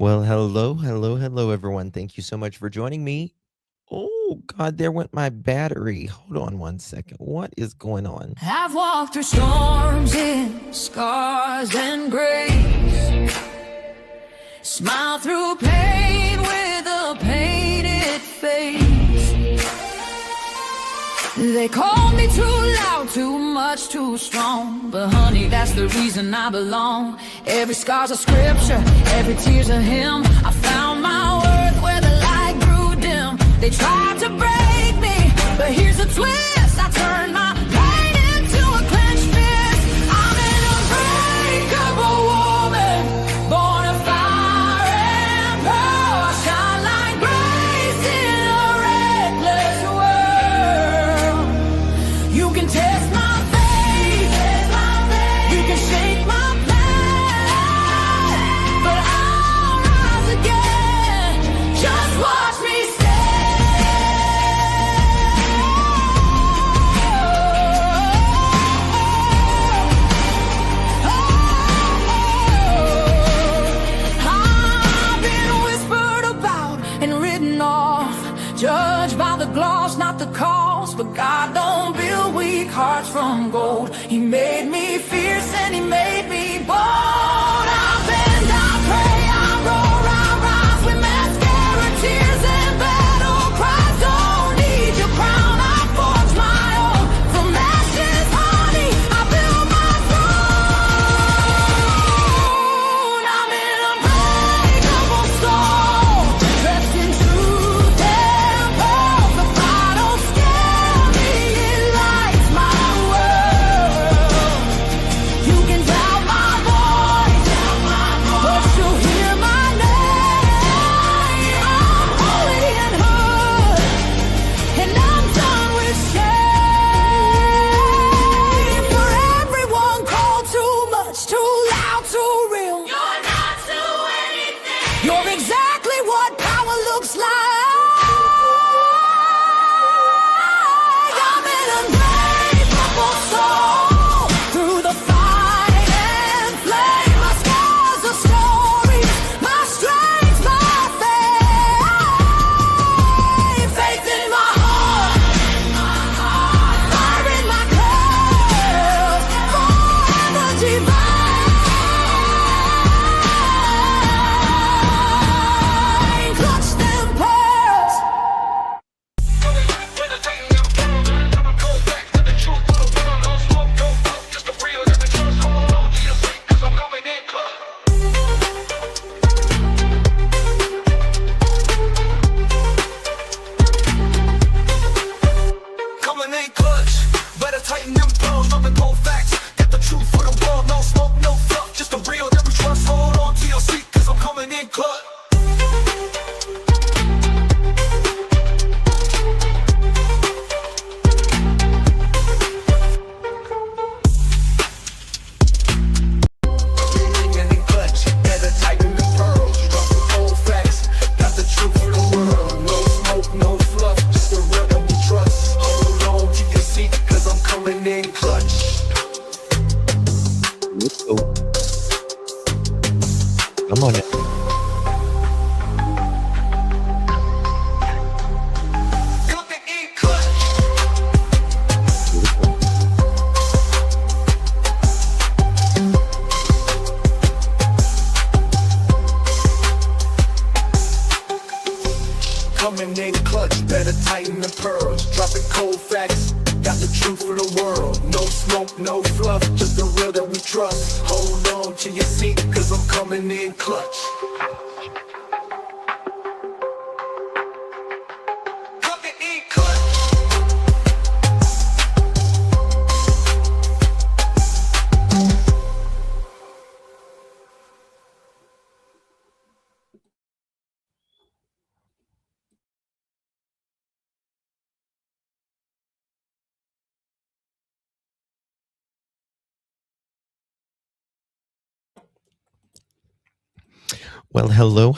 Well, hello, everyone. Thank you so much for joining me. Oh, God, there went my battery. Hold on one second. What is going on? I've walked through storms in scars and grace. Smile through pain with a painted face. They called me too loud, too much, too strong. But honey, that's the reason I belong. Every scar's a scripture, every tear's a hymn. I found my worth where the light grew dim. They tried to break me, but here's a twist. I turned my pain into a clenched fist. I'm an unbreakable woman, born of fire and pearl. I shine like grace in a reckless world. You can test my faith, you can shake my plan, but I'll rise again. Just watch me judged by the gloss, not the cost. But God don't build weak hearts from gold. He made me fierce and he made me bold. I bend, I pray, I roar, I rise with mascara, tears and battle cries. Don't need your crown, I forge my own. From ashes, honey, I build my throne. I'm an unbreakable soul, dressed in truth and pearl. The fire don't scare me, it lights my world. You can doubt my voice, but you'll hear my name. I'm holy and hood, and I'm done with shame. For everyone called too much, too loud, too real. You're not to anything. You're exactly what power looks like. I'm an unbreakable soul, through the fight and flame. My scars are stories, my strength, my faith. Faith in my heart, fire in my curls, forever divine. Clutch them pearls. Coming in clutch, better tighten them pearls, dropping cold facts. Got the truth for the world, no smoke, no fluff, just the real that we trust. Hold on to your seat, cause I'm coming in clutch. Coming in clutch, better tighten them pearls, dropping cold facts. Got the truth for the world, no smoke, no fluff, just the real that we trust. Hold on to your seat, cause I'm coming in clutch. Let's go. Come on now. Coming in clutch. Coming in clutch, better tighten the pearls, dropping cold facts. Got the truth for the world, no smoke, no fluff, just the real that we trust. Hold on to your seat, cause I'm coming in clutch. Coming in clutch. Well, hello,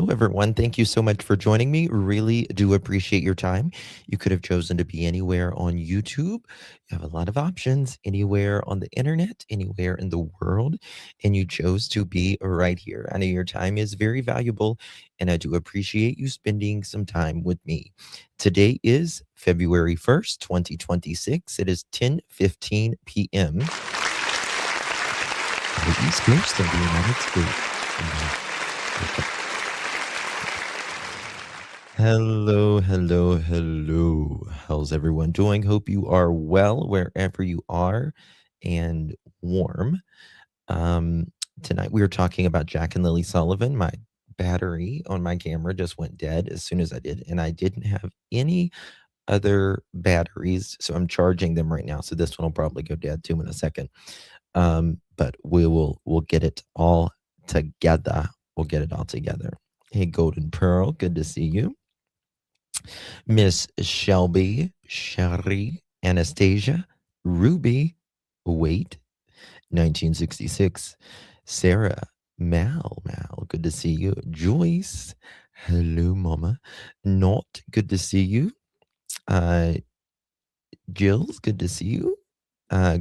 everyone. Thank you so much for joining me. Really do appreciate your time. You could have chosen to be anywhere on YouTube. You have a lot of options, anywhere on the internet, anywhere in the world, and you chose to be right here. I know your time is very valuable, and I do appreciate you spending some time with me. Today is February 1st, 2026. It is 10:15 p.m. on the East Coast of the United States. Hello. How's everyone doing? Hope you are well wherever you are and warm. Um, Tonight we were talking about Jack and Lilly Sullivan. My battery on my camera just went dead as soon as I did, and I didn't have any other batteries, so I'm charging them right now. So this one will probably go dead too in a second. But we'll get it all together. We'll get it all together. Hey, Golden Pearl, good to see you. Miss Shelby, Sherry, Anastasia, Ruby, Wait, 1966, Sarah, Mal, good to see you. Joyce, hello, Mama. Not, good to see you. Jill's, good to see you.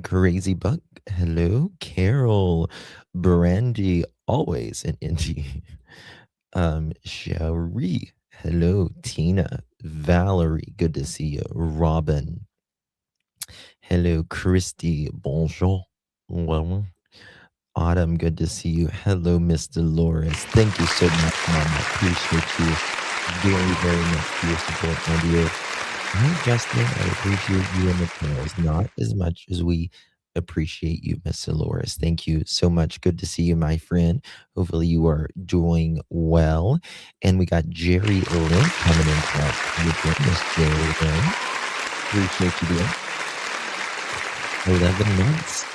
Crazy Buck, hello. Carol, Brandy, always an indie. Sherry, hello. Tina, Valerie, good to see you. Robin, hello. Christy, bonjour. Well, Autumn, good to see you. Hello, Miss Dolores. Thank you so much, Mama. Appreciate you very much for your support, my dear. Hi, Justin. I appreciate you and the pearls, not as much as we appreciate you, Miss Dolores. Thank you so much. Good to see you, my friend. Hopefully, you are doing well. And we got Jerry Lynn coming in for us. Miss Jerry Lynn. Appreciate you, dear. 11 months.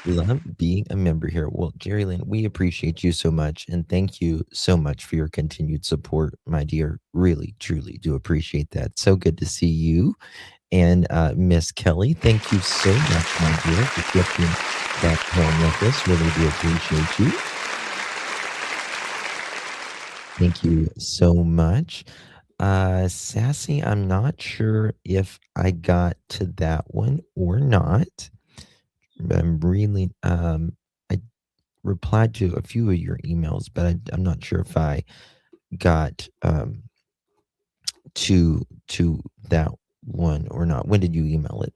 Love being a member here. Well, Jerry Lynn, we appreciate you so much. And thank you so much for your continued support, my dear. Really, truly do appreciate that. So good to see you. And Miss Kelly, thank you so much, my dear, for gifting that home necklace. Really do appreciate you. Thank you so much. Sassy, I'm not sure if I got to that one or not. I'm really I replied to a few of your emails, but I'm not sure if I got to that one or not. When did you email it?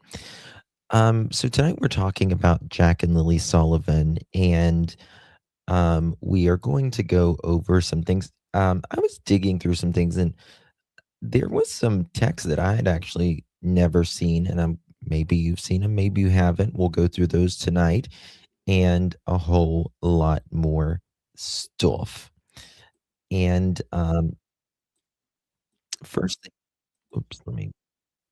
So tonight we're talking about Jack and Lilly Sullivan, and we are going to go over some things. I was digging through some things, and there was some text that I had actually never seen, and maybe you've seen them, maybe you haven't. We'll go through those tonight and a whole lot more stuff. And first thing, oops, let me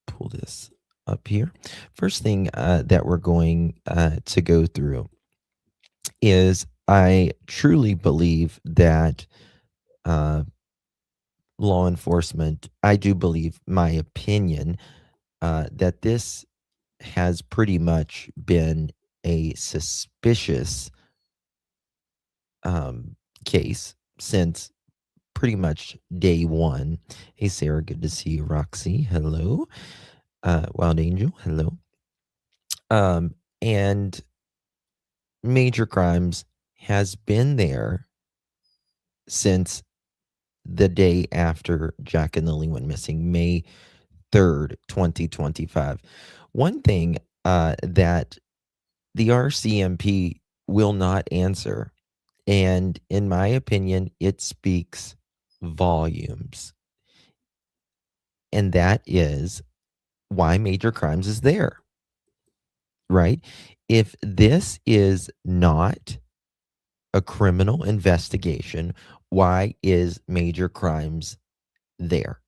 pull this up here. First thing that we're going to go through is I truly believe that uh, law enforcement, I do believe, my opinion, that this has pretty much been a suspicious case since pretty much day one. Hey, Sarah, good to see you. Roxy, hello. Wild Angel, hello. And Major Crimes has been there since the day after Jack and Lily went missing, May 3rd, 2025. One thing that the RCMP will not answer, and in my opinion, it speaks volumes, and that is why Major Crimes is there, right? If this is not a criminal investigation, why is Major Crimes there?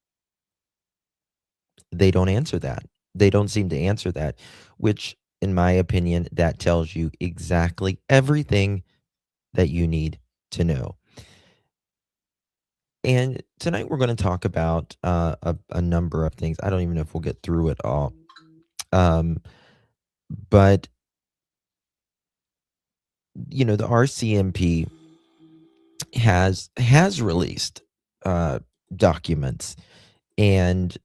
They don't answer that. They don't seem to answer that, which, in my opinion, that tells you exactly everything that you need to know. And tonight we're going to talk about a number of things. I don't even know if we'll get through it all. But, the RCMP has released documents, and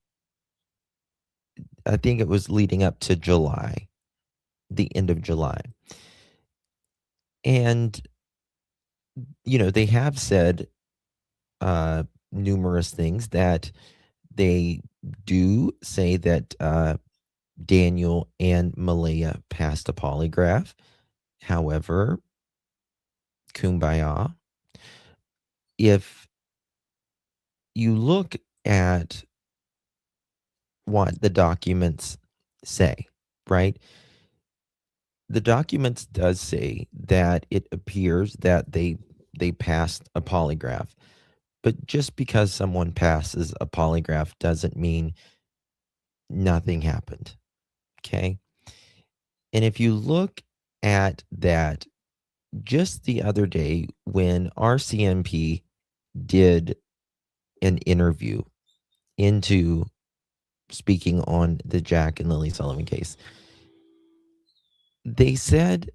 I think it was leading up to July, the end of July. And they have said numerous things, that they do say that Daniel and Malaya passed a polygraph. However, kumbaya, if you look at what the documents say, right? The documents does say that it appears that they passed a polygraph. But just because someone passes a polygraph doesn't mean nothing happened. Okay? And if you look at that, just the other day when RCMP did an interview into speaking on the Jack and Lilly Sullivan case, they said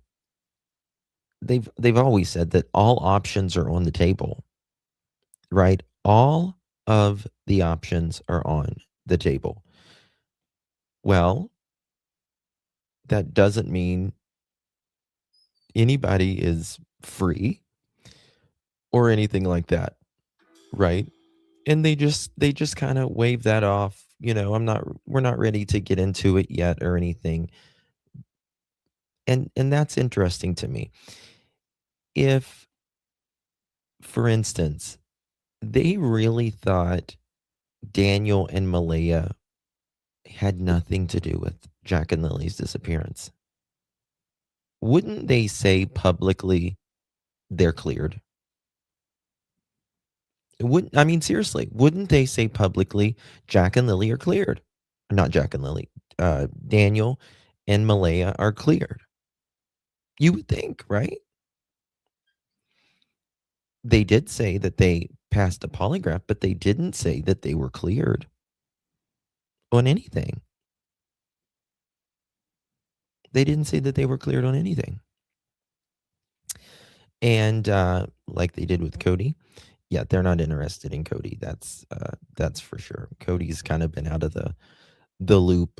they've always said that all options are on the table, right? All of the options are on the table. Well, that doesn't mean anybody is free or anything like that, right? And they just kind of wave that off. We're not ready to get into it yet or anything. And that's interesting to me. If, for instance, they really thought Daniel and Malaya had nothing to do with Jack and Lily's disappearance, wouldn't they say publicly they're cleared? Wouldn't I mean, seriously, wouldn't they say publicly Jack and Lily are cleared? Not Jack and Lily, Daniel and Malaya are cleared. You would think, right? They did say that they passed a polygraph, but they didn't say that they were cleared on anything. They didn't say that they were cleared on anything. And like they did with Cody, yeah, they're not interested in Cody. That's for sure. Cody's kind of been out of the loop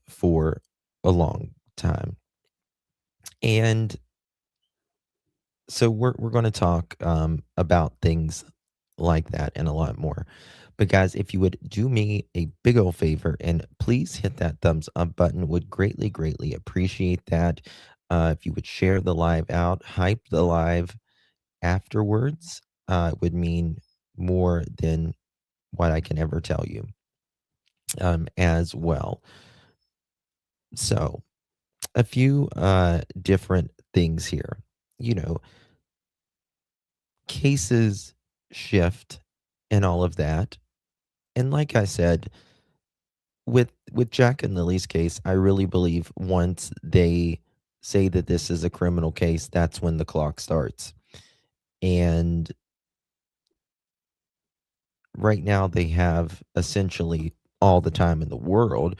for a long time. And so we're going to talk about things like that and a lot more. But guys, if you would do me a big old favor and please hit that thumbs up button, would greatly, greatly appreciate that. If you would share the live out, hype the live afterwards, would mean more than what I can ever tell you as well. So a few different things here. Cases shift and all of that. And like I said, with Jack and Lily's case, I really believe once they say that this is a criminal case, that's when the clock starts. And right now they have essentially all the time in the world,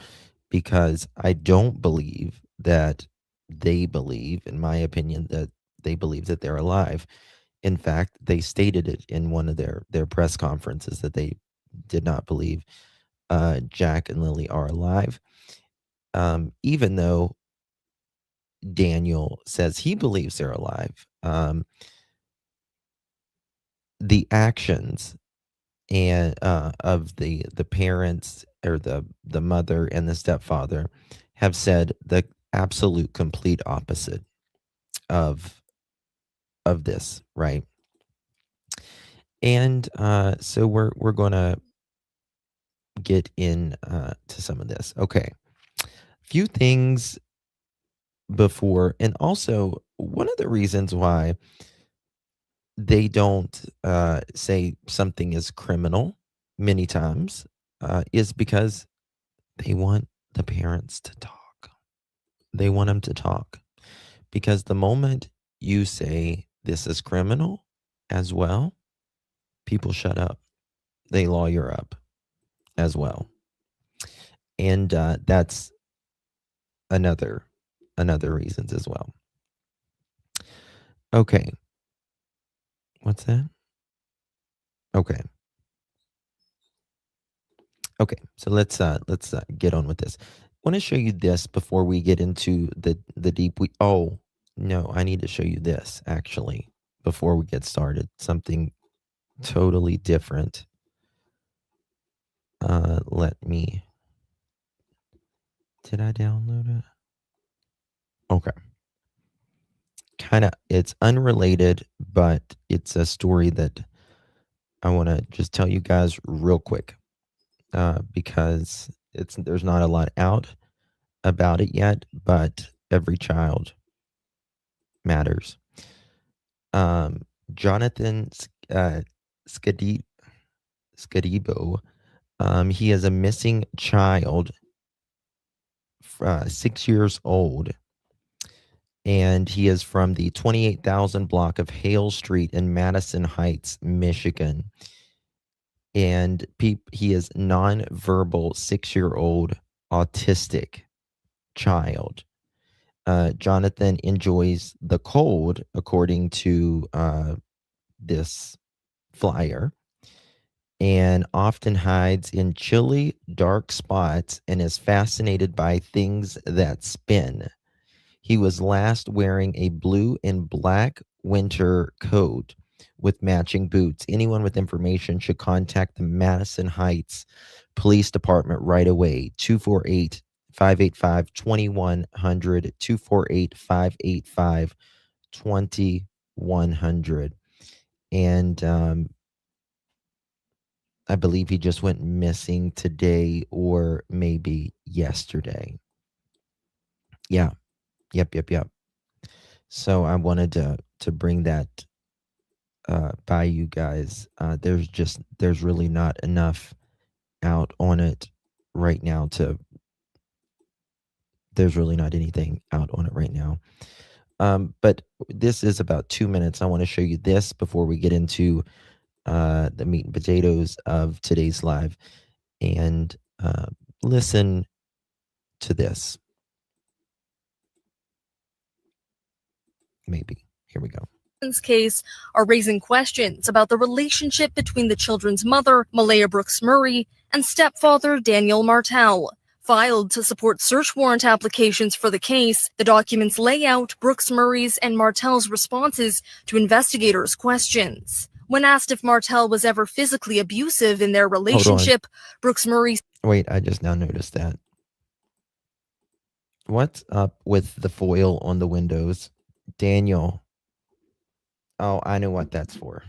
because I don't believe that they believe, in my opinion, that they believe that they're alive. In fact, they stated it in one of their press conferences that they did not believe Jack and Lily are alive. Even though Daniel says he believes they're alive, the actions and of the parents, or the mother and the stepfather, have said the absolute complete opposite of this, right? And so we're gonna get in to some of this. Okay, few things before, and also one of the reasons why they don't say something is criminal many times is because they want the parents to talk. They want them to talk, because the moment you say this is criminal as well, people shut up. They lawyer up as well. And that's another reasons as well. Okay. What's that? Okay. Okay, so let's get on with this. I want to show you this before we get into the deep. Oh no, I need to show you this actually before we get started. Something totally different. Let me. Did I download it? Okay. It's unrelated, but it's a story that I want to just tell you guys real quick, because there's not a lot out about it yet, but every child matters. Jonathan Scadibo, he is a missing child, 6 years old, and he is from the 28,000 block of Hale Street in Madison Heights, Michigan. And he is nonverbal 6-year-old autistic child. Jonathan enjoys the cold, according to this flyer, and often hides in chilly, dark spots and is fascinated by things that spin. He was last wearing a blue and black winter coat with matching boots. Anyone with information should contact the Madison Heights Police Department right away. 248 585 2100, 248 585 2100. And I believe he just went missing today or maybe yesterday. Yeah. Yep. So I wanted to bring that by you guys. There's really not enough out on it right now there's really not anything out on it right now. But this is about 2 minutes. I want to show you this before we get into the meat and potatoes of today's live. And listen to this. Maybe. Here we go. Case are raising questions about the relationship between the children's mother, Malaya Brooks Murray, and stepfather Daniel Martel. Filed to support search warrant applications for the case, the documents lay out Brooks Murray's and Martel's responses to investigators' questions. When asked if Martel was ever physically abusive in their relationship, Brooks Murray... Wait, I just now noticed that. What's up with the foil on the windows? Daniel. Oh, I know what that's for.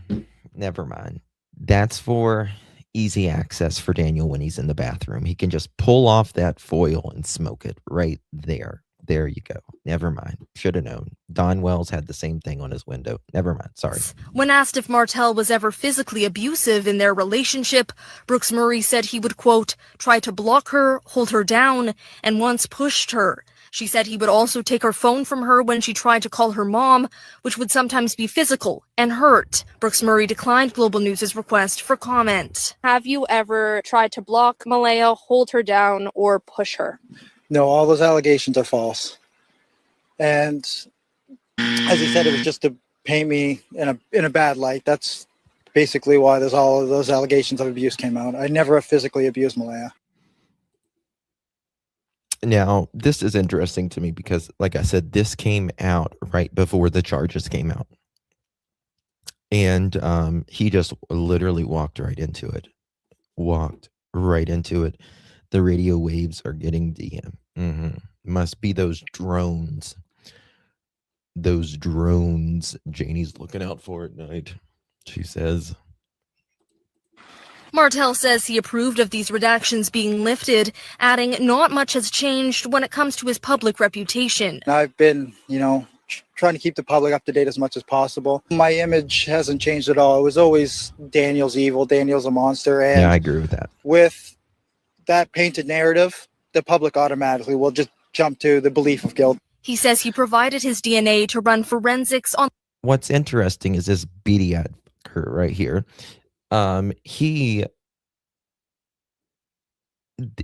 Never mind. That's for easy access for Daniel when he's in the bathroom. He can just pull off that foil and smoke it right there. There you go. Never mind. Should have known. Don Wells had the same thing on his window. Never mind. Sorry. When asked if Martel was ever physically abusive in their relationship, Brooks Murray said he would, quote, try to block her, hold her down, and once pushed her. She said he would also take her phone from her when she tried to call her mom, which would sometimes be physical and hurt. Brooks Murray declined Global News' request for comment. Have you ever tried to block Malaya, hold her down, or push her? No, all those allegations are false. And as he said, it was just to paint me in a bad light. That's basically why there's all of those allegations of abuse came out. I never physically abused Malaya. Now, this is interesting to me because, like I said, this came out right before the charges came out. And he just literally walked right into it. The radio waves are getting DM. Must be those drones. Janie's looking out for at night, she says. Martel says he approved of these redactions being lifted, adding not much has changed when it comes to his public reputation. I've been, trying to keep the public up to date as much as possible. My image hasn't changed at all. It was always Daniel's evil, Daniel's a monster. And yeah, I agree with that. With that painted narrative, the public automatically will just jump to the belief of guilt. He says he provided his DNA to run forensics on... What's interesting is this Bediat right here.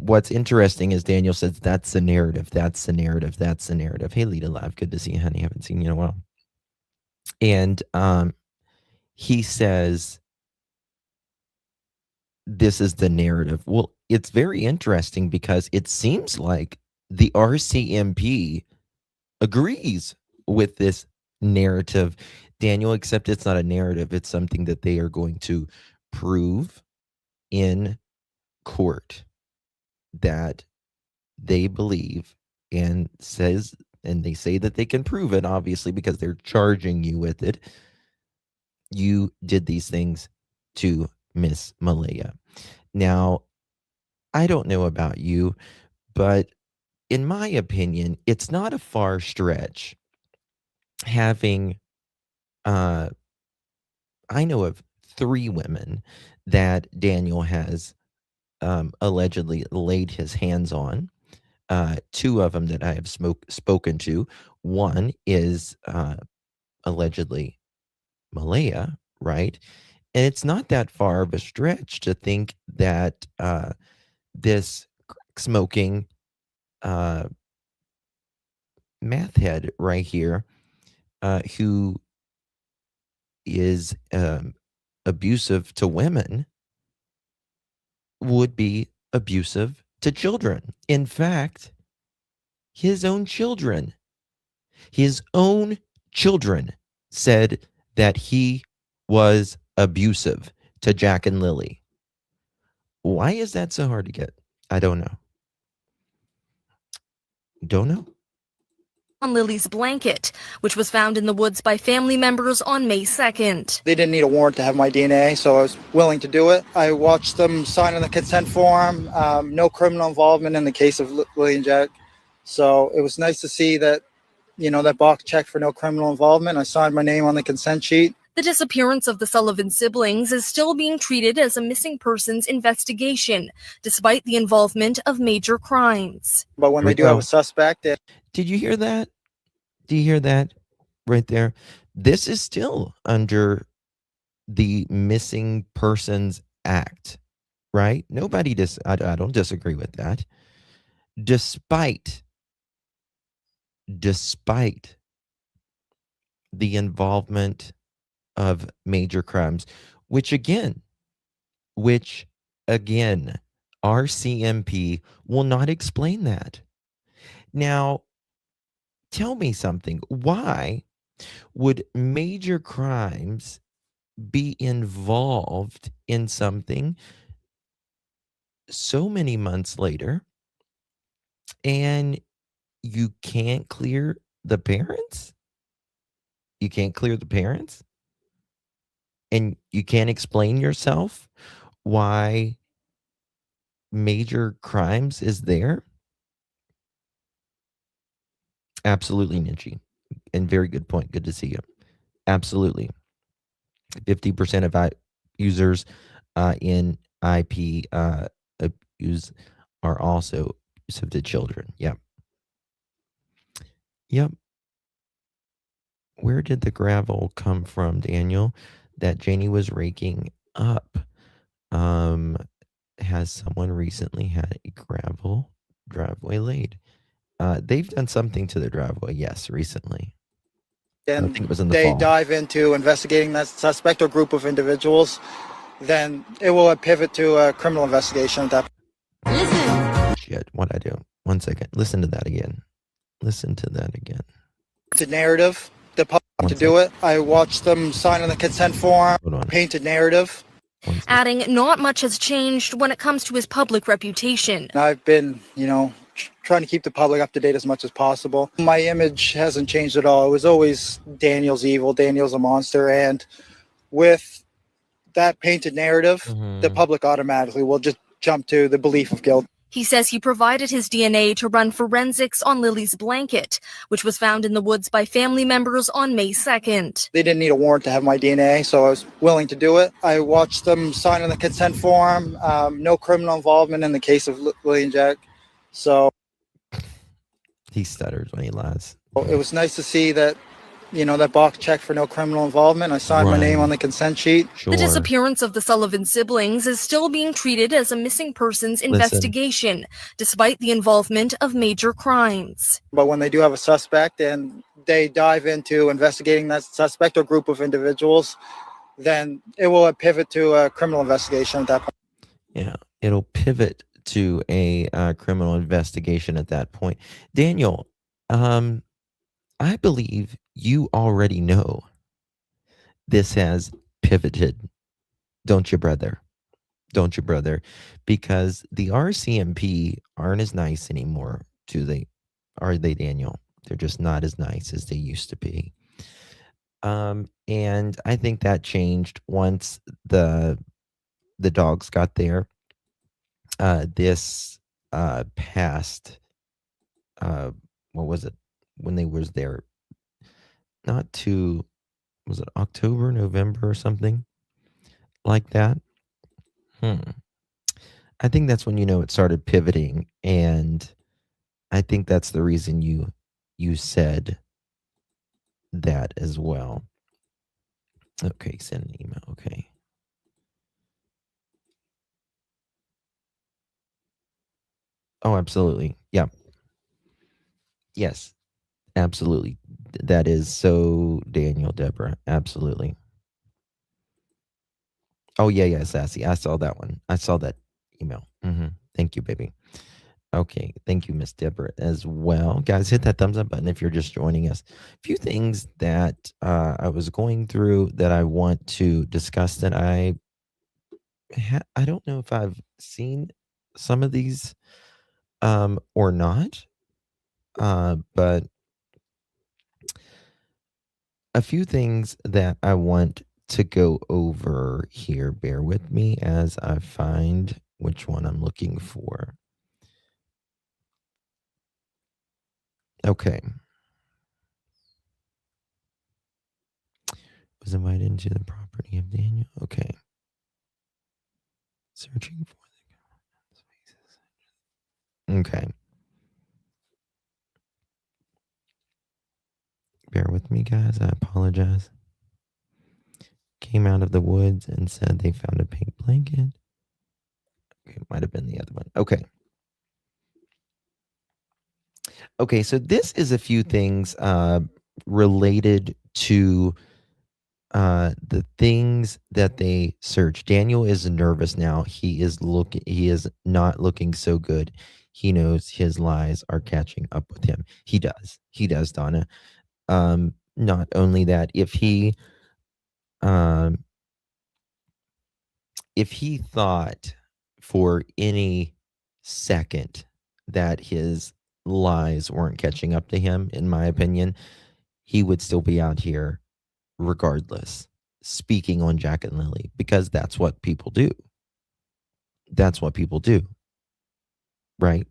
What's interesting is Daniel says that's the narrative. Hey, Lita Live, good to see you, honey. Haven't seen you in a while. And he says this is the narrative. Well, it's very interesting because it seems like the RCMP agrees with this narrative, Daniel, except it's not a narrative. It's something that they are going to prove in court that they believe and says, and they say that they can prove it, obviously, because they're charging you with it. You did these things to Miss Malaya. Now, I don't know about you, but in my opinion, it's not a far stretch having, I know of 3 women that Daniel has allegedly laid his hands on. 2 of them that I have spoken to. One is allegedly Malaya, right? And it's not that far of a stretch to think that this smoking meth head right here, who is abusive to women, would be abusive to children. In fact, his own children said that he was abusive to Jack and Lily. Why is that so hard to get? I don't know. Don't know. On Lily's blanket, which was found in the woods by family members on May 2nd. They didn't need a warrant to have my DNA, so I was willing to do it. I watched them sign on the consent form, no criminal involvement in the case of Lily and Jack. So it was nice to see that, that box checked for no criminal involvement. I signed my name on the consent sheet. The disappearance of the Sullivan siblings is still being treated as a missing persons investigation, despite the involvement of major crimes. But when they do have a suspect... Did you hear that? Do you hear that right there? This is still under the Missing Persons Act, right? I don't disagree with that. Despite the involvement of major crimes, which again, RCMP will not explain that. Now, tell me something. Why would major crimes be involved in something so many months later and you can't clear the parents? You can't clear the parents? And you can't explain yourself why major crimes is there? Absolutely, Ninji. And very good point. Good to see you. Absolutely. 50% of users in IP abuse are also abusive to children. Yep. Where did the gravel come from, Daniel, that Janie was raking up? Has someone recently had a gravel driveway laid? They've done something to the driveway, yes, recently. And I think it was in the fall. dive into investigating that suspect or group of individuals, then it will pivot to a criminal investigation at that point. Listen. Shit, what'd I do? 1 second. Listen to that again. The narrative, the public to do it. I watched them sign on the consent form, painted narrative. Adding, not much has changed when it comes to his public reputation. I've been, trying to keep the public up to date as much as possible. My image hasn't changed at all. It was always Daniel's evil, Daniel's a monster, and with that painted narrative, the public automatically will just jump to the belief of guilt. He says he provided his DNA to run forensics on Lily's blanket, which was found in the woods by family members on May 2nd. They didn't need a warrant to have my DNA, so I was willing to do it. I watched them sign on the consent form, no criminal involvement in the case of Lily and Jack. So he stutters when he lies. It was nice to see that, that box checked for no criminal involvement. I signed my name on the consent sheet. Sure. The disappearance of the Sullivan siblings is still being treated as a missing persons investigation, despite the involvement of major crimes. But when they do have a suspect and they dive into investigating that suspect or group of individuals, then it will pivot to a criminal investigation at that point. Yeah, it'll pivot to a criminal investigation at that point. Daniel, I believe you already know this has pivoted, don't you, brother? Don't you, brother? Because the RCMP aren't as nice anymore, do they? Are they, Daniel? They're just not as nice as they used to be. And I think that changed once the dogs got there. This past what was it, when they was there? Not too, was it October, November, or something like that? I think that's when it started pivoting, and I think that's the reason you said that as well. Okay, send an email. Okay. Oh, absolutely. Yeah. Yes, absolutely. That is so Daniel, Deborah. Absolutely. Oh, yeah, Sassy. I saw that one. I saw that email. Thank you, baby. Okay. Thank you, Miss Deborah, as well. Guys, hit that thumbs up button if you're just joining us. A few things that I was going through that I want to discuss that I don't know if I've seen some of these or not, but a few things that I want to go over here. Bear with me as I find which one I'm looking for. Okay. Was invited into the property of Daniel. Okay. Searching for the spaces. Okay. Bear with me, guys. I apologize. Came out of the woods and said they found a pink blanket. Okay, it might have been the other one. Okay. Okay, so this is a few things related to the things that they search. Daniel is nervous now. He is not looking so good. He knows his lies are catching up with him. He does, Donna. Not only that, if he thought for any second that his lies weren't catching up to him, in my opinion, he would still be out here regardless, speaking on Jack and Lily, because that's what people do. That's what people do. Right?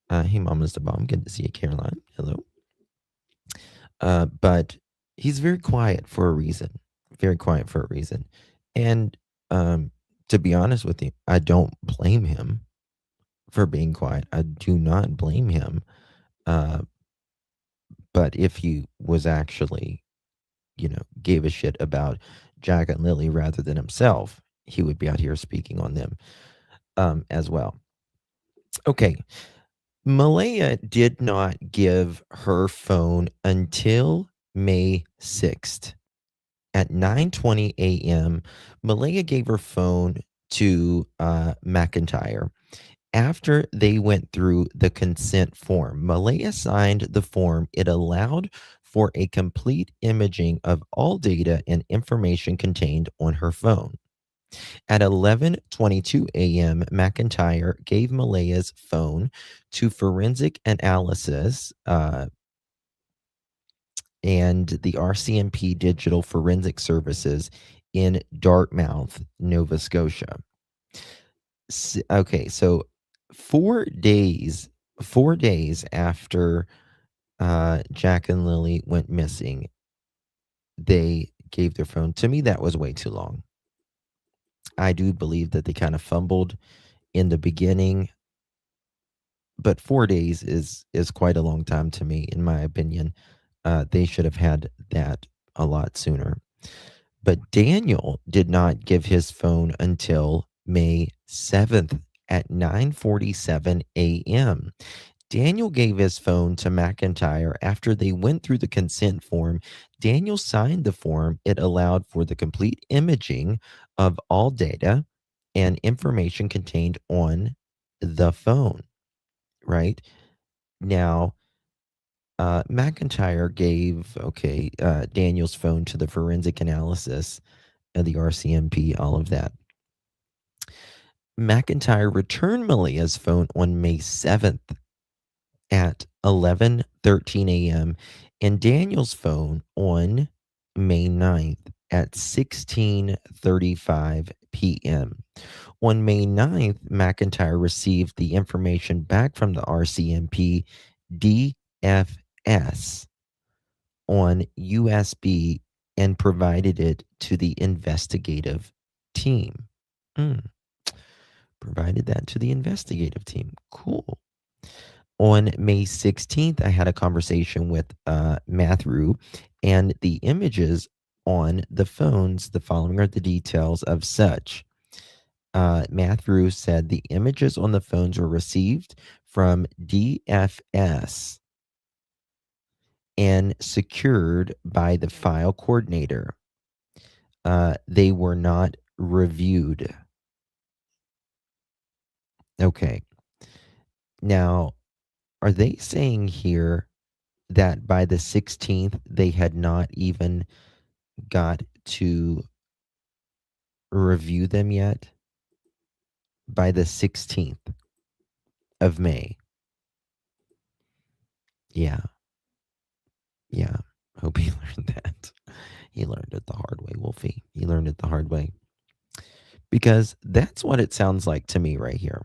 Hey, Mama's the bomb. Good to see you, Caroline. Hello. But he's very quiet for a reason. Very quiet for a reason. And to be honest with you, I don't blame him for being quiet. I do not blame him. But if he was actually, gave a shit about Jack and Lily rather than himself, he would be out here speaking on them as well. Okay. Malaya did not give her phone until May 6th. At 9:20 a.m., Malaya gave her phone to McIntyre. After they went through the consent form, Malaya signed the form. It allowed for a complete imaging of all data and information contained on her phone. At 11:22 a.m., McIntyre gave Malaya's phone to forensic analysis and the RCMP Digital Forensic Services in Dartmouth, Nova Scotia. Okay, so 4 days after Jack and Lily went missing, they gave their phone. To me, that was way too long. I do believe that they kind of fumbled in the beginning, but 4 days is quite a long time to me, in my opinion. They should have had that a lot sooner. But Daniel did not give his phone until May 7th at 9:47 a.m. Daniel gave his phone to McIntyre after they went through the consent form. Daniel signed the form. It allowed for the complete imaging of all data and information contained on the phone, right? Now, McIntyre gave, Daniel's phone to the forensic analysis of the RCMP, all of that. McIntyre returned Malia's phone on May 7th at 11:13 a.m. and Daniel's phone on May 9th at 16:35 p.m. On May 9th, McIntyre received the information back from the RCMP DFS on USB and provided it to the investigative team. Provided that to the investigative team. Cool. On May 16th, I had a conversation with Matthew, and the images on the phones, the following are the details of such. Matthew said the images on the phones were received from DFS and secured by the file coordinator. They were not reviewed. Okay. Now, are they saying here that by the 16th, they had not even got to review them yet? By the 16th of May. Yeah. Hope he learned that. He learned it the hard way, Wolfie. He learned it the hard way. Because that's what it sounds like to me right here.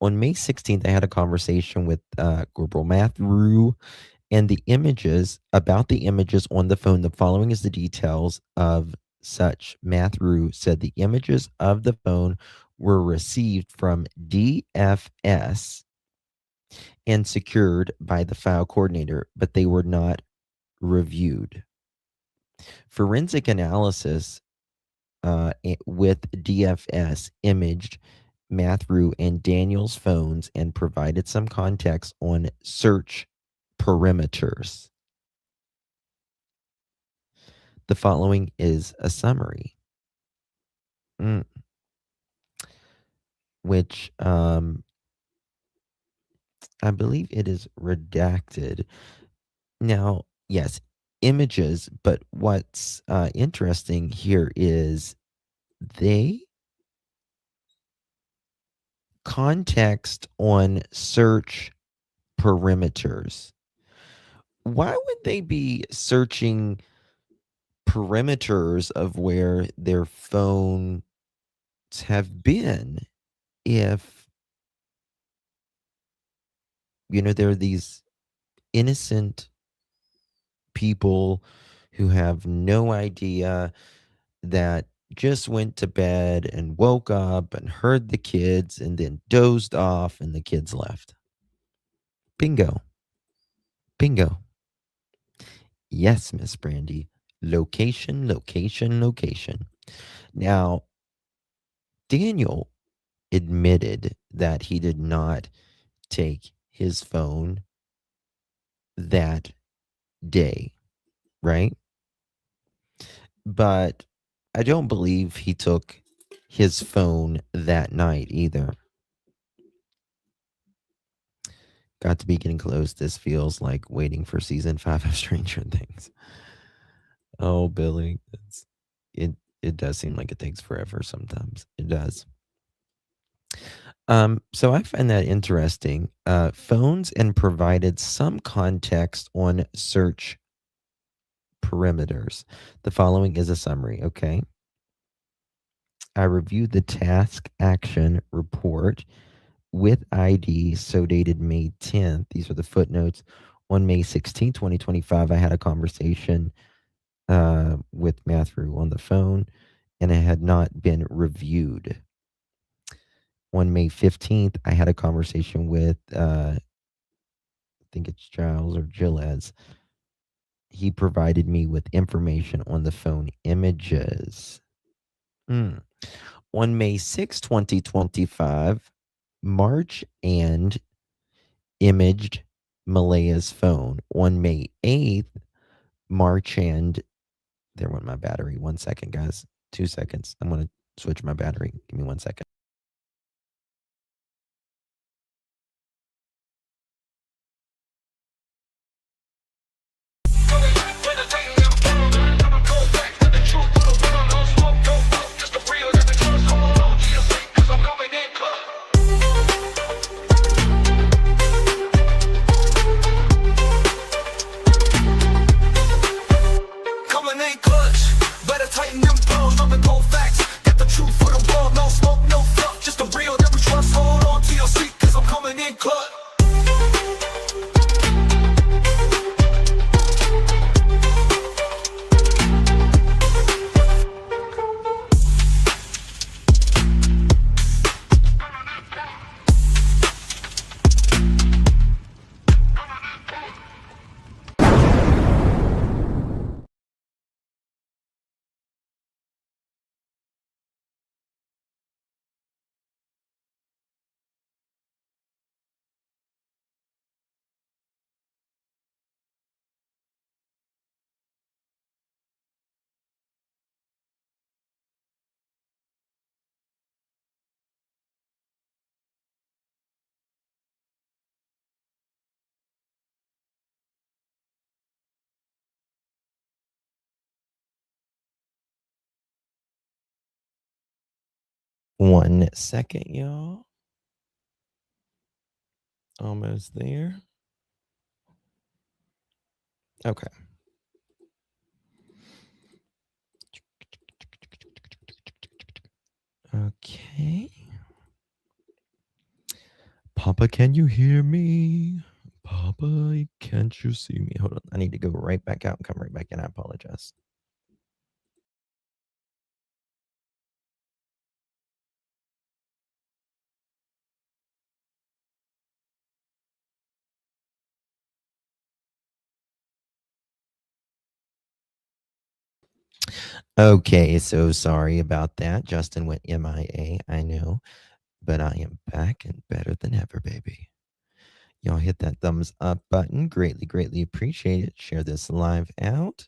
On May 16th, I had a conversation with Corporal Matthew, and the images, about the images on the phone, the following is the details of such. Matthew said the images of the phone were received from DFS and secured by the file coordinator, but they were not reviewed. Forensic analysis with DFS imaged Matthew and Daniel's phones and provided some context on search perimeters. The following is a summary, which I believe it is redacted. Now, yes, images, but what's interesting here is they context on search perimeters. Why would they be searching perimeters of where their phones have been if, there are these innocent people who have no idea, that just went to bed and woke up and heard the kids and then dozed off and the kids left? Bingo. Yes, Miss Brandy. Location. Now, Daniel admitted that he did not take his phone that day, right? But I don't believe he took his phone that night either. Got to be getting close. This feels like waiting for season 5 of Stranger Things. Oh, Billy, it does seem like it takes forever sometimes. It does. So I find that interesting. Phones and provided some context on search perimeters. The following is a summary, okay? I reviewed the task action report with ID, so dated May 10th. These are the footnotes. On May 16th, 2025, I had a conversation with Matthew on the phone, and it had not been reviewed. On May 15th, I had a conversation with, I think it's Giles or Gilles. He provided me with information on the phone images. On May 6, 2025, March and imaged Malaya's phone on May 8th. Marchand, there went my battery. 1 second, guys. 2 seconds. I'm going to switch my battery. Give me 1 second. One second, y'all. Almost there. Okay. Okay. Papa, can you hear me? Papa, can't you see me? Hold on. I need to go right back out and come right back in. I apologize. Okay, so sorry about that. Justin went MIA, I know, but I am back and better than ever, baby. Y'all hit that thumbs up button. Greatly, greatly appreciate it. Share this live out.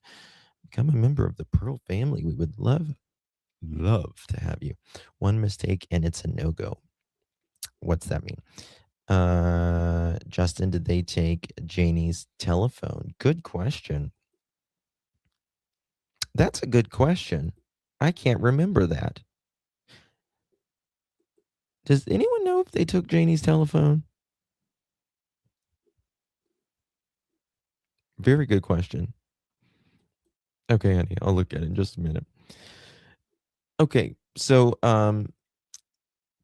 Become a member of the Pearl family. We would love to have you. One mistake and it's a no-go. What's that mean? Justin, did they take Janie's telephone? Good question. That's a good question. I can't remember that. Does anyone know if they took Janie's telephone? Very good question. Okay, honey, I'll look at it in just a minute. Okay, so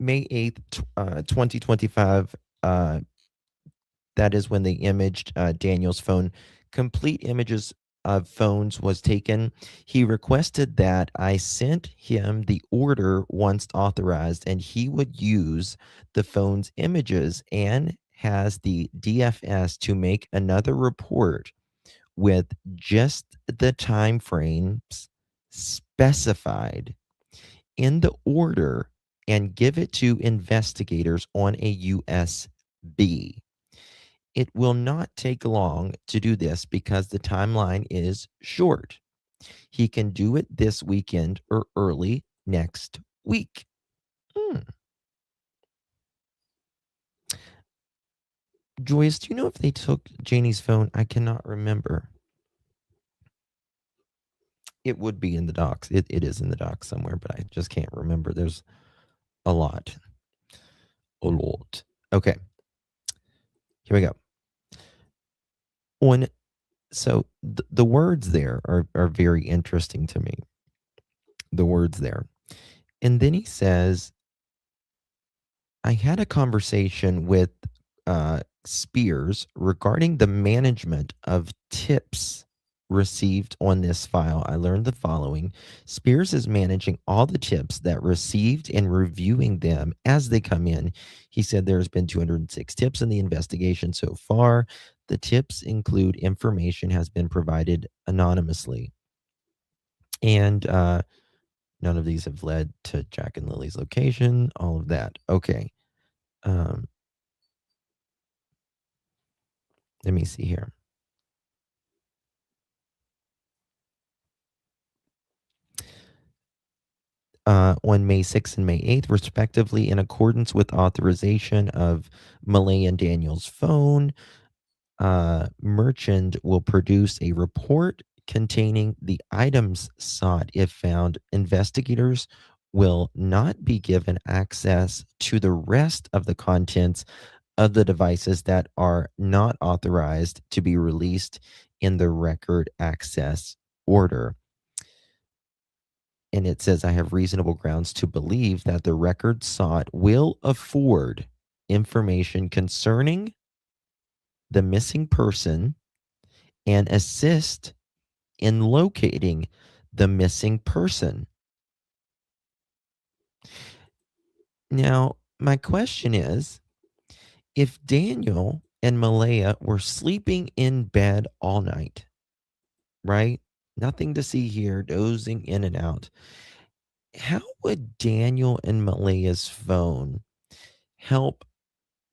May 8th, 2025, that is when they imaged Daniel's phone. Complete images of phones was taken. He requested that I sent him the order once authorized, and he would use the phone's images and has the DFS to make another report with just the time frames specified in the order and give it to investigators on a USB. It will not take long to do this because the timeline is short. He can do it this weekend or early next week. Joyce, do you know if they took Janie's phone? I cannot remember. It would be in the docs. It is in the docs somewhere, but I just can't remember. There's a lot. A lot. Okay. Here we go. So the words there are very interesting to me. The words there. And then he says, I had a conversation with Spears regarding the management of tips received on this file. I learned the following. Spears is managing all the tips that received and reviewing them as they come in. He said there's been 206 tips in the investigation so far. The tips include information has been provided anonymously. And none of these have led to Jack and Lily's location, all of that. Okay. Let me see here. On May 6th and May 8th, respectively, in accordance with authorization of Malay and Daniel's phone, merchant will produce a report containing the items sought. If found, investigators will not be given access to the rest of the contents of the devices that are not authorized to be released in the record access order. And it says, I have reasonable grounds to believe that the record sought will afford information concerning the missing person and assist in locating the missing person. Now, my question is, if Daniel and Malaya were sleeping in bed all night, right? Nothing to see here, dozing in and out. How would Daniel and Malaya's phone help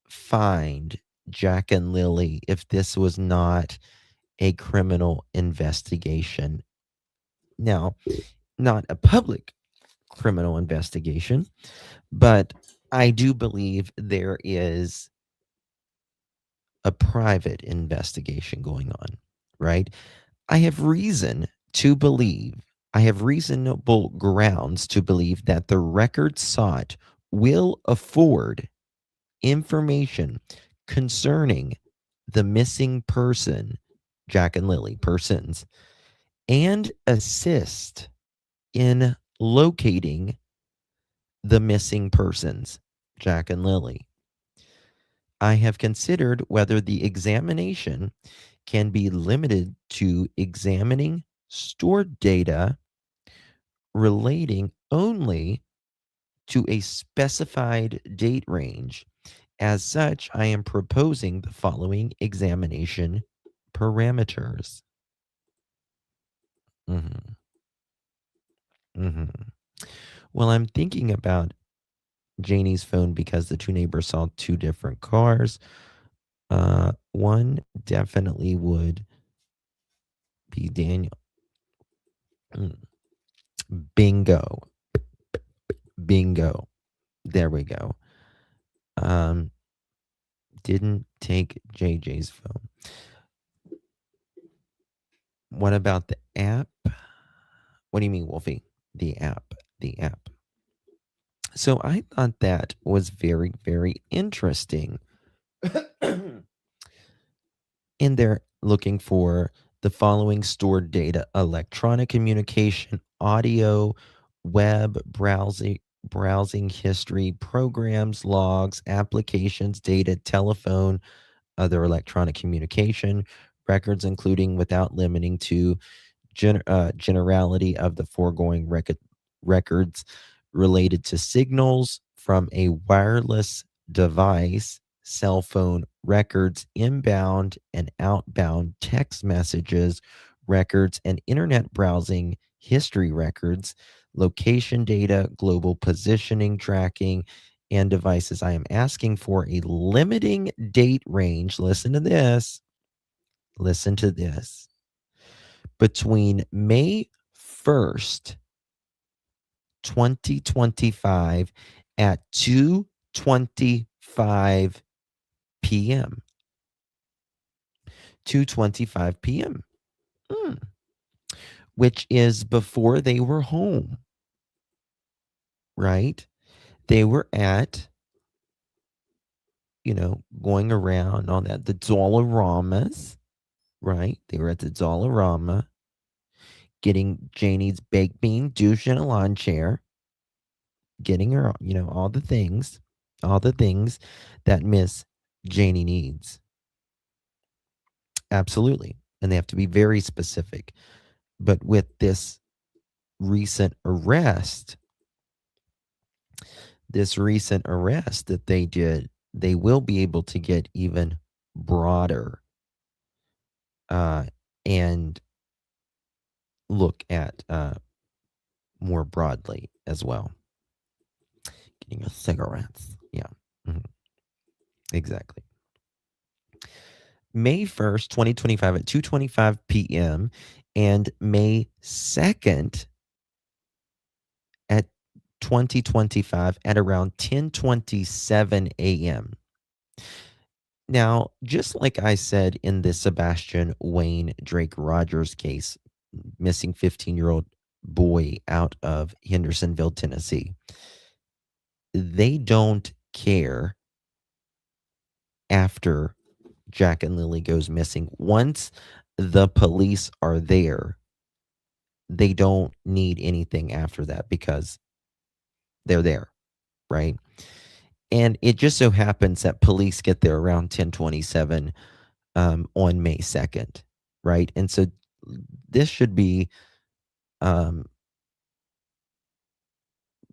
find Jack and Lily if this was not a criminal investigation? Now, not a public criminal investigation, but I do believe there is a private investigation going on, right? I have reason to believe, I have reasonable grounds to believe that the record sought will afford information concerning the missing person, Jack and Lily persons, and assist in locating the missing persons, Jack and Lily. I have considered whether the examination can be limited to examining stored data relating only to a specified date range. As such, I am proposing the following examination parameters. Mhm. Mhm. Well, I'm thinking about Janie's phone because the two neighbors saw two different cars. One definitely would be Daniel. Bingo. Bingo. There we go. Didn't take JJ's phone. What about the app? What do you mean, Wolfie? The app. The app. So I thought that was very, very interesting. And they're looking for the following stored data: electronic communication, audio, web browsing history, programs, logs, applications, data, telephone, other electronic communication, records, including without limiting to generality of the foregoing records related to signals from a wireless device, cell phone records, inbound and outbound text messages, records, and internet browsing history records, location data, global positioning tracking, and devices. I am asking for a limiting date range. Listen to this. Listen to this. Between May 1st, 2025 at 2:25 p.m. 2:25 p.m. Which is before they were home, right? They were at, going around on that, the Dolaramas, right? They were at the Dollarama getting Janie's baked bean douche in a lawn chair, getting her, all the things that Miss Janie needs. Absolutely. And they have to be very specific. But with this recent arrest that they did, they will be able to get even broader and look at more broadly as well. Getting a cigarettes. Yeah. Mm-hmm. Exactly. May 1st, 2025 at 2:25 p.m. and May 2nd at 2025 at around 10:27 a.m. Now, just like I said in the Sebastian Wayne Drake Rogers case, missing 15-year-old boy out of Hendersonville, Tennessee, they don't care after Jack and Lily goes missing. Once the police are there, they don't need anything after that because they're there, right? And it just so happens that police get there around 10:27 on May 2nd, right? And so this should be, um,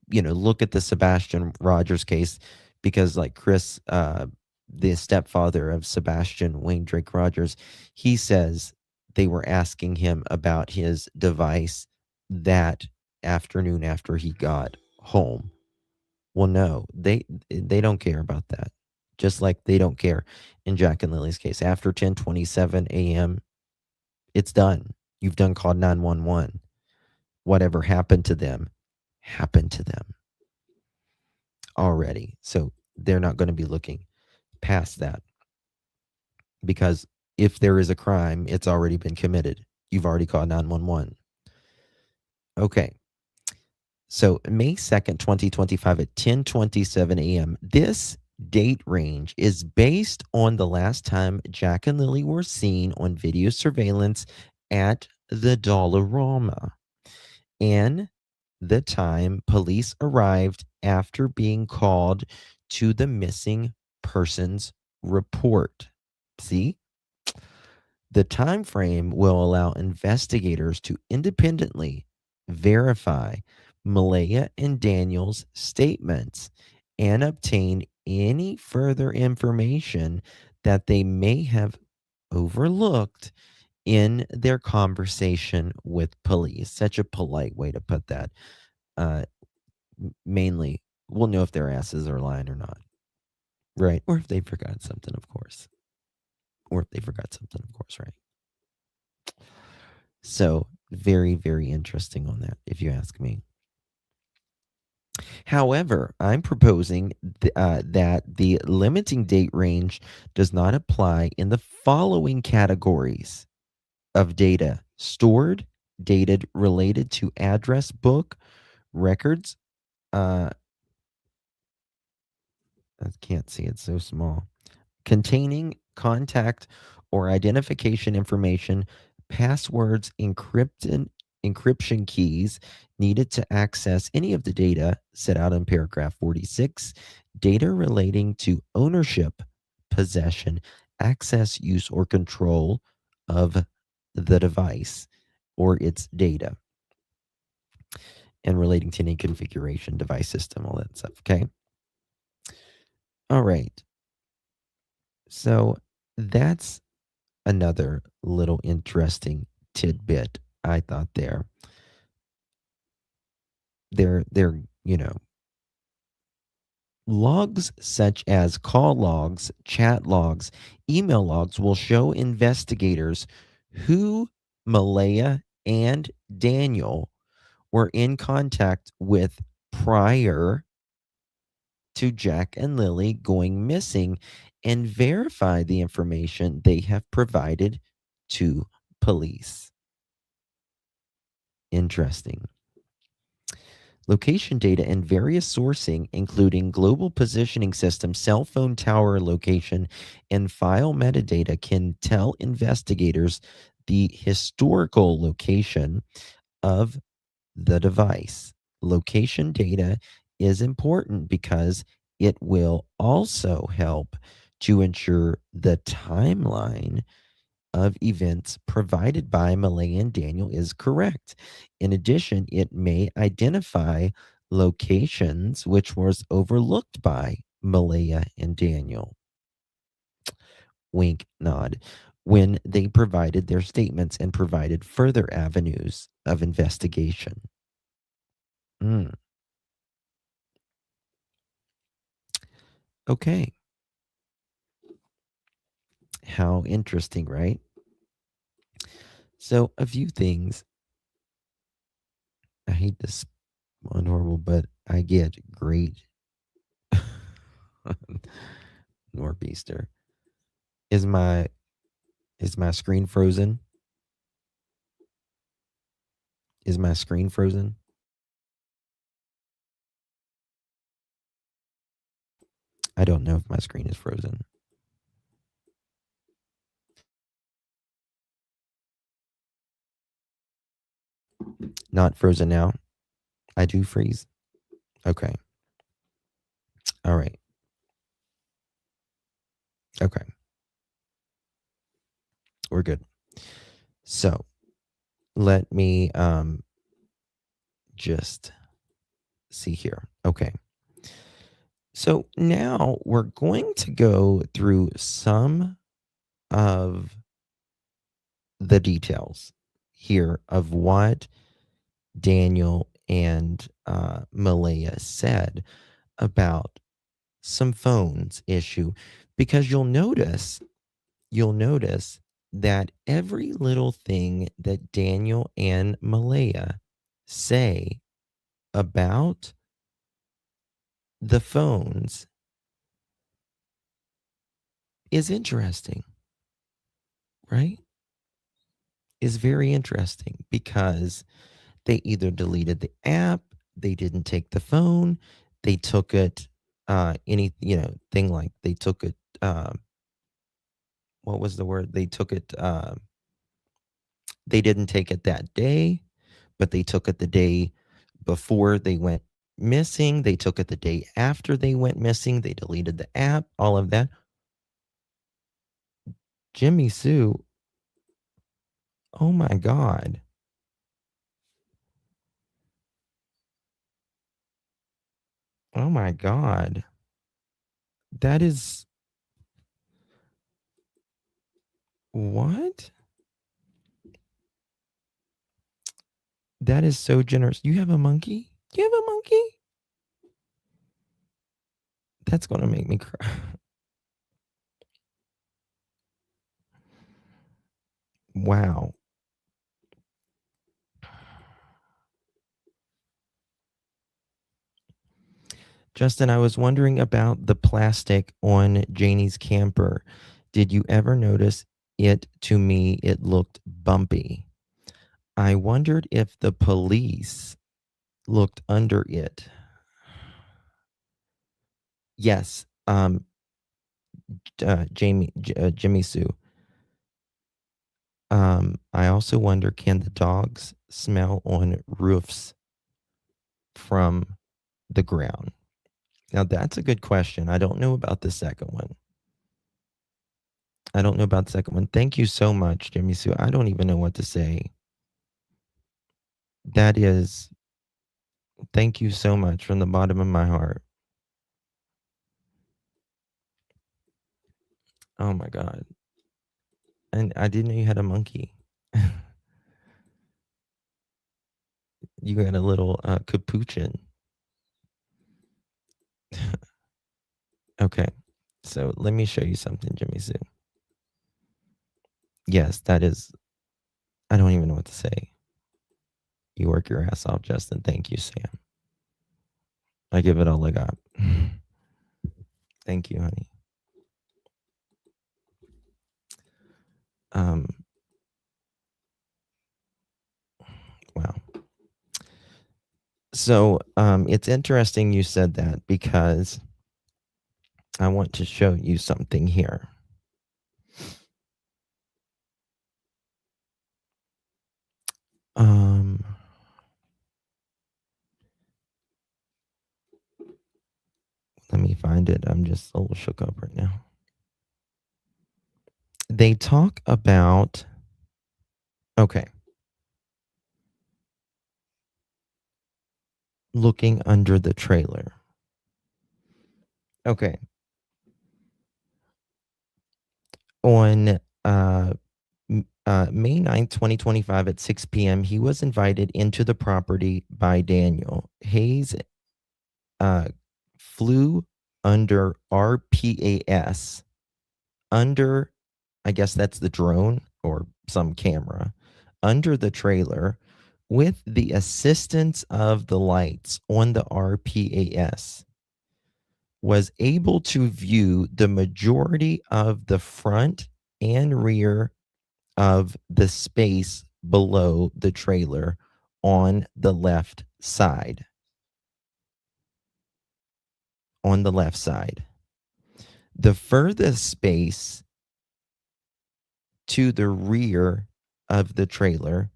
look at the Sebastian Rogers case because, like Chris, the stepfather of Sebastian Wayne Drake Rogers, he says they were asking him about his device that afternoon after he got home. Well, no, they don't care about that. Just like they don't care in Jack and Lily's case. After 10:27 a.m., it's done. You've done called 911. Whatever happened to them happened to them already. So they're not going to be looking past that because if there is a crime, it's already been committed. You've already called 911. Okay. So May 2nd, 2025 at 10:27 a.m. This date range is based on the last time Jack and Lily were seen on video surveillance at the Dollarama and the time police arrived after being called to the missing persons report. See? The time frame will allow investigators to independently verify Malaya and Daniel's statements and obtain any further information that they may have overlooked in their conversation with police. Such a polite way to put that. Uh, Mainly, we'll know if their asses are lying or not, right? Or if they forgot something, of course. Right? So, very, very interesting on that, if you ask me. However, I'm proposing that the limiting date range does not apply in the following categories of data stored, dated, related to address book, records. I can't see, it's so small. Containing contact or identification information, passwords, encryption keys needed to access any of the data set out in paragraph 46, data relating to ownership, possession, access, use, or control of the device or its data, and relating to any configuration, device system, all that stuff. Okay. All right. So that's another little interesting tidbit I thought there. They're logs such as call logs, chat logs, email logs will show investigators who Malaya and Daniel were in contact with prior to Jack and Lily going missing and verify the information they have provided to police. Interesting. Location data and various sourcing, including global positioning system, cell phone tower location, and file metadata, can tell investigators the historical location of the device. Location data is important because it will also help to ensure the timeline of events provided by Malay and Daniel is correct. In addition, it may identify locations which was overlooked by Malaya and Daniel. Wink, nod. When they provided their statements and provided further avenues of investigation. Okay. How interesting, right? So, a few things. I hate this one horrible, but I get great northeaster. Is my screen frozen? Is my screen frozen? I don't know if my screen is frozen. Not frozen now. I do freeze. Okay. All right. Okay. We're good. So, let me just see here. Okay. So, now we're going to go through some of the details here of what Daniel and Malaya said about some phones issue, because you'll notice that every little thing that Daniel and Malaya say about the phones is interesting, right? Is very interesting, because they either deleted the app, they didn't take the phone, they took it, thing like they took it, what was the word? They took it, they didn't take it that day, but they took it the day before they went missing. They took it the day after they went missing. They deleted the app, all of that. Jimmy Sue, oh my God. Oh my God. That is what? That is so generous. You have a monkey? You have a monkey? That's going to make me cry. Wow. Justin, I was wondering about the plastic on Janie's camper. Did you ever notice it? To me, it looked bumpy. I wondered if the police looked under it. Yes, Jimmy Sue. I also wonder, can the dogs smell on roofs from the ground? Now, that's a good question. I don't know about the second one. Thank you so much, Jimmy Sue. I don't even know what to say. That is, thank you so much from the bottom of my heart. Oh my God. And I didn't know you had a monkey. You got a little capuchin. Okay. So let me show you something, Jimmy Sue. Yes, that is, I don't even know what to say. You work your ass off, Justin. Thank you, Sam. I give it all I got. Thank you, honey. Wow. So it's interesting you said that, because I want to show you something here. Let me find it. I'm just a little shook up right now. They talk about, okay, looking under the trailer. Okay. On May 9th, 2025 at 6 p.m., he was invited into the property by Daniel. Hayes flew under RPAS, under I guess that's the drone or some camera, under the trailer with the assistance of the lights on the RPAS, was able to view the majority of the front and rear of the space below the trailer on the left side. On the left side. The furthest space to the rear of the trailer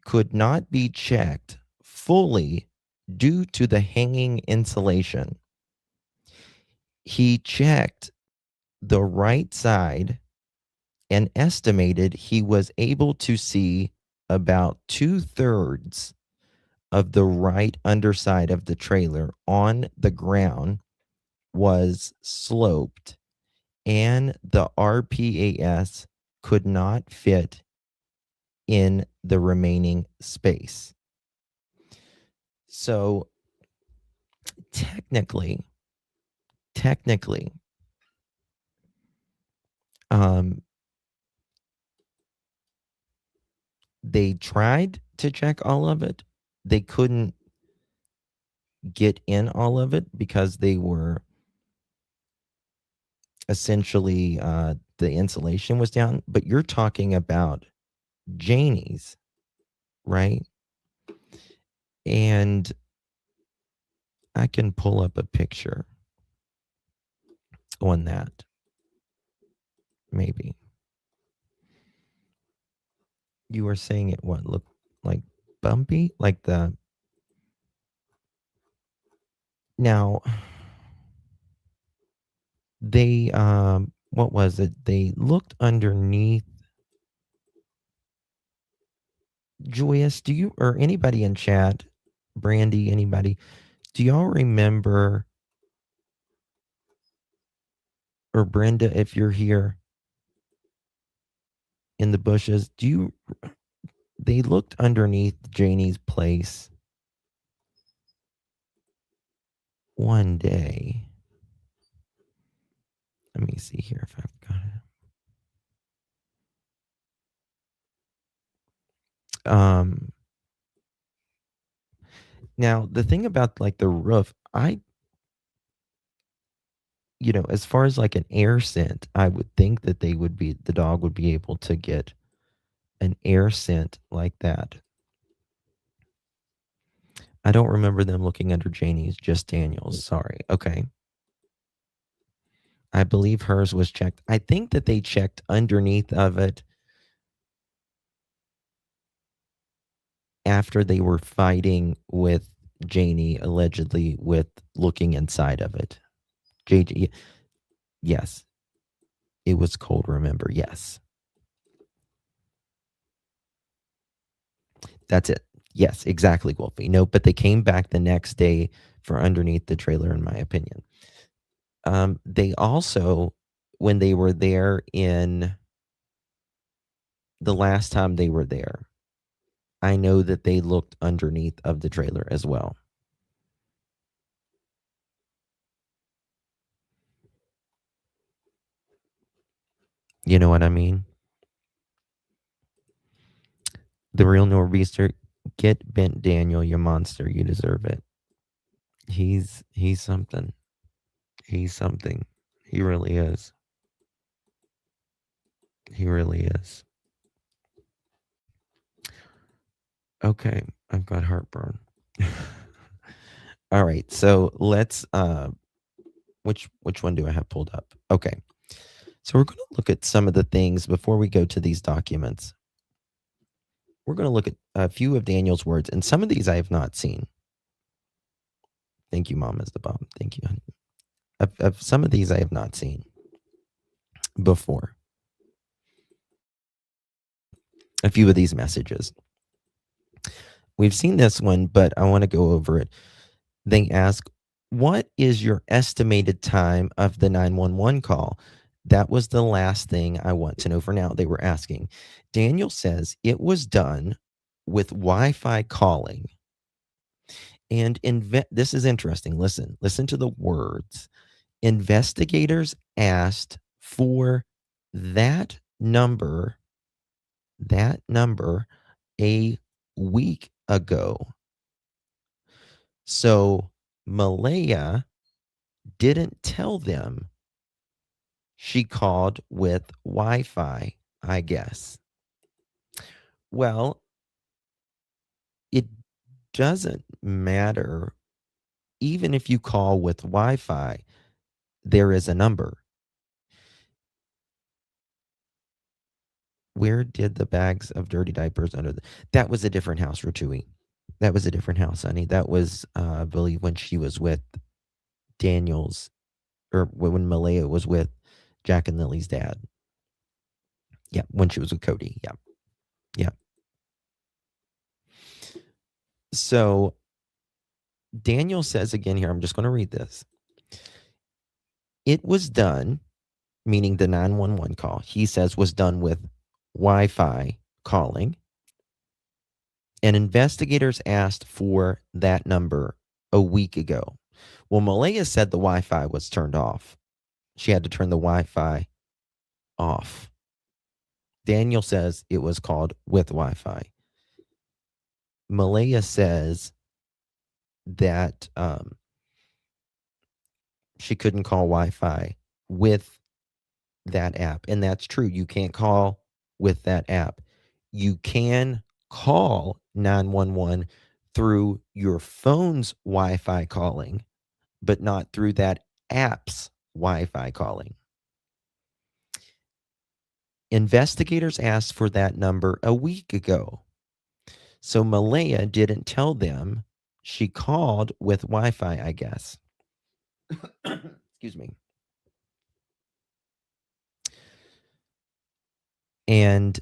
could not be checked fully due to the hanging insulation. He checked the right side and estimated he was able to see about 2/3 of the right underside of the trailer on the ground was sloped, and the RPAS could not fit in the remaining space. So technically, they tried to check all of it. They couldn't get in all of it because they were essentially the insulation was down. But you're talking about Janie's, right? And I can pull up a picture on that. Maybe. You were saying it what looked like bumpy? Like the now they what was it? They looked underneath. Joyous, do you or anybody in chat, Brandy, anybody, do y'all remember, or Brenda, if you're here in the bushes, they looked underneath Janie's place one day. Let me see here if I've got it. Now the thing about like the roof, as far as like an air scent, I would think that the dog would be able to get an air scent like that. I don't remember them looking under Janie's, just Daniel's. Sorry. Okay. I believe hers was checked. I think that they checked underneath of it after they were fighting with Janie, allegedly with looking inside of it. JJ, yes. It was cold, remember? Yes. That's it. Yes, exactly, Wolfie. No, but they came back the next day for underneath the trailer, in my opinion. They also, when they were there in the last time they were there, I know that they looked underneath of the trailer as well. You know what I mean? The real Nor'easter, get bent, Daniel, you monster. You deserve it. He's something. He's something. He really is. He really is. Okay, I've got heartburn. All right, so let's which one do I have pulled up? Okay. So we're going to look at some of the things before we go to these documents. We're going to look at a few of Daniel's words, and some of these I have not seen. Thank you, Mom, as the bomb. Thank you, honey. Of some of these I have not seen before. A few of these messages. We've seen this one, but I want to go over it. They ask, what is your estimated time of the 911 call? That was the last thing I want to know for now. They were asking. Daniel says it was done with Wi-Fi calling. And this is interesting. Listen to the words. Investigators asked for that number a week ago. So Malaya didn't tell them she called with Wi-Fi, I guess. Well, it doesn't matter. Even if you call with Wi-Fi, there is a number. Where did the bags of dirty diapers under that was a different house, Ratui. That was a different house, honey. That was, I believe, when she was with Daniel's, or when Malaya was with Jack and Lily's dad. Yeah, when she was with Cody. Yeah. Yeah. So Daniel says again here, I'm just going to read this. It was done, meaning the 911 call, he says was done with Wi-Fi calling. And investigators asked for that number a week ago. Well, Malaya said the Wi-Fi was turned off. She had to turn the Wi-Fi off. Daniel says it was called with Wi-Fi. Malaya says that she couldn't call Wi-Fi with that app. And that's true. You can't call with that app. You can call 911 through your phone's Wi-Fi calling, but not through that app's Wi-Fi calling. Investigators asked for that number a week ago. So Malaya didn't tell them. She called with Wi-Fi, I guess. Excuse me. And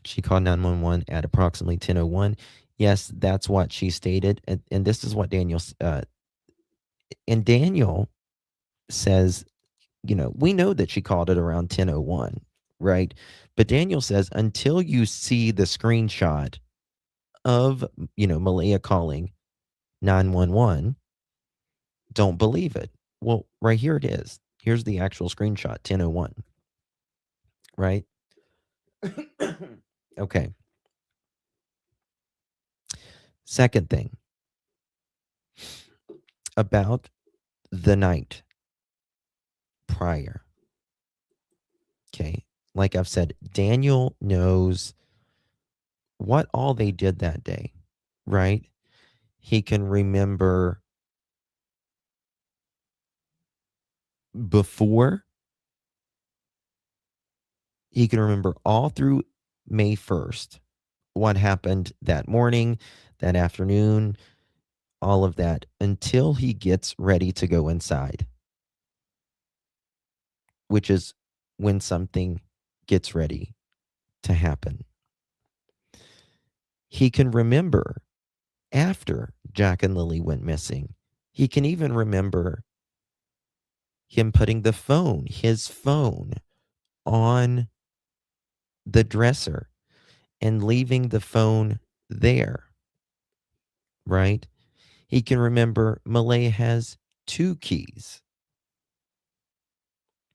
she called 911 at approximately 10:01. Yes, that's what she stated. And this is what Daniel and Daniel says, we know that she called it around 10:01, right? But Daniel says until you see the screenshot of, Malaya calling 911, don't believe it. Well, right here it is. Here's the actual screenshot, 10:01, right? Okay. Second thing about the night prior. Okay. Like I've said, Daniel knows what all they did that day, right? He can remember before, he can remember all through May 1st, what happened that morning, that afternoon, all of that, until he gets ready to go inside, which is when something gets ready to happen. He can remember after Jack and Lily went missing. He can even remember him putting his phone, on the dresser and leaving the phone there, right? He can remember Malaya has 2 keys,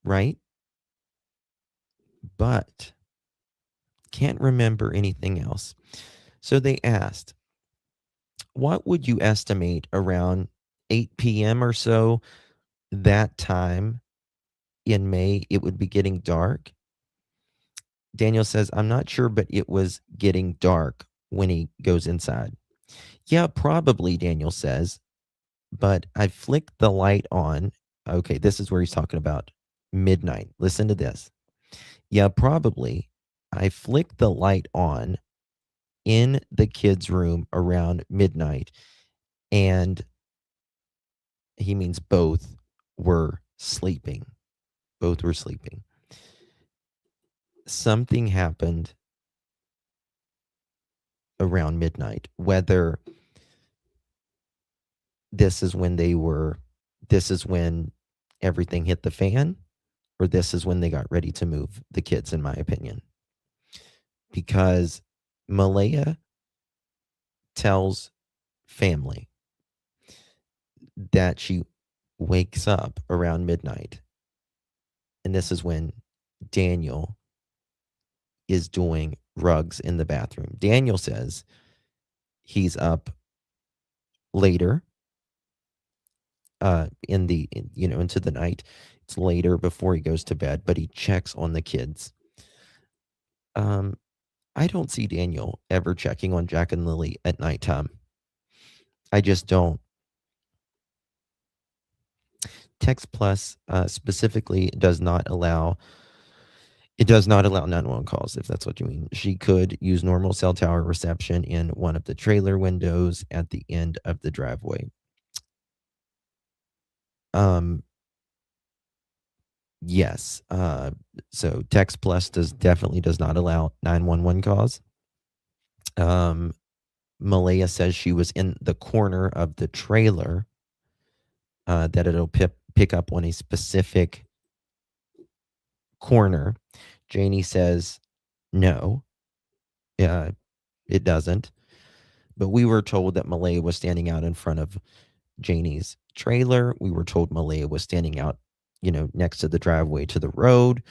right? But can't remember anything else. So they asked, what would you estimate around 8 p.m. or so, that time in May, it would be getting dark? Daniel says, I'm not sure, but it was getting dark when he goes inside. Yeah, probably, Daniel says, but I flicked the light on. Okay, this is where he's talking about midnight. Listen to this. Yeah, probably. I flicked the light on in the kids' room around midnight, and he means both were sleeping. Both were sleeping. Something happened around midnight, whether this is when everything hit the fan, or this is when they got ready to move the kids, in my opinion. Because Malaya tells family that she wakes up around midnight And this is when Daniel is doing rugs in the bathroom. Daniel says he's up later into the night. It's later before he goes to bed, but he checks on the kids. I don't see Daniel ever checking on Jack and Lily at nighttime. I just don't. Text Plus specifically does not allow 911 calls, if that's what you mean. She could use normal cell tower reception in one of the trailer windows at the end of the driveway. Yes. So Text Plus definitely does not allow 911 calls. Malaya says she was in the corner of the trailer, that it'll pick up on a specific corner. Janie says no, it doesn't. But we were told that Malaya was standing out in front of Janie's trailer. We were told Malaya was standing out, next to the driveway to the road.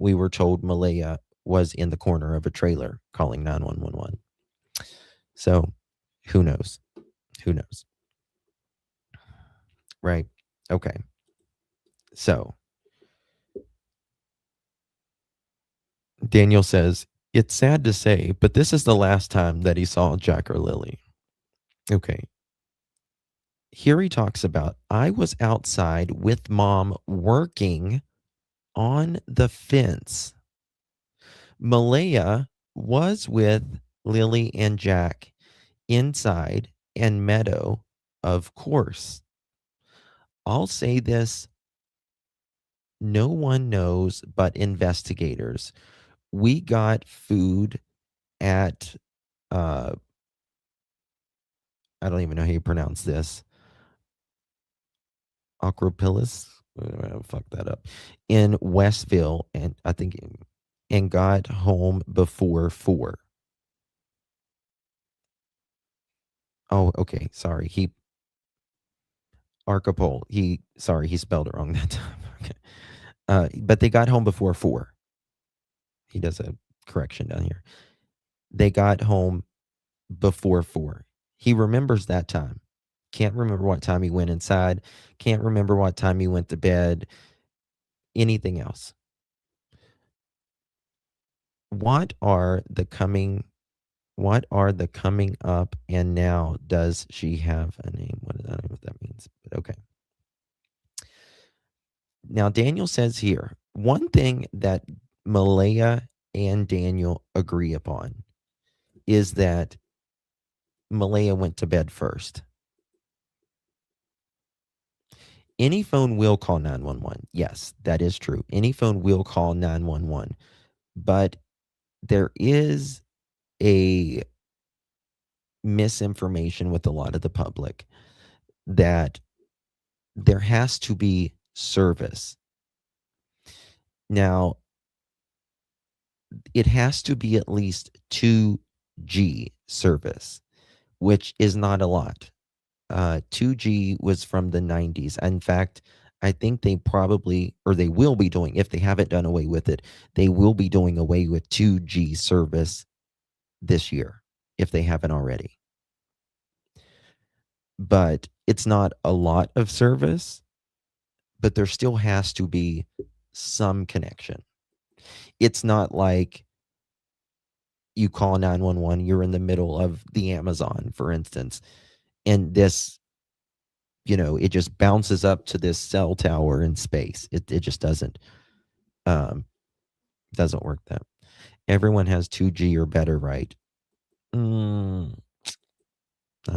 We were told Malaya was in the corner of a trailer calling 911. So who knows? Who knows? Right. Okay. So Daniel says, it's sad to say, but this is the last time that he saw Jack or Lily. Okay. Here he talks about, I was outside with mom working on the fence. Malaya was with Lily and Jack inside, and Meadow, of course. I'll say this, no one knows but investigators. We got food at, I don't even know how you pronounce this, Acropolis, fuck that up, in Westville, and I think, and got home before 4. Oh, okay, sorry. He spelled it wrong that time. Okay. But they got home before 4. He does a correction down here. They got home before 4. He remembers that time. Can't remember what time he went inside. Can't remember what time he went to bed. Anything else. What are the coming up and now? Does she have a name? I don't know what that means, but okay. Now, Daniel says here, one thing that Malaya and Daniel agree upon is that Malaya went to bed first. Any phone will call 911. Yes, that is true. Any phone will call 911. But there is a misinformation with a lot of the public that there has to be service. Now, it has to be at least 2G service, which is not a lot. 2G was from the 90s. In fact, I think they will be doing, if they haven't done away with it, they will be doing away with 2G service this year, if they haven't already. But it's not a lot of service, but there still has to be some connection. It's not like you call 911, you're in the middle of the Amazon, for instance, and this, it just bounces up to this cell tower in space. It just doesn't work that. Everyone has 2G or better, right? Not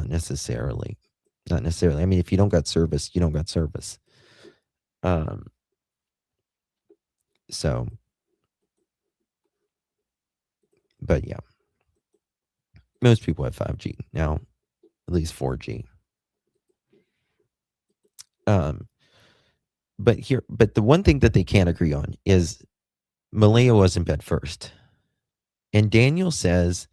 necessarily. Not necessarily. I mean, if you don't got service, you don't got service. So, but yeah, most people have 5G now, at least 4G. But the one thing that they can't agree on is Malaya was in bed first. And Daniel says,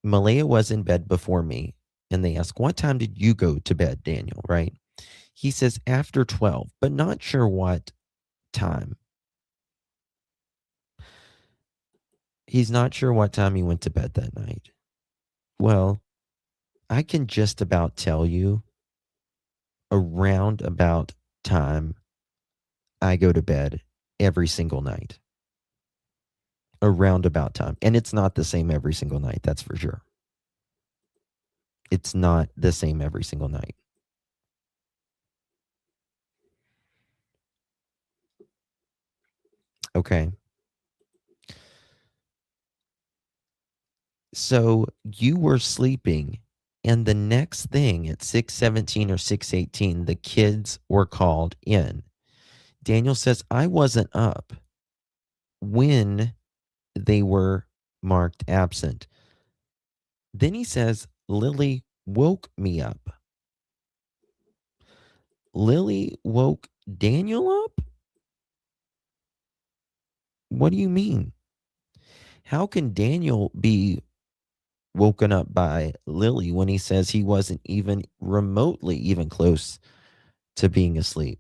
Malaya was in bed before me. And they ask, what time did you go to bed, Daniel, right? He says after 12, but not sure what time. He's not sure what time he went to bed that night. Well, I can just about tell you around about time I go to bed every single night. Around about time. And it's not the same every single night, that's for sure. It's not the same every single night. Okay. So you were sleeping, and the next thing at 6:17 or 6:18, the kids were called in. Daniel says, I wasn't up when they were marked absent. Then he says, Lilly woke me up. Lilly woke Daniel up? What do you mean? How can Daniel be woken up by Lilly when he says he wasn't even remotely even close to being asleep?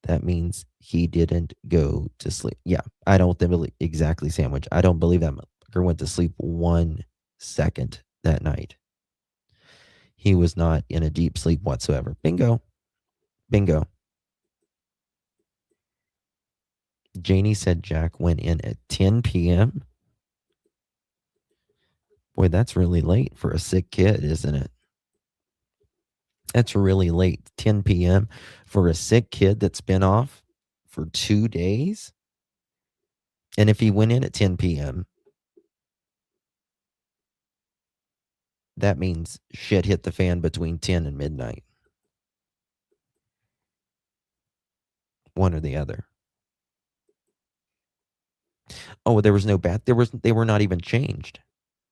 That means he didn't go to sleep. Yeah, I don't believe exactly, Sandwich. I don't believe that motherfucker went to sleep 1 second that night. He was not in a deep sleep whatsoever. Bingo. Bingo. Janie said Jack went in at 10 p.m. Boy, that's really late for a sick kid, isn't it? That's really late. 10 p.m. for a sick kid that's been off for 2 days. And if he went in at 10 p.m., that means shit hit the fan between 10 and midnight. One or the other. Oh, there was no bath. They were not even changed.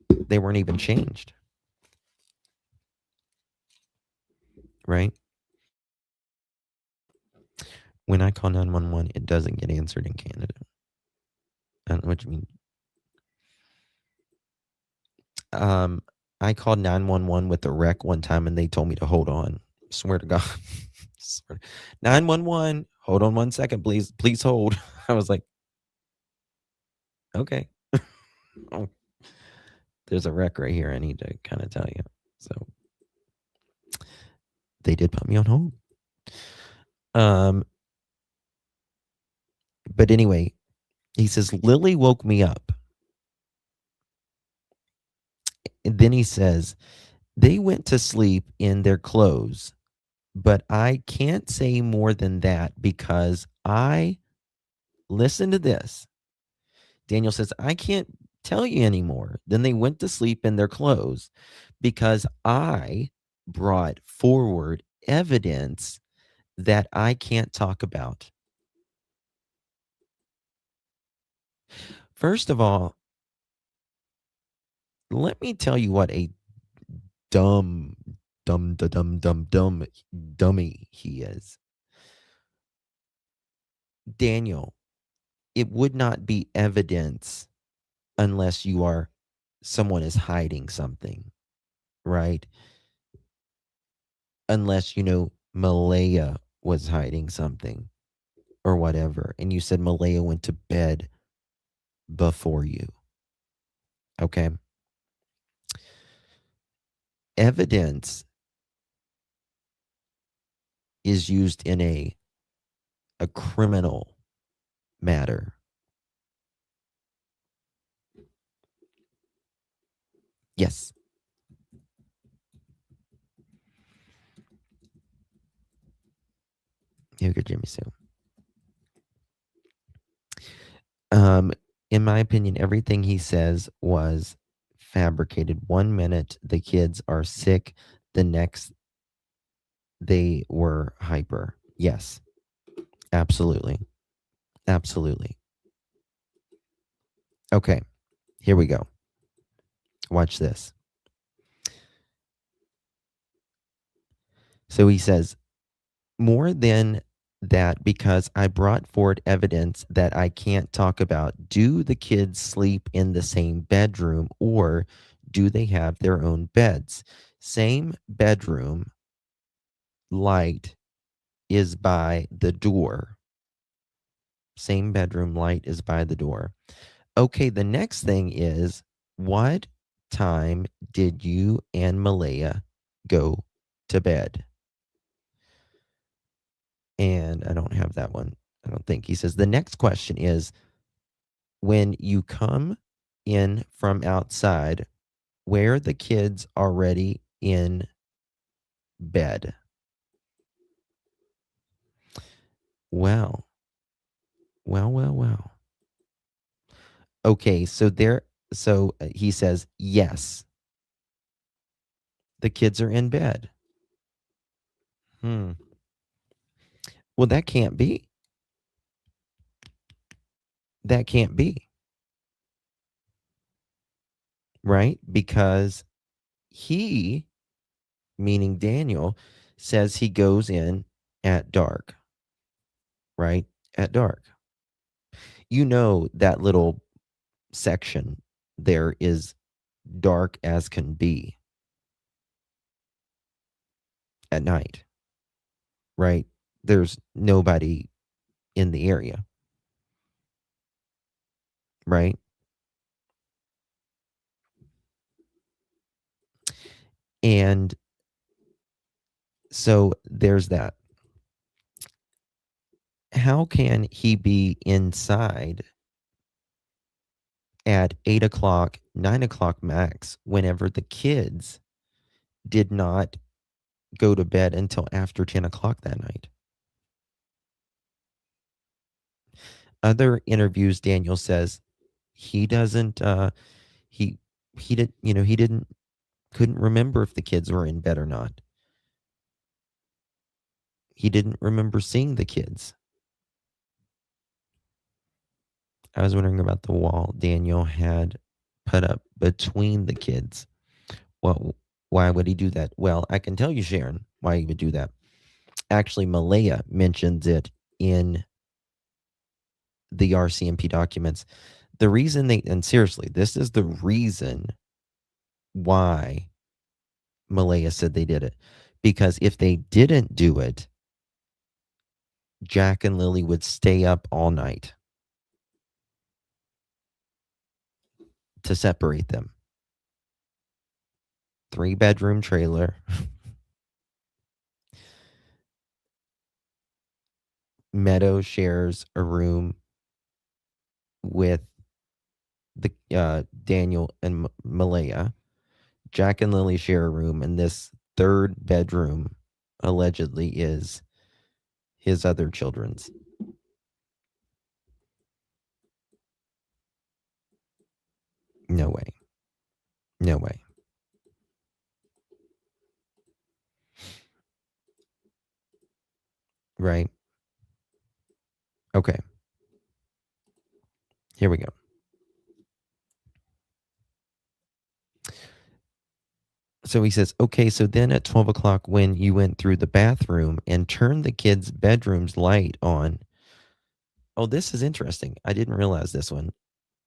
They weren't even changed. Right? When I call 911, it doesn't get answered in Canada. I don't know what you mean. I called 911 with a wreck one time and they told me to hold on. Swear to God. 911, hold on 1 second, please. Please hold. I was like, okay. Oh, there's a wreck right here I need to kind of tell you. So they did put me on hold. But anyway, he says, Lilly woke me up. And then he says, they went to sleep in their clothes, but I can't say more than that because listen to this. Daniel says, I can't tell you anymore. Then they went to sleep in their clothes because I brought forward evidence that I can't talk about. First of all, let me tell you what a dummy he is. Daniel, it would not be evidence unless someone is hiding something, right? Unless, Malaya was hiding something or whatever. And you said Malaya went to bed before you. Okay. Evidence is used in a criminal matter. Yes. Here, good Jimmy Sue. In my opinion, everything he says was fabricated. 1 minute, the kids are sick. The next, they were hyper. Yes, absolutely. Absolutely. Okay, here we go. Watch this. So he says, more than that, because I brought forward evidence that I can't talk about. Do the kids sleep in the same bedroom or do they have their own beds? Same bedroom, light is by the door. Same bedroom, light is by the door. Okay, the next thing is, what time did you and Malaya go to bed? And I don't have that one. I don't think. He says the next question is, when you come in from outside, were the kids already in bed? Well. Okay, so he says, yes, the kids are in bed. Well, that can't be. That can't be. Right? Because he, meaning Daniel, says he goes in at dark. Right? At dark. You know that little section there is dark as can be at night. Right? There's nobody in the area. Right? And so there's that. How can he be inside at 8 o'clock, 9 o'clock max, whenever the kids did not go to bed until after 10 o'clock that night? Other interviews, Daniel says he doesn't, he couldn't remember if the kids were in bed or not. He didn't remember seeing the kids. I was wondering about the wall Daniel had put up between the kids. Well, why would he do that? Well, I can tell you, Sharon, why he would do that. Actually, Malaya mentions it in the RCMP documents. The reason and seriously, this is the reason why Malaya said they did it. Because if they didn't do it, Jack and Lily would stay up all night to separate them. 3-bedroom trailer. Meadow shares a room with the Daniel and Malaya. Jack and Lily share a room, and this third bedroom allegedly is his other children's. No way. No way. Right? Okay. Here we go. So he says, okay, so then at 12 o'clock when you went through the bathroom and turned the kids' bedroom's light on. Oh, this is interesting. I didn't realize this one.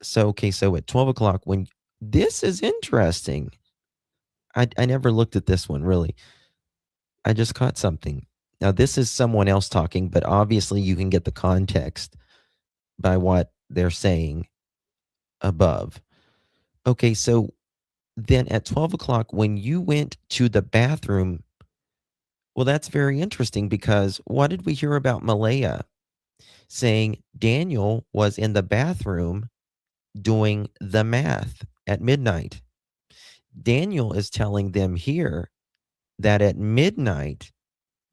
So, okay, so at 12 o'clock when, this is interesting. I never looked at this one, really. I just caught something. Now, this is someone else talking, but obviously you can get the context by what they're saying above. Okay, so then at 12 o'clock, when you went to the bathroom, well, that's very interesting because what did we hear about Malaya saying Daniel was in the bathroom doing the math at midnight? Daniel is telling them here that at midnight,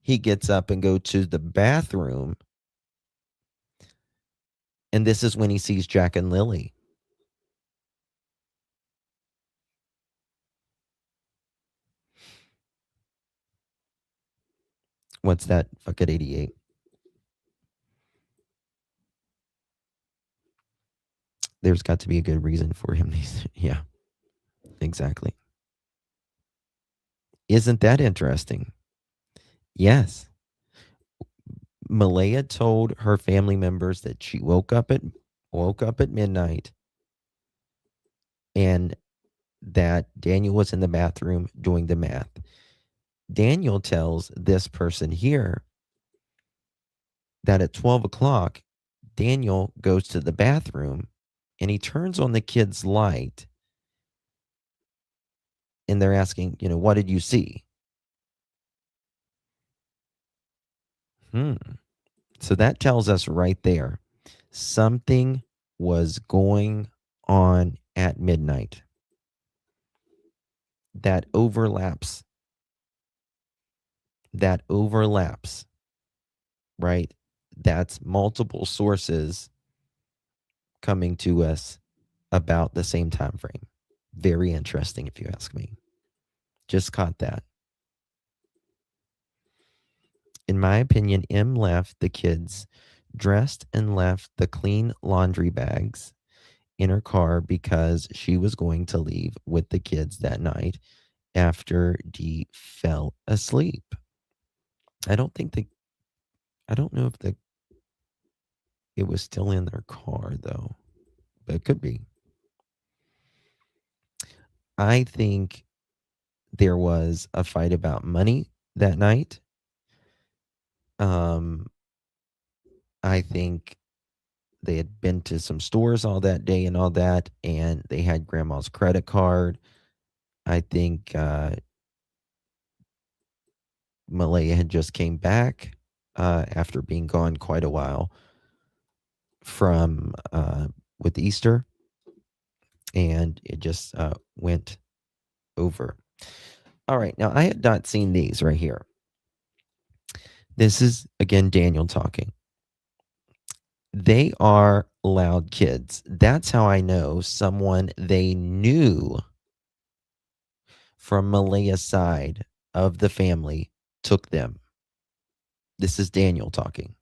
he gets up and goes to the bathroom. And this is when he sees Jack and Lily. What's that? Fuck at 88. There's got to be a good reason for him. Yeah, exactly. Isn't that interesting? Yes. Malaya told her family members that she woke up at midnight and that Daniel was in the bathroom doing the math. Daniel tells this person here that at 12 o'clock, Daniel goes to the bathroom and he turns on the kid's light, and they're asking, what did you see? So that tells us right there something was going on at midnight. That overlaps. Right? That's multiple sources coming to us about the same time frame. Very interesting, if you ask me. Just caught that. In my opinion, M left the kids dressed and left the clean laundry bags in her car because she was going to leave with the kids that night after Dee fell asleep. I don't know if it was still in their car though, but it could be. I think there was a fight about money that night. I think they had been to some stores all that day and all that, and they had grandma's credit card. I think Malaya had just came back after being gone quite a while from with Easter, and it just went over. All right, now I had not seen these right here. This is again Daniel talking. They are loud kids. That's how I know someone they knew from Malaya's side of the family took them. This is Daniel talking.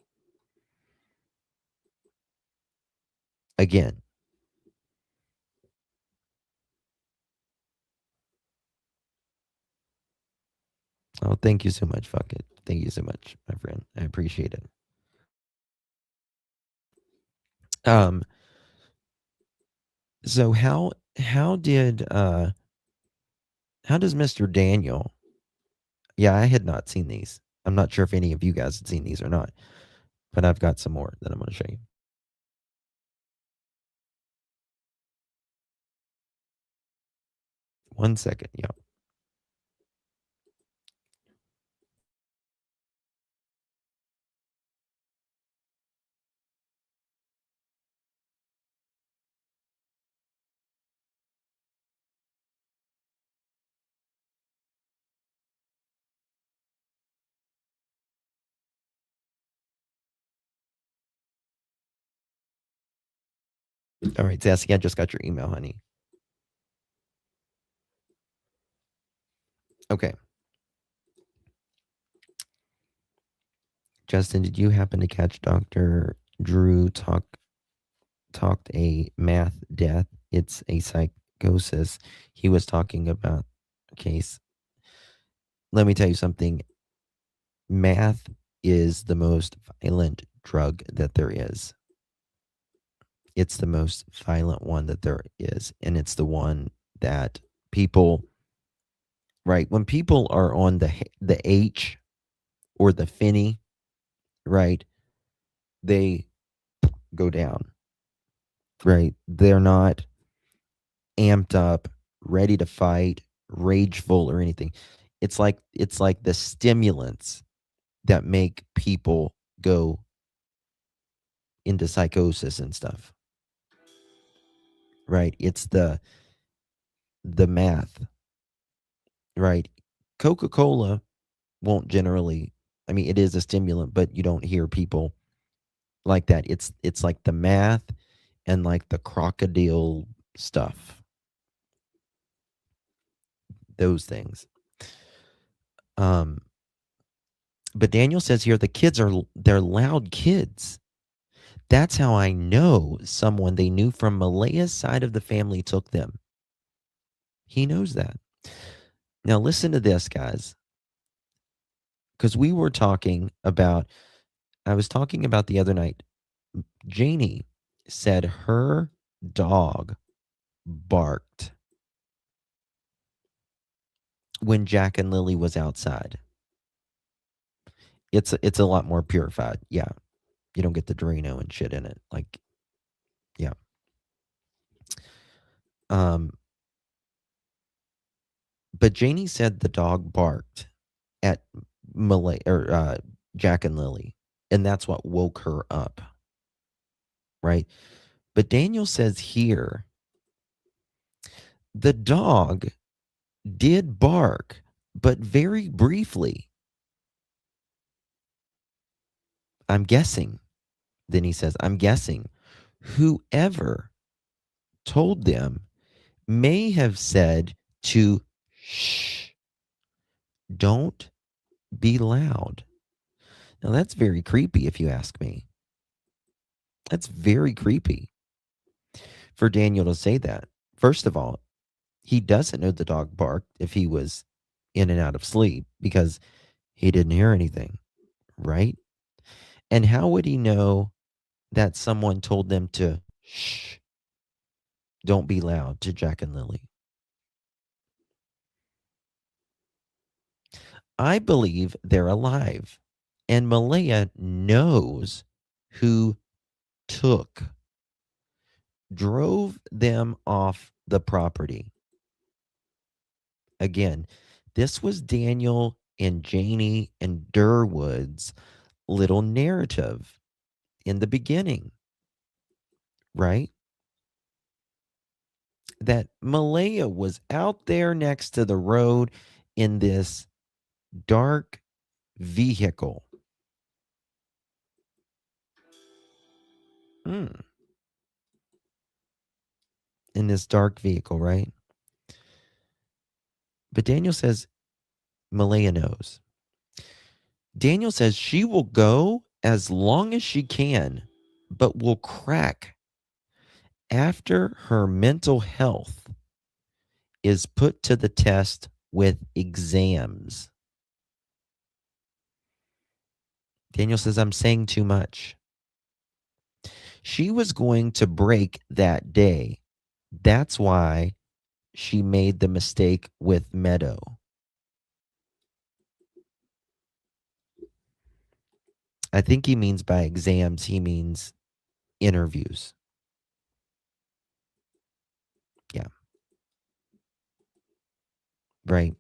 Again. Oh, thank you so much, fuck it. Thank you so much, my friend. I appreciate it. So how does Mr. Daniel? Yeah, I had not seen these. I'm not sure if any of you guys had seen these or not, but I've got some more that I'm going to show you. One second, yeah. All right, Sassy, I just got your email, honey. Okay. Justin, did you happen to catch Dr. Drew talked a math death? It's a psychosis. He was talking about a case. Let me tell you something. Math is the most violent drug that there is. It's the most violent one that there is. And it's the one that people, right? When people are on the H or the Finney, right? They go down, right? They're not amped up, ready to fight, rageful or anything. It's like the stimulants that make people go into psychosis and stuff. Right? It's the math. Right? Coca-Cola won't generally, I mean, it is a stimulant, but you don't hear people like that. It's like the math and like the crocodile stuff. Those things. But Daniel says here the kids they're loud kids. That's how I know someone they knew from Malaya's side of the family took them. He knows that. Now listen to this, guys. Because we were talking about, I was talking about the other night, Janie said her dog barked when Jack and Lily was outside. It's a lot more purified, yeah. You don't get the Dorino and shit in it. Like, yeah. But Janie said the dog barked at Jack and Lily, and that's what woke her up, right? But Daniel says here, the dog did bark, but very briefly. I'm guessing. Then he says, I'm guessing whoever told them may have said to shh, don't be loud. Now, that's very creepy, if you ask me. That's very creepy for Daniel to say that. First of all, he doesn't know the dog barked if he was in and out of sleep because he didn't hear anything, right? And how would he know that someone told them to shh, don't be loud to Jack and Lily? I believe they're alive. And Malaya knows who drove them off the property. Again, this was Daniel and Janie and Durwood's little narrative in the beginning, right? That Malaya was out there next to the road in this dark vehicle. In this dark vehicle, right? But Daniel says Malaya knows. Daniel says she will go as long as she can, but will crack after her mental health is put to the test with exams. Daniel says, I'm saying too much. She was going to break that day. That's why she made the mistake with Meadow. I think he means by exams, he means interviews. Yeah. Right.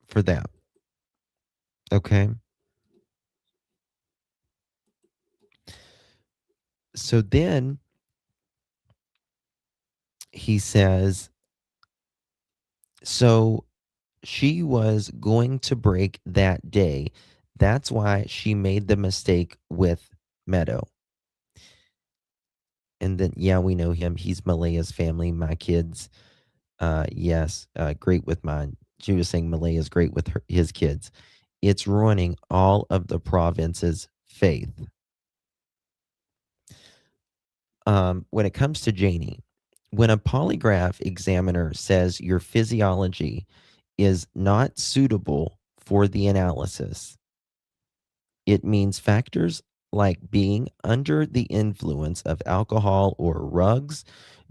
For that. Okay. So then he says, so she was going to break that day. That's why she made the mistake with Meadow. And then, yeah, we know him. He's Malaya's family. My kids, yes, great with mine. She was saying Malaya's great with his kids. It's ruining all of the province's faith. When it comes to Janie, when a polygraph examiner says your physiology is not suitable for the analysis, it means factors like being under the influence of alcohol or drugs,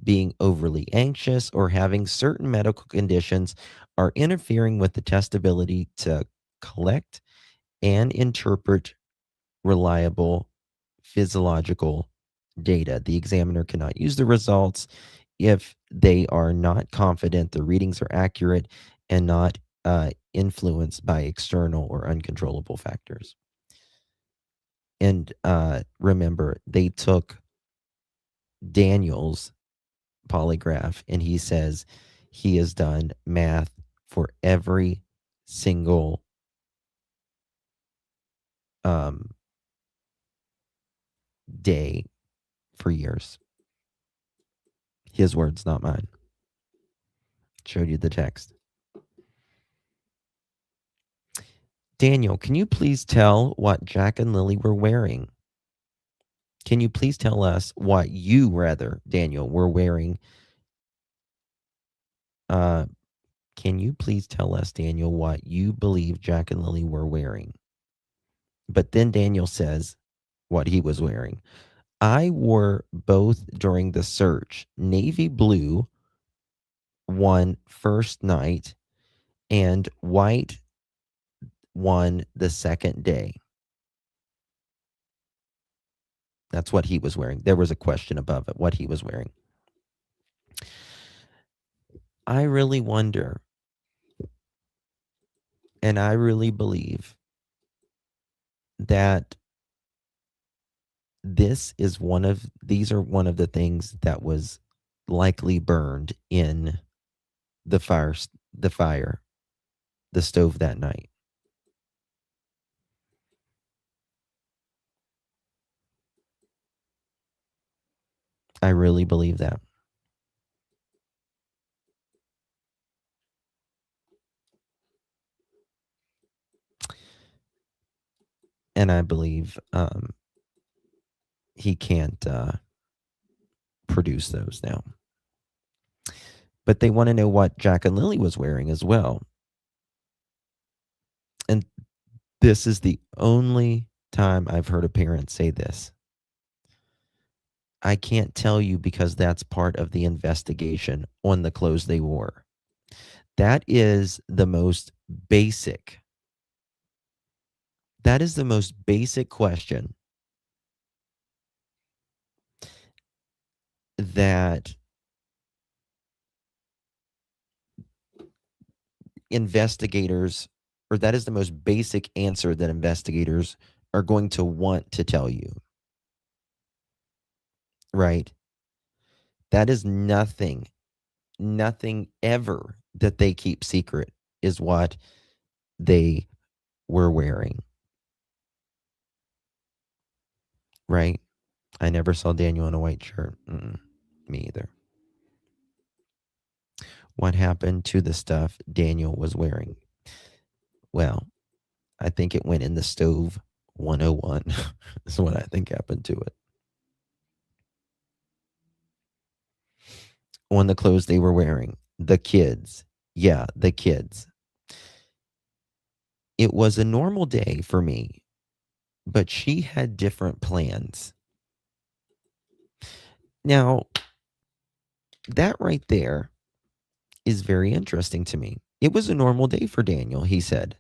being overly anxious, or having certain medical conditions are interfering with the test ability to collect and interpret reliable physiological data. The examiner cannot use the results if they are not confident the readings are accurate and not influenced by external or uncontrollable factors. And remember, they took Daniel's polygraph, and he says he has done math for every single day for years. His words, not mine. Showed you the text. Daniel, can you please tell what Jack and Lily were wearing? Can you please tell us what you, Daniel, were wearing? Can you please tell us, Daniel, what you believe Jack and Lily were wearing? But then Daniel says what he was wearing. I wore both during the search, navy blue won first night and white won the second day. That's what he was wearing. There was a question above it, what he was wearing. I really wonder, and I really believe that these are one of the things that was likely burned in the stove that night. I really believe that. And I believe he can't produce those now. But they want to know what Jack and Lily was wearing as well. And this is the only time I've heard a parent say this. I can't tell you because that's part of the investigation on the clothes they wore. That is the most basic. That is the most basic question that investigators, or that is the most basic answer that investigators are going to want to tell you. Right? That is nothing ever that they keep secret is what they were wearing. Right? I never saw Daniel in a white shirt. Me either. What happened to the stuff Daniel was wearing? Well, I think it went in the stove 101 is what I think happened to it. On the clothes they were wearing. The kids. Yeah, the kids. It was a normal day for me, but she had different plans. Now, that right there is very interesting to me. It was a normal day for Daniel, he said.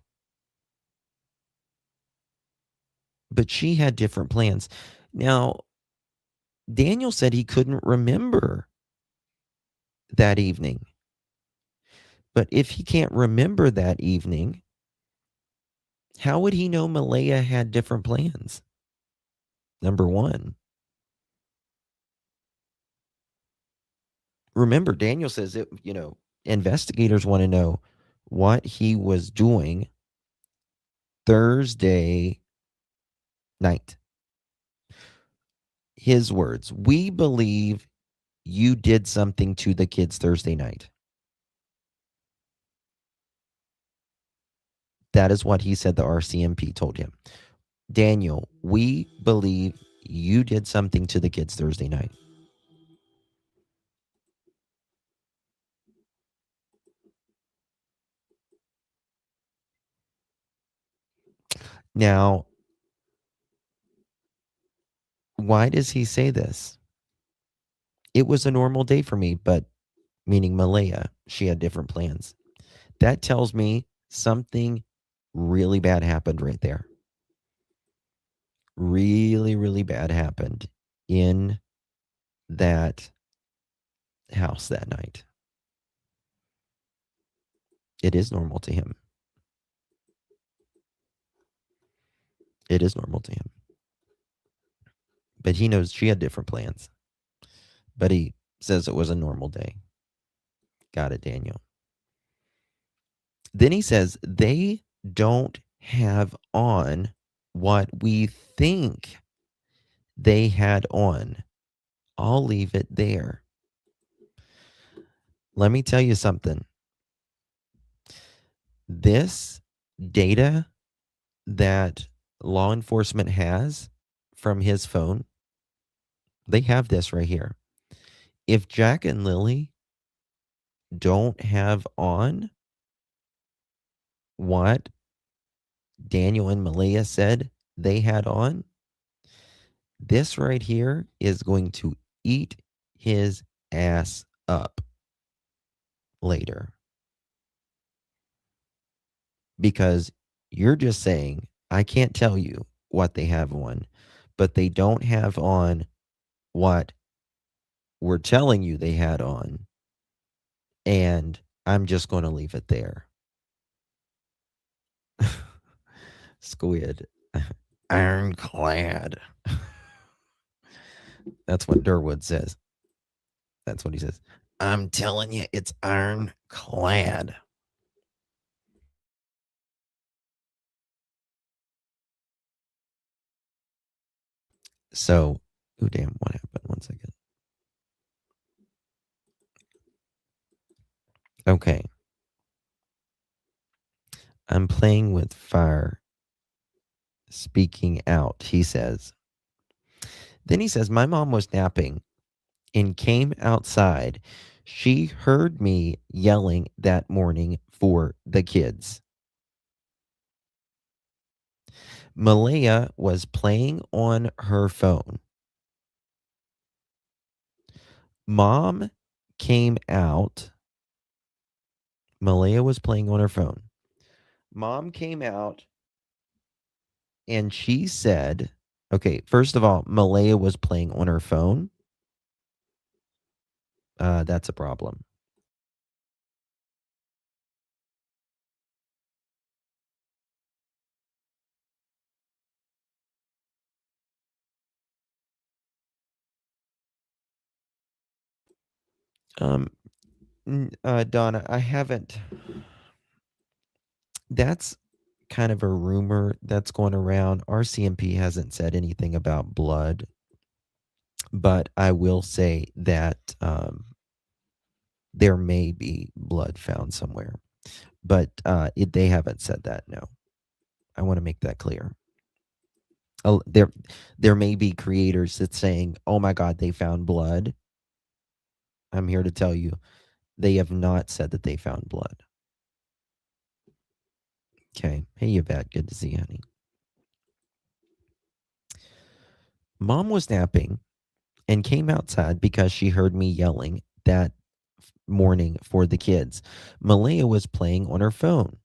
But she had different plans. Now, Daniel said he couldn't remember that evening. But if he can't remember that evening, how would he know Malaya had different plans? Number one. Remember, Daniel says it, investigators want to know what he was doing Thursday night. His words, we believe you did something to the kids Thursday night. That is what he said the RCMP told him. Daniel, we believe you did something to the kids Thursday night. Now, why does he say this? It was a normal day for me, but meaning Malaya, she had different plans. That tells me something really bad happened right there. Really, really bad happened in that house that night. It is normal to him. It is normal to him. But he knows she had different plans. But he says it was a normal day. Got it, Daniel. Then he says they don't have on what we think they had on. I'll leave it there. Let me tell you something. This data that law enforcement has from his phone, they have this right here. If Jack and Lily don't have on what Daniel and Malaya said they had on, this right here is going to eat his ass up. later. Because you're just saying, I can't tell you what they have on, but they don't have on what we're telling you they had on. And I'm just going to leave it there. Squid. Ironclad. That's what Durwood says. That's what he says. I'm telling you, it's ironclad. So, oh damn, what happened? 1 second. Okay. I'm playing with fire, speaking out, he says. Then he says, my mom was napping and came outside. She heard me yelling that morning for the kids. Malaya was playing on her phone. Mom came out. Malaya was playing on her phone. Mom came out and she said, okay, first of all, Malaya was playing on her phone. That's a problem. Donna, I haven't. That's kind of a rumor that's going around. RCMP hasn't said anything about blood, but I will say that there may be blood found somewhere, but they haven't said that. No, I want to make that clear. There may be creators that's saying, "Oh my God, they found blood." I'm here to tell you, they have not said that they found blood. Okay. Hey, Yvette. Good to see you, honey. Mom was napping and came outside because she heard me yelling that morning for the kids. Malaya was playing on her phone.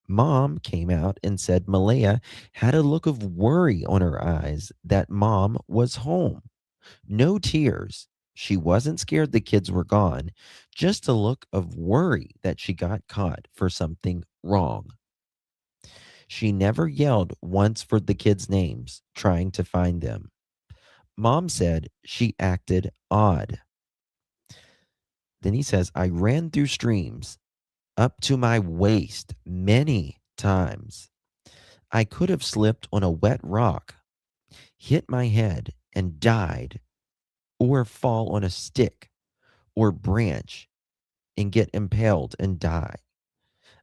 Mom came out and said Malaya had a look of worry on her eyes that mom was home. No tears. She wasn't scared the kids were gone, just a look of worry that she got caught for something wrong. She never yelled once for the kids' names, trying to find them. Mom said she acted odd. Then he says, I ran through streams up to my waist many times. I could have slipped on a wet rock, hit my head, and died, or fall on a stick or branch and get impaled and die.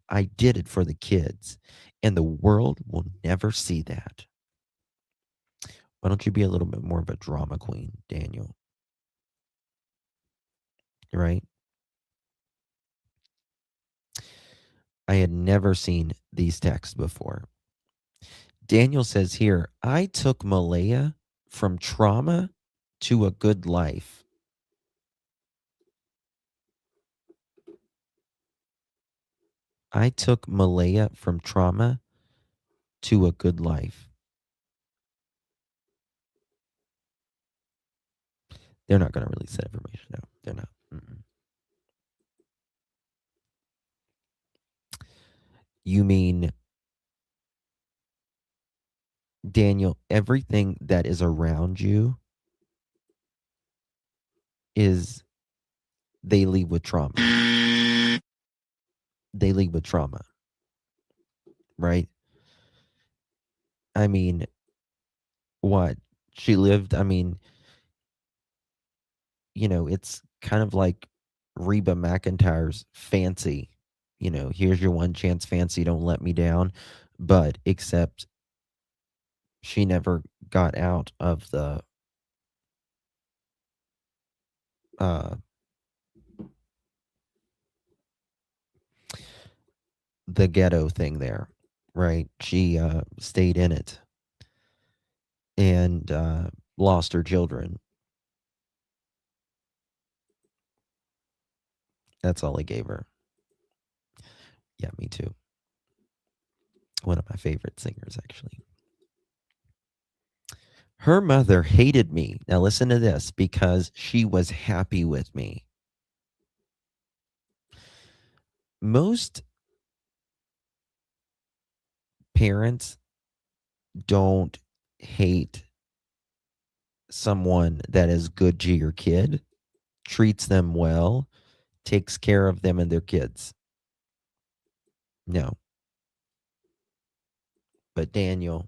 I did it for the kids, and the world will never see that. Why don't you be a little bit more of a drama queen, Daniel? Right? I had never seen these texts before. Daniel says here, I took Malaya from trauma to a good life. I took Malaya from trauma to a good life. They're not going to release that information. No, they're not. You mean, Daniel, everything that is around you is they leave with trauma. They leave with trauma. Right? I mean, what? She lived, I mean, it's kind of like Reba McEntire's Fancy. Here's your one chance, Fancy, don't let me down. But except she never got out of the ghetto thing there, right? She stayed in it and lost her children. That's all he gave her. Yeah, me too. One of my favorite singers, actually. Her mother hated me. Now, listen to this, because she was happy with me. Most parents don't hate someone that is good to your kid, treats them well, takes care of them and their kids. No. But Daniel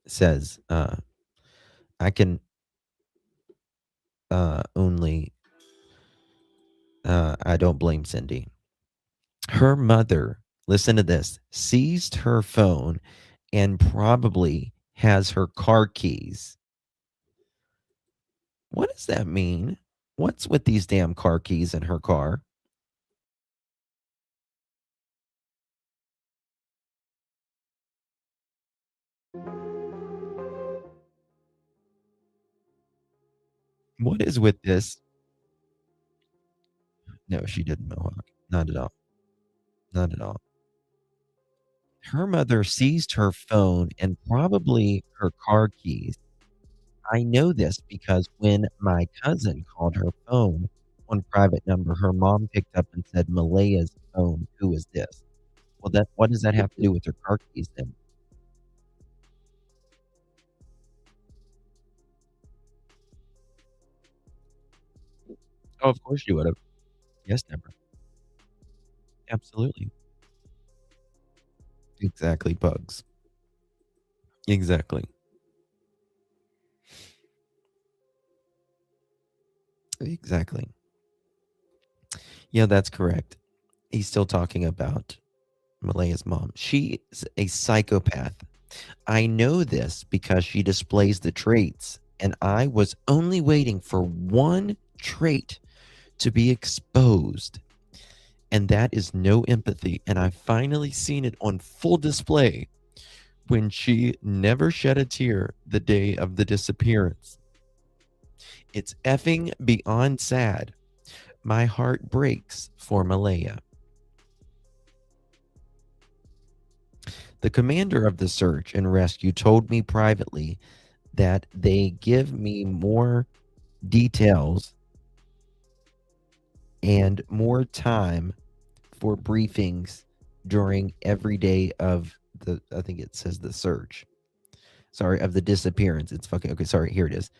says, I can only, I don't blame Cindy. Her mother, listen to this, seized her phone and probably has her car keys. What does that mean? What's with these damn car keys in her car? What is with this? No, she didn't Mohawk. Not at all. Not at all. Her mother seized her phone and probably her car keys. I know this because when my cousin called her phone on private number, her mom picked up and said, Malaya's phone. Who is this? Well, that what does that have to do with her car keys then? Oh, of course you would have. Yes, Deborah. Absolutely. Exactly, bugs. Exactly. Exactly. Yeah, that's correct. He's still talking about Malaya's mom. She is a psychopath. I know this because she displays the traits, and I was only waiting for one trait to be exposed, and that is no empathy. And I've finally seen it on full display when she never shed a tear the day of the disappearance. It's effing beyond sad. My heart breaks for Malaya. The commander of the search and rescue told me privately that they give me more details and more time for briefings during every day of the, I think it says the search. Sorry, of the disappearance. It's fucking, okay, sorry, here it is.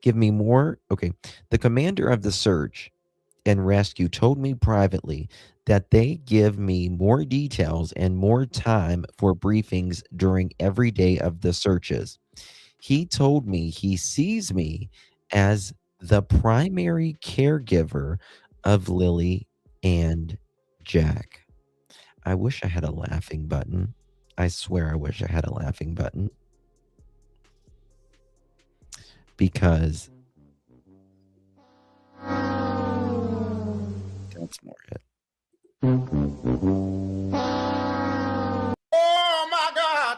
Give me more. Okay. The commander of the search and rescue told me privately that they give me more details and more time for briefings during every day of the searches. He told me he sees me as the primary caregiver of Lily and Jack. I wish I had a laughing button. I swear I wish I had a laughing button. Because that's more it. Oh my God!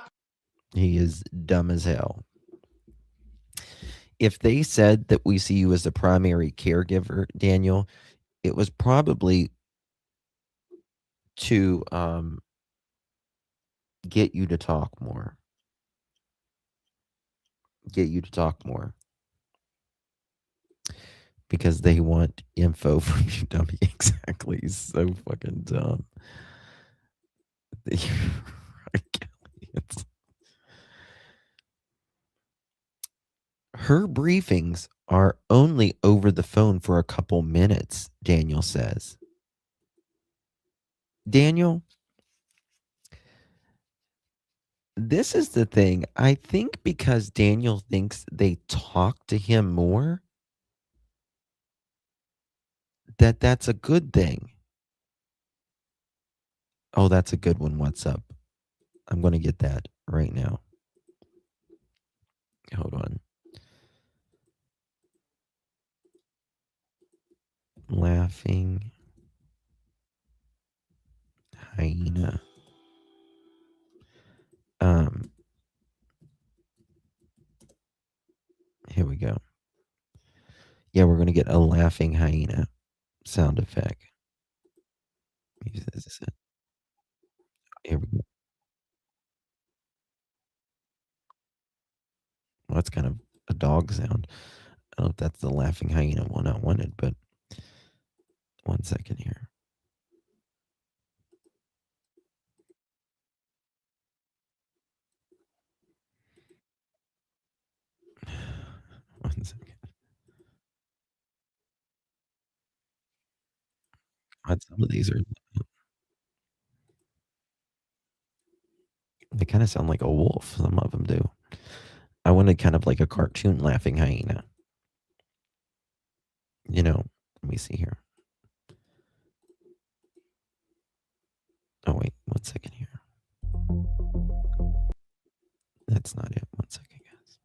He is dumb as hell. If they said that we see you as the primary caregiver, Daniel, it was probably to get you to talk more. Get you to talk more. Because they want info from you, dummy. Exactly. So fucking dumb. Her briefings are only over the phone for a couple minutes, Daniel says. Daniel, this is the thing. I think because Daniel thinks they talk to him more, that's a good thing. Oh, that's a good one. What's up? I'm going to get that right now. Hold on. Laughing hyena. Here we go. Yeah, we're going to get a laughing hyena sound effect. Is this it? Here we go. Well, that's kind of a dog sound. I don't know if that's the laughing hyena one I wanted, but one second here. One second. God, some of these are they kind of sound like a wolf. Some of them do. I wanted kind of like a cartoon laughing hyena. Let me see here. Oh wait, one second here. That's not it. One second, guys.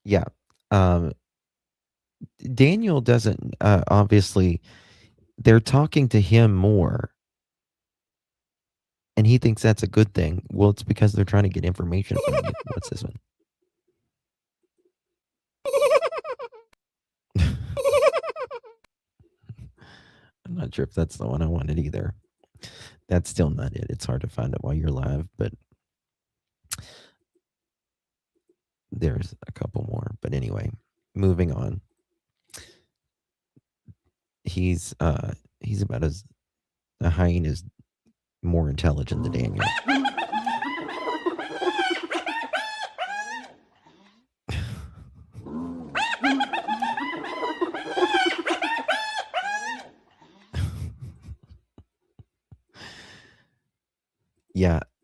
Yeah. Daniel doesn't obviously they're talking to him more and he thinks that's a good thing. Well, it's because they're trying to get information from you. What's this one? I'm not sure if that's the one I wanted either. That's still not it. It's hard to find it while you're live, but there's a couple more. But anyway, moving on. He's about as a hyena is more intelligent than Daniel.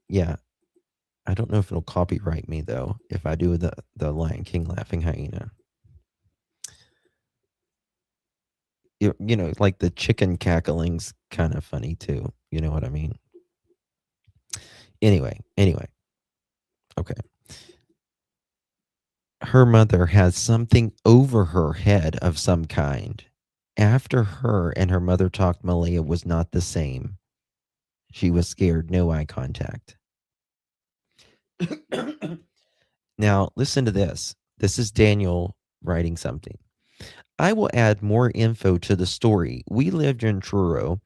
Yeah. I don't know if it'll copyright me though if I do the Lion King laughing hyena. Like the chicken cackling's kind of funny too. You know what I mean? Anyway. Okay. Her mother has something over her head of some kind. After her and her mother talked, Malaya was not the same. She was scared, no eye contact. Now, listen to this. This is Daniel writing something. I will add more info to the story. We lived in Truro.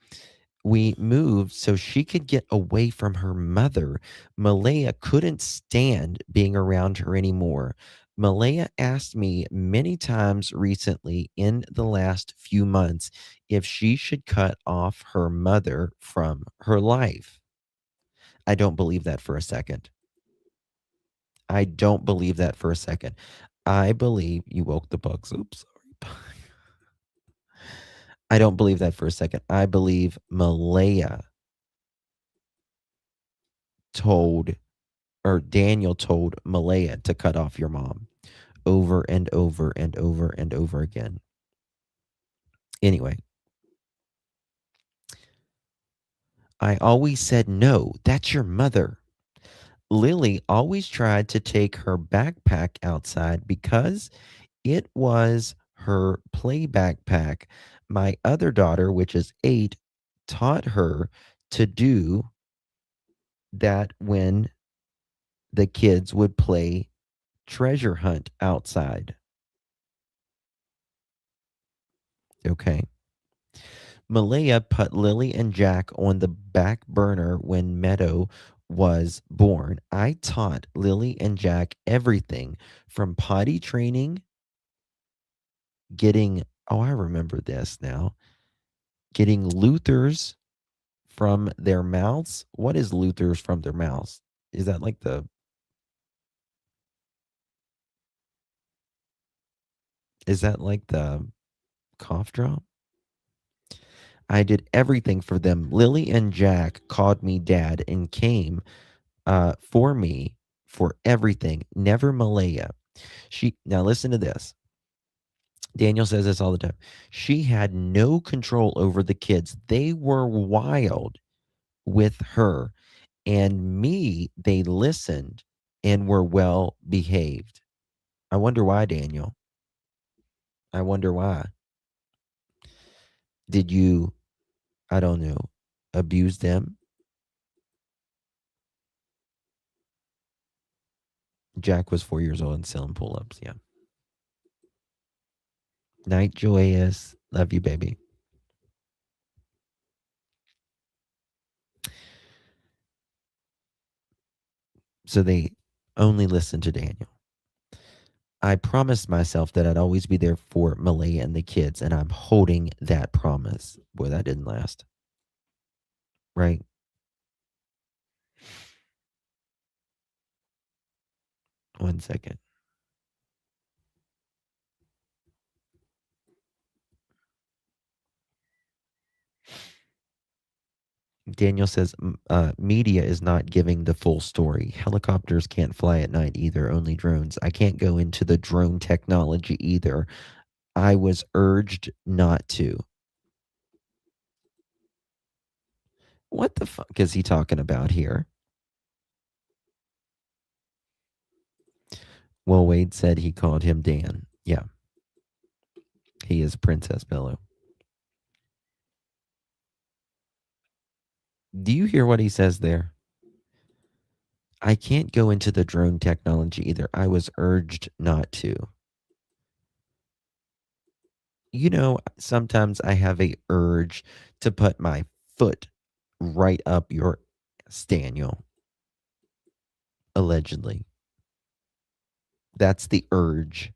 We moved so she could get away from her mother. Malaya couldn't stand being around her anymore. Malaya asked me many times recently in the last few months if she should cut off her mother from her life. I don't believe that for a second. I don't believe that for a second. I believe you woke the bugs. Oops, sorry. I don't believe that for a second. I believe Malaya Daniel told Malaya to cut off your mom over and over and over and over again. Anyway, I always said, no, that's your mother. Lily always tried to take her backpack outside because it was her play backpack. My other daughter, which is 8, taught her to do that when the kids would play treasure hunt outside. Okay. Malaya put Lily and Jack on the back burner when Meadow was born. I taught Lily and Jack everything from potty training, I remember this now, getting Luthers from their mouths. What is Luthers from their mouths? Is that like the cough drop? I did everything for them. Lily and Jack called me dad and came for me for everything. Never Malaya. Now listen to this. Daniel says this all the time. She had no control over the kids. They were wild with her. And me, they listened and were well behaved. I wonder why, Daniel. I wonder why. Did you, I don't know, abuse them? Jack was 4 years old and selling pull-ups. Yeah. Night, Joyous. Love you, baby. So they only listen to Daniel. I promised myself that I'd always be there for Malaya and the kids, and I'm holding that promise. Boy, that didn't last. Right? One second. Daniel says media is not giving the full story. Helicopters can't fly at night either, only drones. I can't go into the drone technology either. I was urged not to. What the fuck is he talking about here? Well, Wade said he called him Dan. Yeah. He is Princess Pillow. Do you hear what he says there? I can't go into the drone technology either. I was urged not to. You know, sometimes I have a urge to put my foot right up your ass, Daniel. Allegedly. That's the urge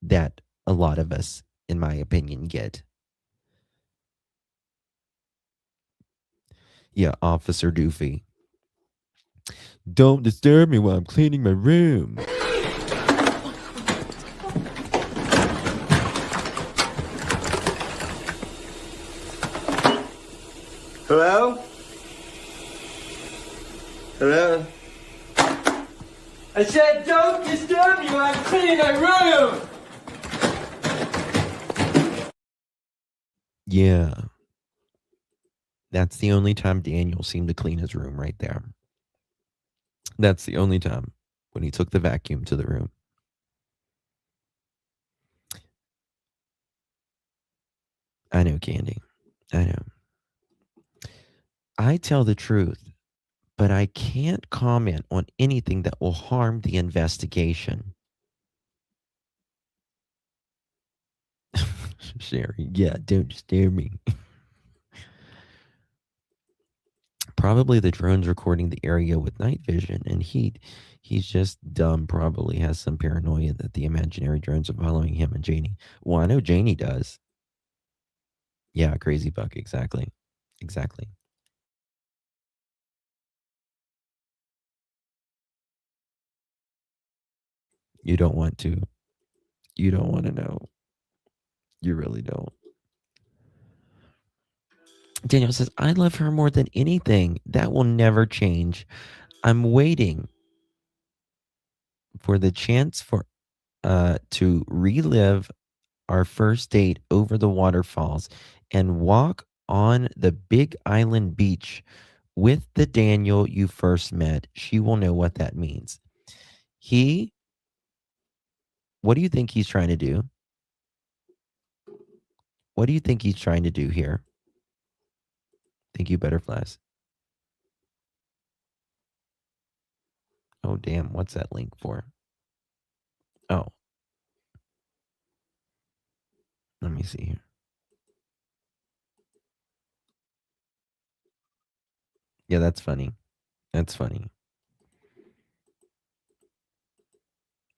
that a lot of us, in my opinion, get. Yeah, Officer Doofy. Don't disturb me while I'm cleaning my room. Hello? Hello? I said don't disturb me while I'm cleaning my room! Yeah. That's the only time Daniel seemed to clean his room right there. That's the only time when he took the vacuum to the room. I know, Candy. I know. I tell the truth, but I can't comment on anything that will harm the investigation. Sherry, yeah, don't stare me. Probably the drone's recording the area with night vision, and he's just dumb, probably has some paranoia that the imaginary drones are following him and Janie. Well, I know Janie does. Yeah, crazy buck, exactly. Exactly. You don't want to. You don't want to know. You really don't. Daniel says, I love her more than anything. That will never change. I'm waiting for the chance for to relive our first date over the waterfalls and walk on the Big Island beach with the Daniel you first met. She will know what that means. What do you think he's trying to do? What do you think he's trying to do here? Thank you, Butterflies. Oh, damn. What's that link for? Oh. Let me see here. Yeah, that's funny. That's funny.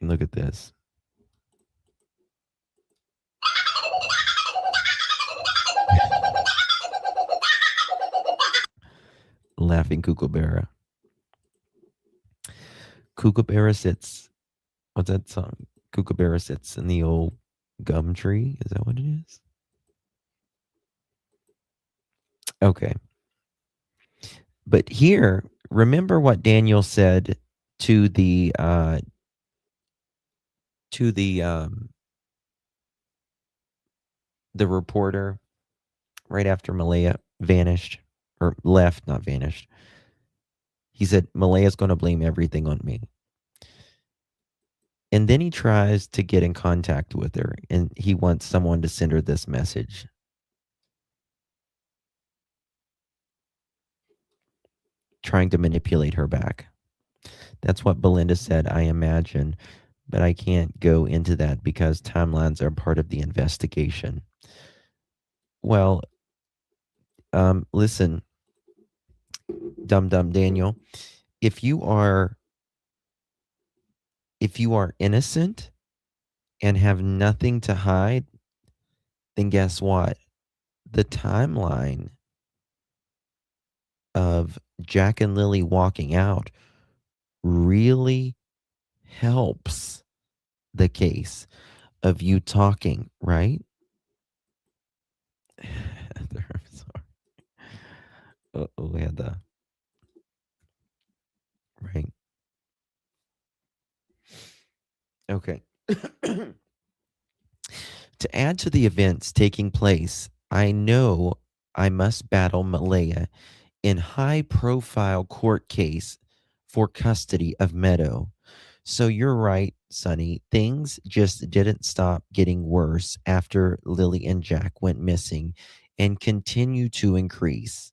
Look at this. Laughing Kookaburra. Kookaburra sits. What's that song? Kookaburra sits in the old gum tree. Is that what it is? Okay. But here, remember what Daniel said to the reporter right after Malaya vanished or left, not vanished. He said, Malaya's going to blame everything on me. And then he tries to get in contact with her and he wants someone to send her this message. Trying to manipulate her back. That's what Belinda said, I imagine. but I can't go into that because timelines are part of the investigation. Well, listen, Dum Dum Daniel, if you are innocent and have nothing to hide, then guess what? The timeline of Jack and Lily walking out really helps the case of you talking, right? I'm sorry. We had the right. Okay. To add to the events taking place, I know I must battle Malaya in high profile court case for custody of Meadow. So you're right, Sonny. Things just didn't stop getting worse after Lily and Jack went missing and continue to increase.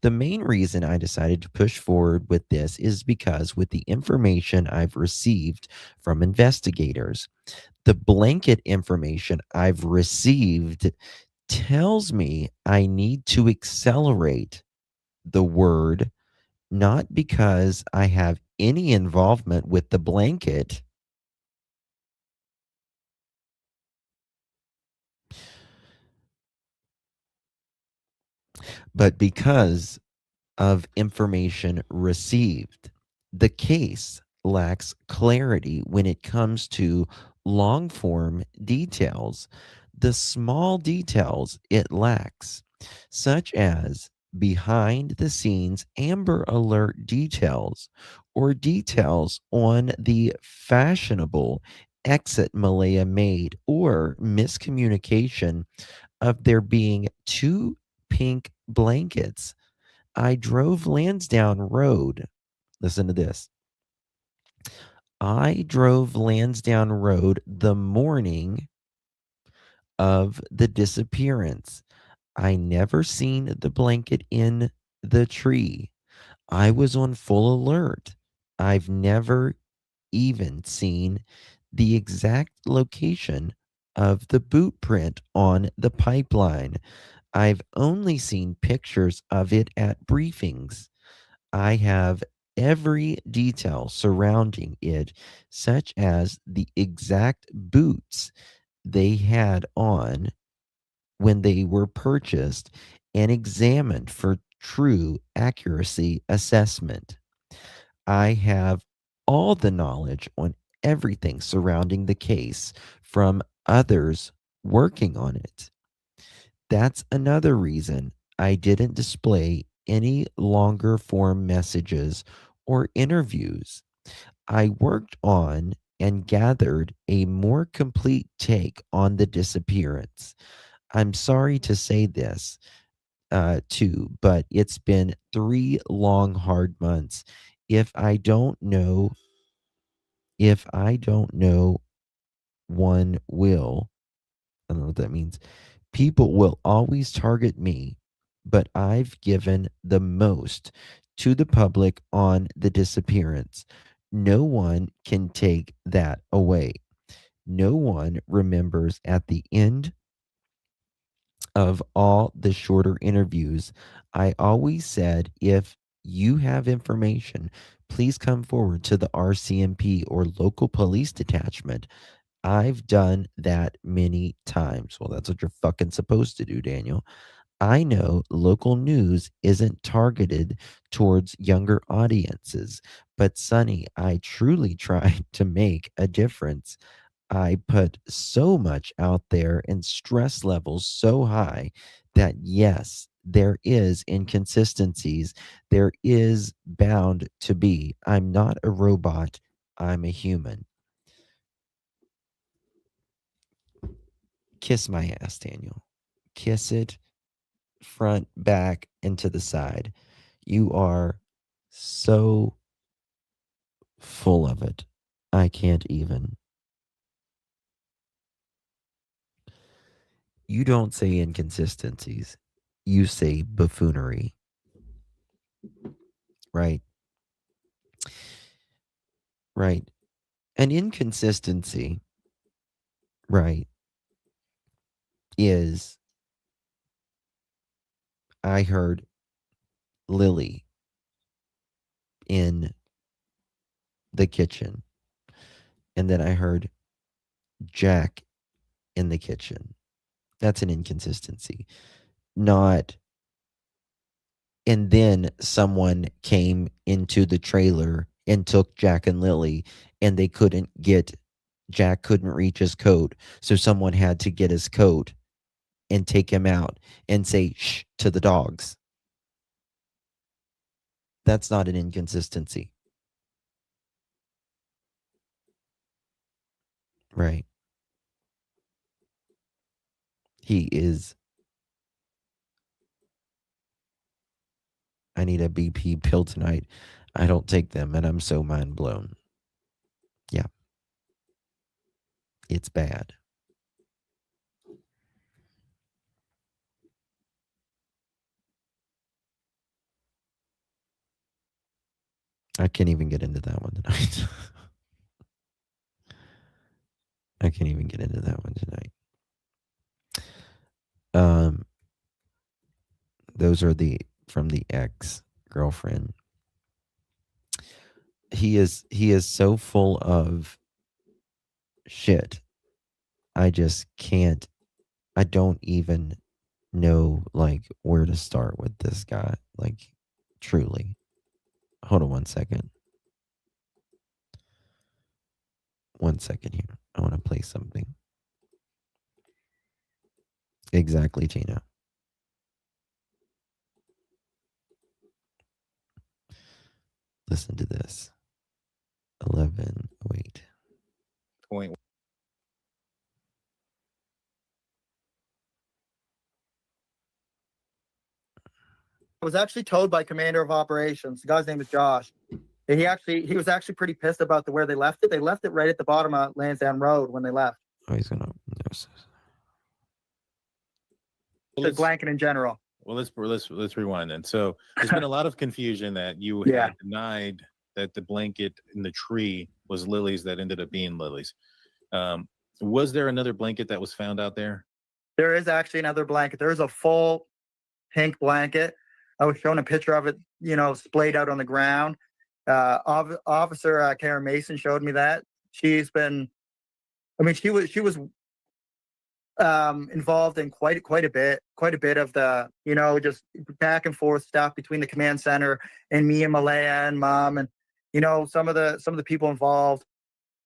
The main reason I decided to push forward with this is because, with the information I've received from investigators, the blanket information I've received tells me I need to accelerate the word, not because I have any involvement with the blanket, but because of information received. The case lacks clarity when it comes to long form details. The small details it lacks, such as behind the scenes Amber Alert details or details on the fashionable exit Malaya made, or miscommunication of there being two pink blankets. I drove Lansdowne Road. Listen to this. I drove Lansdowne Road the morning of the disappearance. I never seen the blanket in the tree. I was on full alert. I've never even seen the exact location of the boot print on the pipeline. I've only seen pictures of it at briefings. I have every detail surrounding it, such as the exact boots they had on when they were purchased and examined for true accuracy assessment. I have all the knowledge on everything surrounding the case from others working on it. That's another reason I didn't display any longer form messages or interviews. I worked on and gathered a more complete take on the disappearance. I'm sorry to say this, too, but it's been 3 long, hard months. If I don't know, if I don't know, one will. I don't know what that means. People will always target me, but I've given the most to the public on the disappearance. No one can take that away. No one remembers at the end of all the shorter interviews, I always said, if you have information, please come forward to the RCMP or local police detachment. I've done that many times. Well, that's what you're fucking supposed to do, Daniel. I know local news isn't targeted towards younger audiences, but Sonny, I truly tried to make a difference. I put so much out there and stress levels so high that yes, there is inconsistencies. There is bound to be. I'm not a robot. I'm a human. Kiss my ass, Daniel. Kiss it front, back, and to the side. You are so full of it. I can't even. You don't say inconsistencies. You say buffoonery, right? Right. An inconsistency, right, is I heard Lilly in the kitchen, and then I heard Jack in the kitchen. That's an inconsistency. Not, and then someone came into the trailer and took Jack and Lily, and Jack couldn't reach his coat. So someone had to get his coat and take him out and say, shh, to the dogs. That's not an inconsistency. Right. He is. I need a BP pill tonight. I don't take them, and I'm so mind blown. Yeah. It's bad. I can't even get into that one tonight. I can't even get into that one tonight. Those are from the ex-girlfriend. He is so full of shit. I just can't. I don't even know like where to start with this guy. Like, truly. Hold on 1 second. 1 second here. I want to play something. Exactly, Tina. Listen to this. 11. Wait. Point. I was actually told by commander of operations. The guy's name is Josh. And he was actually pretty pissed about where they left it. They left it right at the bottom of Lansdowne Road when they left. Oh, he's gonna. The blanket in general. Well, let's rewind then. So there's been a lot of confusion that you had denied that the blanket in the tree was Lily's that ended up being Lily's. Was there another blanket that was found out there? There is actually another blanket. There is a full pink blanket. I was shown a picture of it, splayed out on the ground. Officer Karen Mason showed me that. She was involved in quite a bit of the, just back and forth stuff between the command center and me and Malaya and mom and, some of the people involved,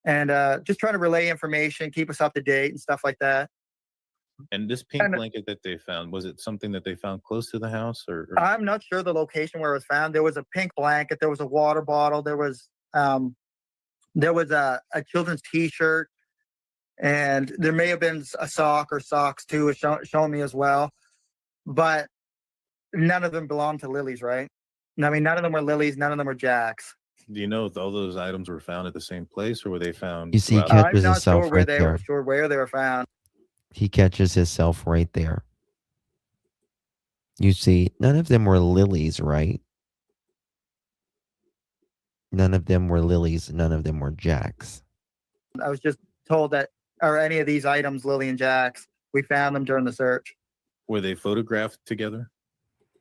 and just trying to relay information, keep us up to date and stuff like that. And this pink blanket that they found, was it something that they found close to the house, or? I'm not sure the location where it was found. There was a pink blanket. There was a water bottle. There was a children's T-shirt, and there may have been a sock or socks too, showing me as well. But none of them belonged to Lily's, right? I mean, none of them were Lily's. None of them were Jack's. Do you know if all those items were found at the same place, or were they found? You see, he catches himself right there. I'm not sure where they were found. He catches himself right there. You see, none of them were Lily's, right? None of them were Lily's. None of them were Jack's. I was just told that, are any of these items Lily and Jack's? We found them during the search. Were they photographed together?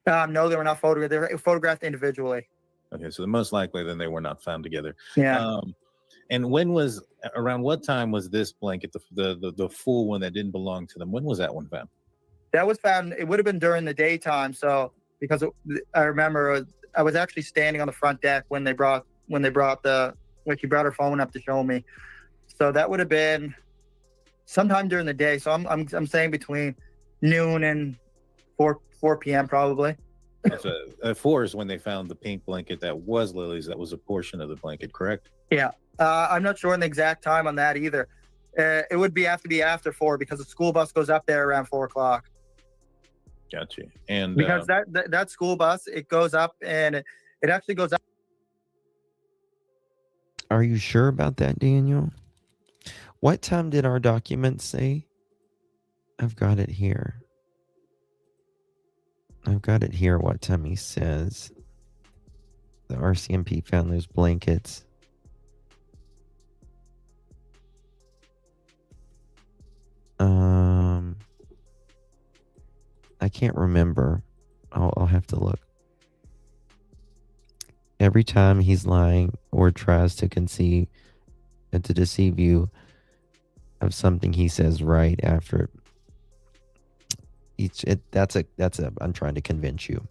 No, they were not photographed. They were photographed individually. Okay, so most likely then they were not found together. Yeah. And around what time was this blanket, the full one that didn't belong to them? When was that one found? That was found, it would have been during the daytime. So, because I remember I was actually standing on the front deck when she brought her phone up to show me. So that would have been sometime during the day. So I'm saying between noon and 4 p.m. probably. So at 4 is when they found the pink blanket that was Lily's. That was a portion of the blanket, correct? Yeah. I'm not sure on the exact time on that either. It would be after 4 because the school bus goes up there around 4 o'clock. Gotcha. And because that school bus, it goes up and it actually goes up. Are you sure about that, Daniel? What time did our document say? I've got it here. What time he says. The RCMP found those blankets. I can't remember. I'll have to look. Every time he's lying or tries to conceive and to deceive you of something he says right after it. That's a I'm trying to convince you.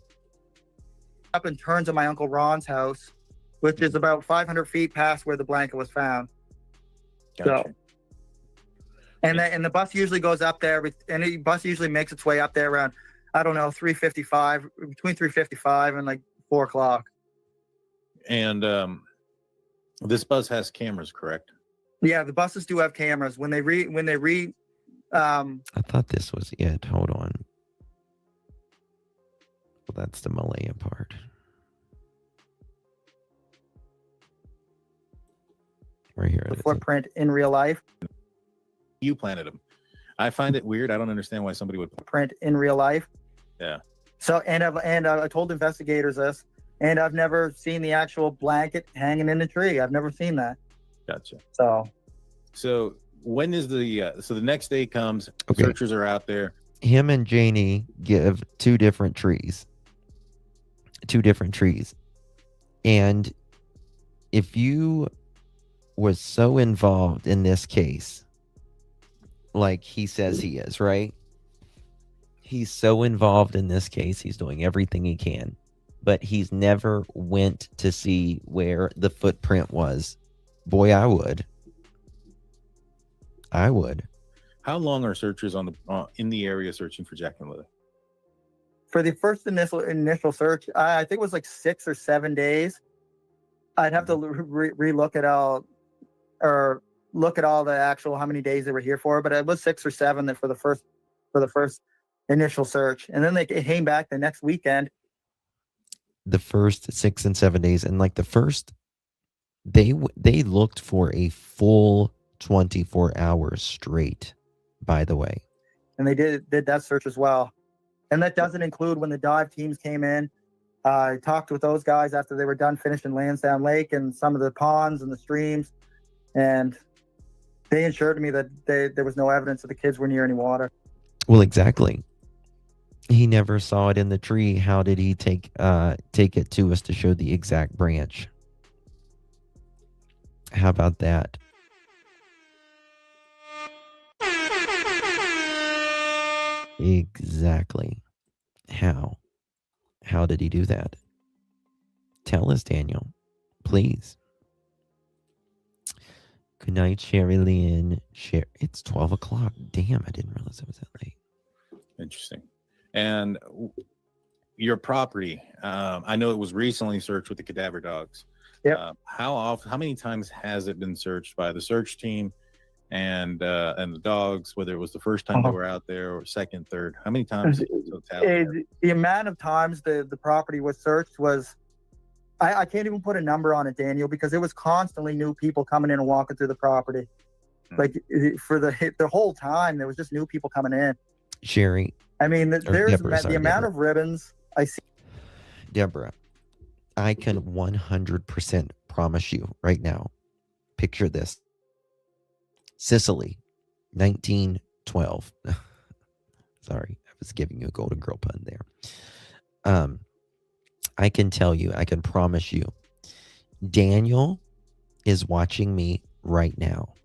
Up and turn to my Uncle Ron's house, which is about 500 feet past where the blanket was found. Gotcha. So, and the bus usually goes up there, and the bus usually makes its way up there around, I don't know, 3:55, between 3:55 and like 4 o'clock. And this bus has cameras, correct? Yeah, the buses do have cameras. When they I thought this was it. Hold on. Well, that's the Malaya part. Right here. the footprint in real life. You planted them. I find it weird. I don't understand why somebody would Print in real life. Yeah. So, I told investigators this, and I've never seen the actual blanket hanging in the tree. I've never seen that. Gotcha. So when is the so the next day comes, Okay. searchers are out there. Him and Janie give two different trees. And if you was so involved in this case, like he says he is, right? He's so involved in this case, he's doing everything he can, but he's never went to see where the footprint was. Boy, I would. How long are searchers on the in the area searching for Jack and Lily? for the first initial search, I think it was like 6 or 7 days. I'd have to relook at all, or look at all the actual how many days they were here for, but it was 6 or 7 that for the first initial search, and then they came back the next weekend. The first 6 and 7 days, and like the first, they looked for a full 24 hours straight, by the way. And they did that search as well. And that doesn't include when the dive teams came in. I talked with those guys after they were done finishing Lansdowne Lake and some of the ponds and the streams, and they assured me that there was no evidence that the kids were near any water. Well, exactly. He never saw it in the tree. How did he take it to us to show the exact branch? How about that? Exactly. How did he do that? Tell us, Daniel, please. Good night, Sherry Lynn. It's 12 o'clock. Damn, I didn't realize it was that late. Interesting. And your property, I know it was recently searched with the cadaver dogs. Yeah. How many times has it been searched by the search team and the dogs, whether it was the first time they were out there or second, third? How many times? The amount of times the property was searched was, I can't even put a number on it, Daniel, because it was constantly new people coming in and walking through the property. Like for the whole time, there was just new people coming in. Sherry. I mean, there's Deborah, the amount of ribbons I see. Deborah, I can 100% promise you right now. Picture this. Sicily, 1912. Sorry, I was giving you a Golden Girl pun there. I can tell you, I can promise you, Daniel is watching me right now.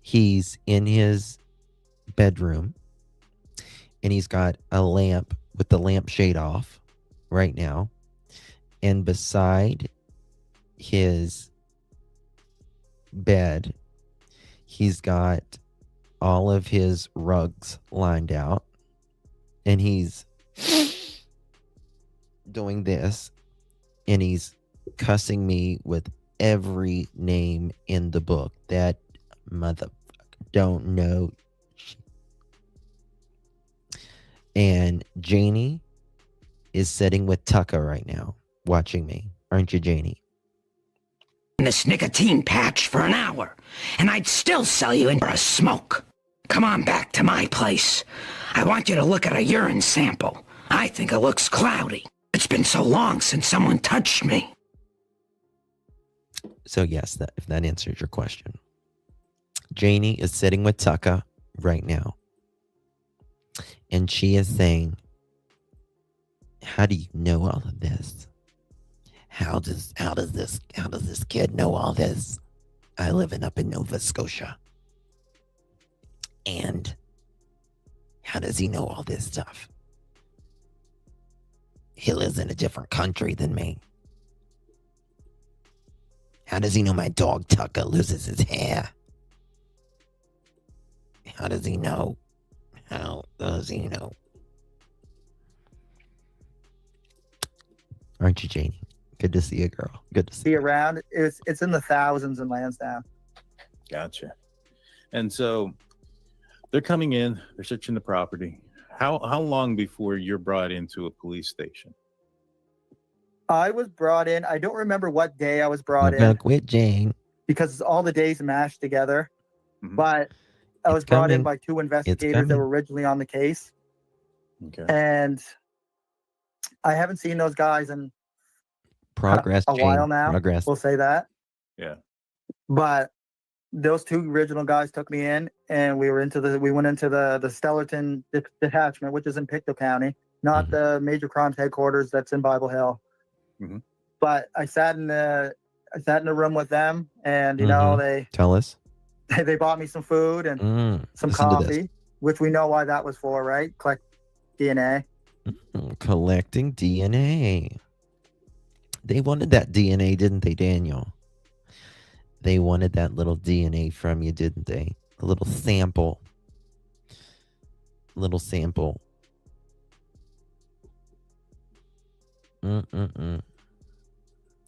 He's in his bedroom, and he's got a lamp with the lampshade off right now. And beside his bed, he's got all of his rugs lined out, and he's doing this, and he's cussing me with every name in the book. That motherfucker don't know. And Janie is sitting with Tucker right now, watching me. Aren't you, Janie? This nicotine patch for an hour, and I'd still sell you in for a smoke. Come on back to my place. I want you to look at a urine sample. I think it looks cloudy. It's been so long since someone touched me. So yes, if that answers your question. Janie is sitting with Tucker right now. And she is saying, how do you know all of this? How does this kid know all this? I live up in Nova Scotia. And how does he know all this stuff? He lives in a different country than me. How does he know my dog Tucker loses his hair? How does he know? How does he know? Aren't you, Janie? Good to see you, girl. Good to see you. Around. It's in the thousands in Lansdowne. Gotcha. And so they're coming in, they're searching the property. How long before you're brought into a police station? I was brought in. I don't remember what day I was brought Don't in quit, Jane. because all the days mashed together. Mhm. But I was It's brought in coming. by two investigators that were originally on the case. Okay. And I haven't seen those guys in Progress, a Jane. while now. Progress. We'll say that. Yeah. But those two original guys took me in, and we went into the Stellarton detachment, which is in Pictou County, not the major crimes headquarters that's in Bible Hill. Mhm. But I sat in the room with them, and you know Tell us. they bought me some food and some Listen to this. coffee, which we know why that was for, right? Collect DNA. Collecting DNA. They wanted that DNA, didn't they, Daniel? They wanted that little DNA from you, didn't they? A little sample. Little sample.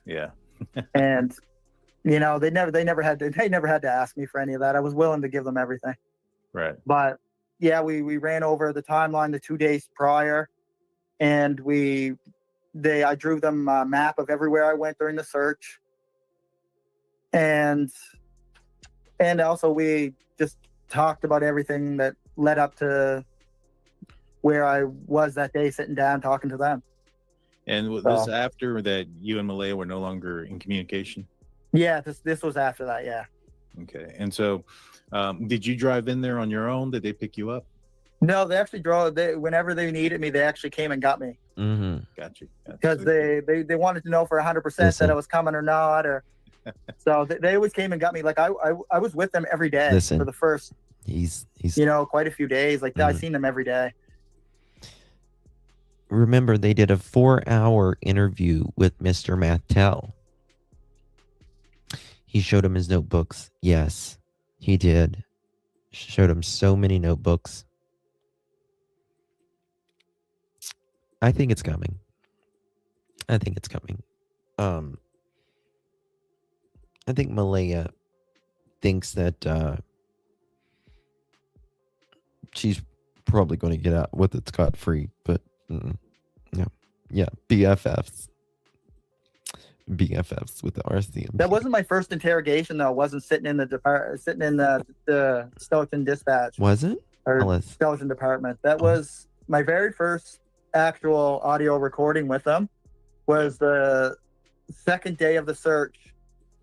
Yeah. And you know, they never had to ask me for any of that. I was willing to give them everything. Right. But yeah, we ran over the timeline the 2 days prior, and I drew them a map of everywhere I went during the search. And also we just talked about everything that led up to where I was that day, sitting down talking to them. And was this after that you and Malaya were no longer in communication? Yeah, this was after that, yeah. Okay. And so did you drive in there on your own? Did they pick you up? No, they actually whenever they needed me, they actually came and got me. Got you. Because they wanted to know for 100% that I was coming or not, or so they always came and got me. Like I was with them every day for the first he's quite a few days. Like I seen them every day. Remember, they did a 4-hour interview with Mr. Mattel. He showed him his notebooks. Yes, he did. Showed him so many notebooks. I think it's coming. I think Malaya thinks that she's probably going to get out with it scot-free, but no. Yeah, BFFs with the RCMP. That wasn't my first interrogation, though. I wasn't sitting in the Stellarton dispatch. Was it? Or Stellarton department. That was my very first actual audio recording with them. Was the second day of the search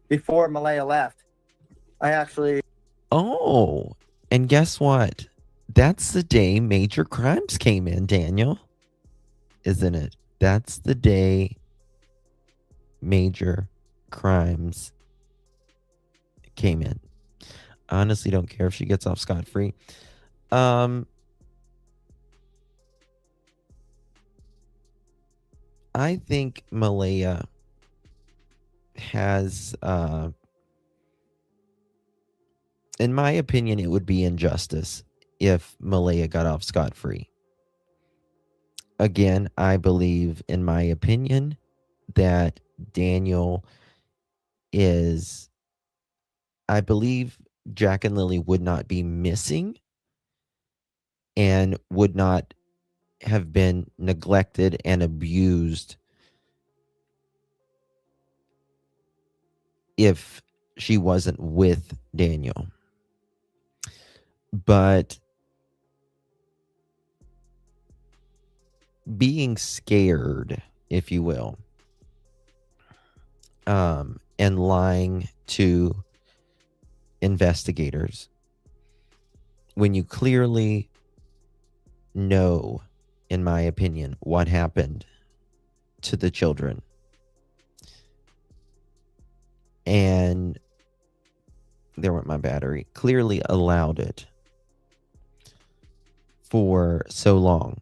before Malaya left. I actually. Oh, and guess what? That's the day Major Crimes came in, Daniel. Isn't it? That's the day Major Crimes came in. I honestly don't care if she gets off scot-free. I think Malaya has, in my opinion, it would be injustice if Malaya got off scot-free. Again, I believe, in my opinion, that Daniel is, I believe Jack and Lily would not be missing and would not have been neglected and abused if she wasn't with Daniel. But being scared, if you will, and lying to investigators when you clearly know, in my opinion, what happened to the children, and there went my battery, clearly allowed it for so long,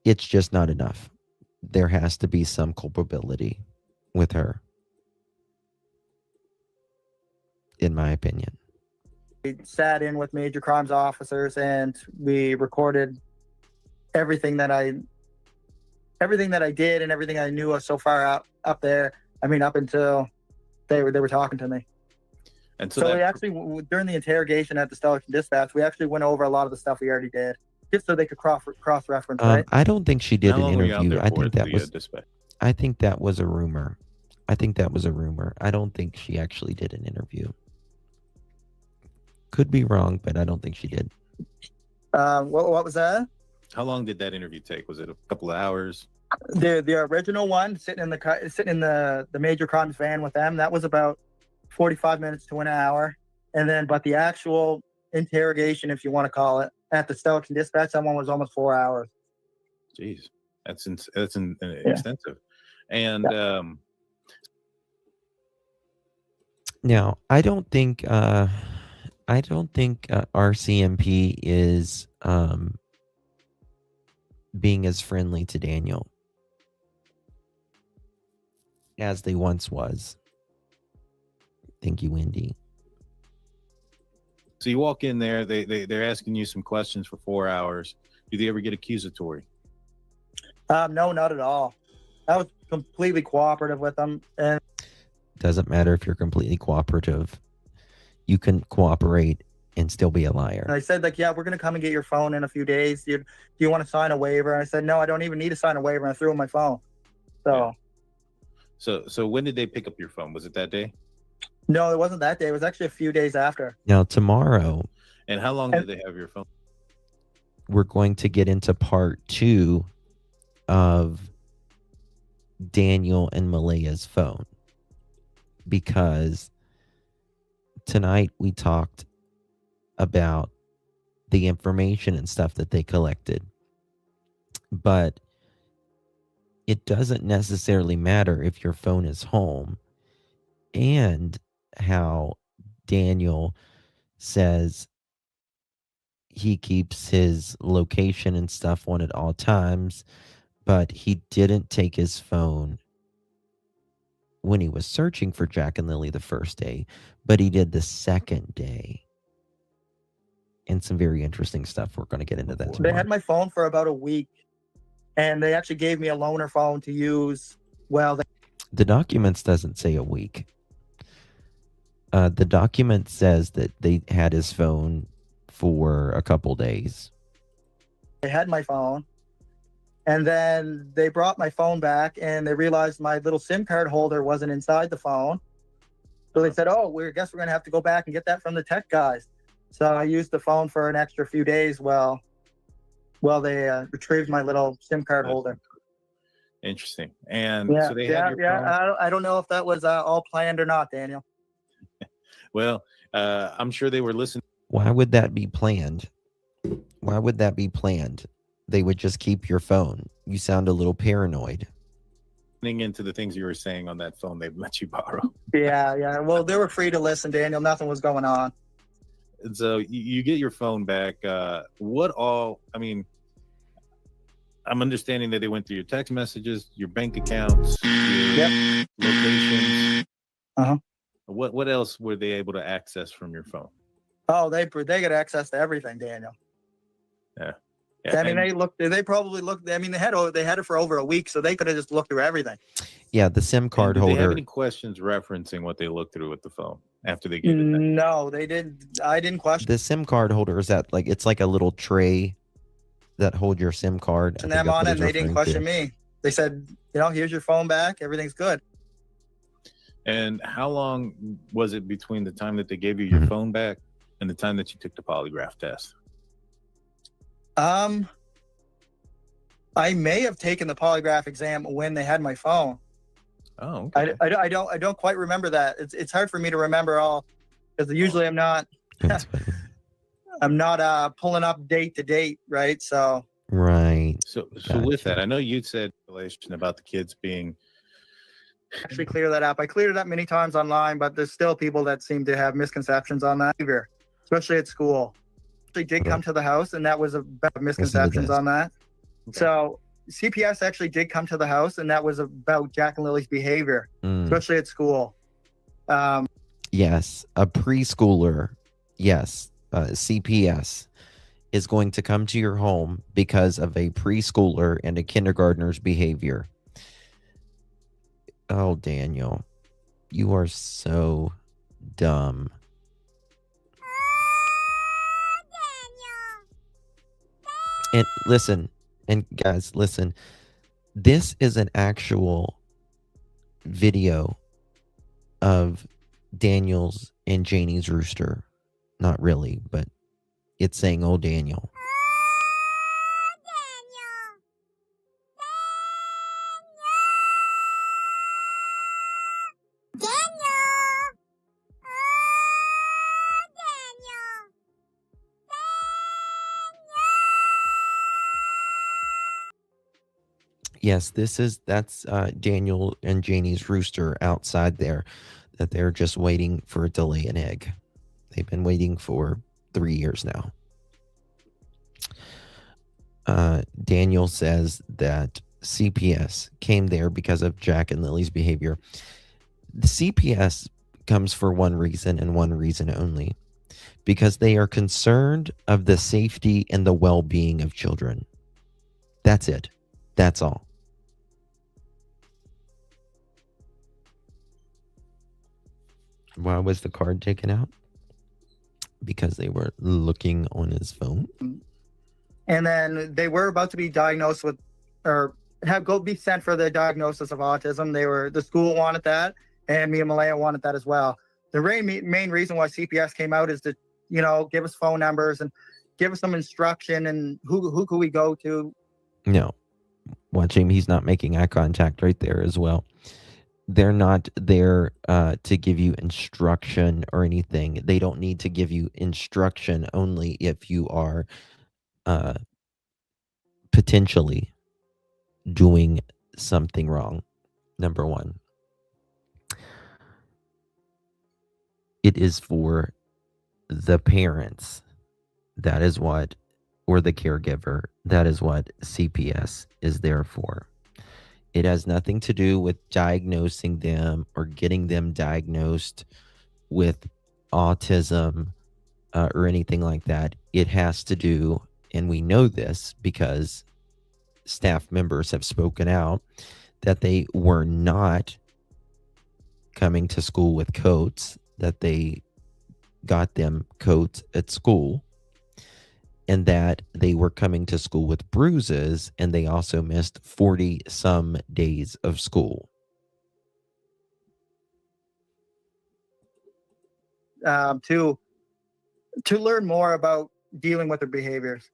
it's just not enough. There has to be some culpability with her, in my opinion. We sat in with major crimes officers and we recorded everything that I did and everything I knew of so far up there. I mean, up until they were talking to me. And so we actually, during the interrogation at the Station Dispatch, we actually went over a lot of the stuff we already did, just so they could cross-reference, right? I don't think she did How an long were you out interview. there I for think at that the, was dispatch? I think that was a rumor. I don't think she actually did an interview. Could be wrong, but I don't think she did. What was that? How long did that interview take? Was it a couple of hours? The original one, sitting in the major crimes van with them, that was about 45 minutes to an hour. And then, but the actual interrogation, if you want to call it, at the Station Dispatch, that one was almost 4 hours. Jeez, that's extensive. And now, I don't think RCMP is being as friendly to Daniel as they once was. Thank you, Wendy. so you walk in there, they're asking you some questions for 4 hours. Do they ever get accusatory? No, not at all. I was completely cooperative with them. And Doesn't matter if you're completely cooperative. You can cooperate and still be a liar. I said, like, yeah, we're going to come and get your phone in a few days. Do you want to sign a waiver? And I said, no, I don't even need to sign a waiver. And I threw in my phone. So, So when did they pick up your phone? Was it that day? No, it wasn't that day. It was actually a few days after. Now, tomorrow, And how long did they have your phone? we're going to get into part 2 of Daniel and Malaya's phone, because tonight we talked about the information and stuff that they collected, but it doesn't necessarily matter if your phone is home, and how Daniel says he keeps his location and stuff on at all times, but he didn't take his phone when he was searching for Jack and Lily the first day, but he did the second day. And some very interesting stuff. We're going to get into that tomorrow. They had my phone for about a week, and they actually gave me a loaner phone to use. Well, the documents doesn't say a week. The document says that they had his phone for a couple days. They had my phone, and then they brought my phone back, and they realized my little SIM card holder wasn't inside the phone. So they said, oh, I guess we're going to have to go back and get that from the tech guys. So I used the phone for an extra few days while they retrieved my little SIM card holder. Interesting. And Yeah, so they had your phone? I don't know if that was all planned or not, Daniel. Well, I'm sure they were listening. Why would that be planned? Why would that be planned? They would just keep your phone. You sound a little paranoid. Into the things you were saying on that phone they've let you borrow. Yeah. Well, they were free to listen, Daniel. Nothing was going on. And so you get your phone back. I mean, I'm understanding that they went through your text messages, your bank accounts, your locations. Uh-huh. What else were they able to access from your phone? Oh, they got access to everything, Daniel. Yeah. I mean, they probably looked. I mean, they had it for over a week, so they could have just looked through everything. Yeah, the SIM card did holder. they have any questions referencing what they looked through with the phone after they gave it back? No, they didn't. I didn't question. The SIM card holder is that it's like a little tray that hold your SIM card. And them on it, and they didn't question me. They said, here's your phone back. Everything's good. And how long was it between the time that they gave you your phone back and the time that you took the polygraph test? I may have taken the polygraph exam when they had my phone. Oh, okay. I don't quite remember that. It's hard for me to remember all because usually I'm not. That's funny. I'm not pulling up date to date, right? So Right. So with that, I know you said relation about the kids being actually clear that up. I cleared it up many times online, but there's still people that seem to have misconceptions on that behavior, especially at school. They did come to the house, and that was about misconceptions on that. Okay. So CPS actually did come to the house, and that was about Jack and Lily's behavior, especially at school. Yes, a preschooler, yes, CPS is going to come to your home because of a preschooler and a kindergartner's behavior. Oh, Daniel, you are so dumb. And listen, and guys, listen, this is an actual video of Daniel's and Janie's rooster. Not really, but it's saying, oh, Daniel. Yes, that's Daniel and Janie's rooster outside there, that they're just waiting for it to lay an egg. They've been waiting for 3 years now. Daniel says that CPS came there because of Jack and Lily's behavior. The CPS comes for one reason and one reason only, because they are concerned of the safety and the well-being of children. That's it. That's all. Why was the card taken out? Because they were looking on his phone. And then they were about to be diagnosed with, or be sent for the diagnosis of autism. The school wanted that, and me and Malaya wanted that as well. The main reason why CPS came out is to, give us phone numbers and give us some instruction and who could we go to. No, watch him. He's not making eye contact right there as well. They're not there to give you instruction or anything. They don't need to give you instruction only if you are potentially doing something wrong. Number one, it is for the parents. That is what, or the caregiver, that is what CPS is there for. It has nothing to do with diagnosing them or getting them diagnosed with autism or anything like that. It has to do, and we know this because staff members have spoken out, that they were not coming to school with coats, that they got them coats at school, and that they were coming to school with bruises, and they also missed 40 some days of school. To learn more about dealing with their behaviors.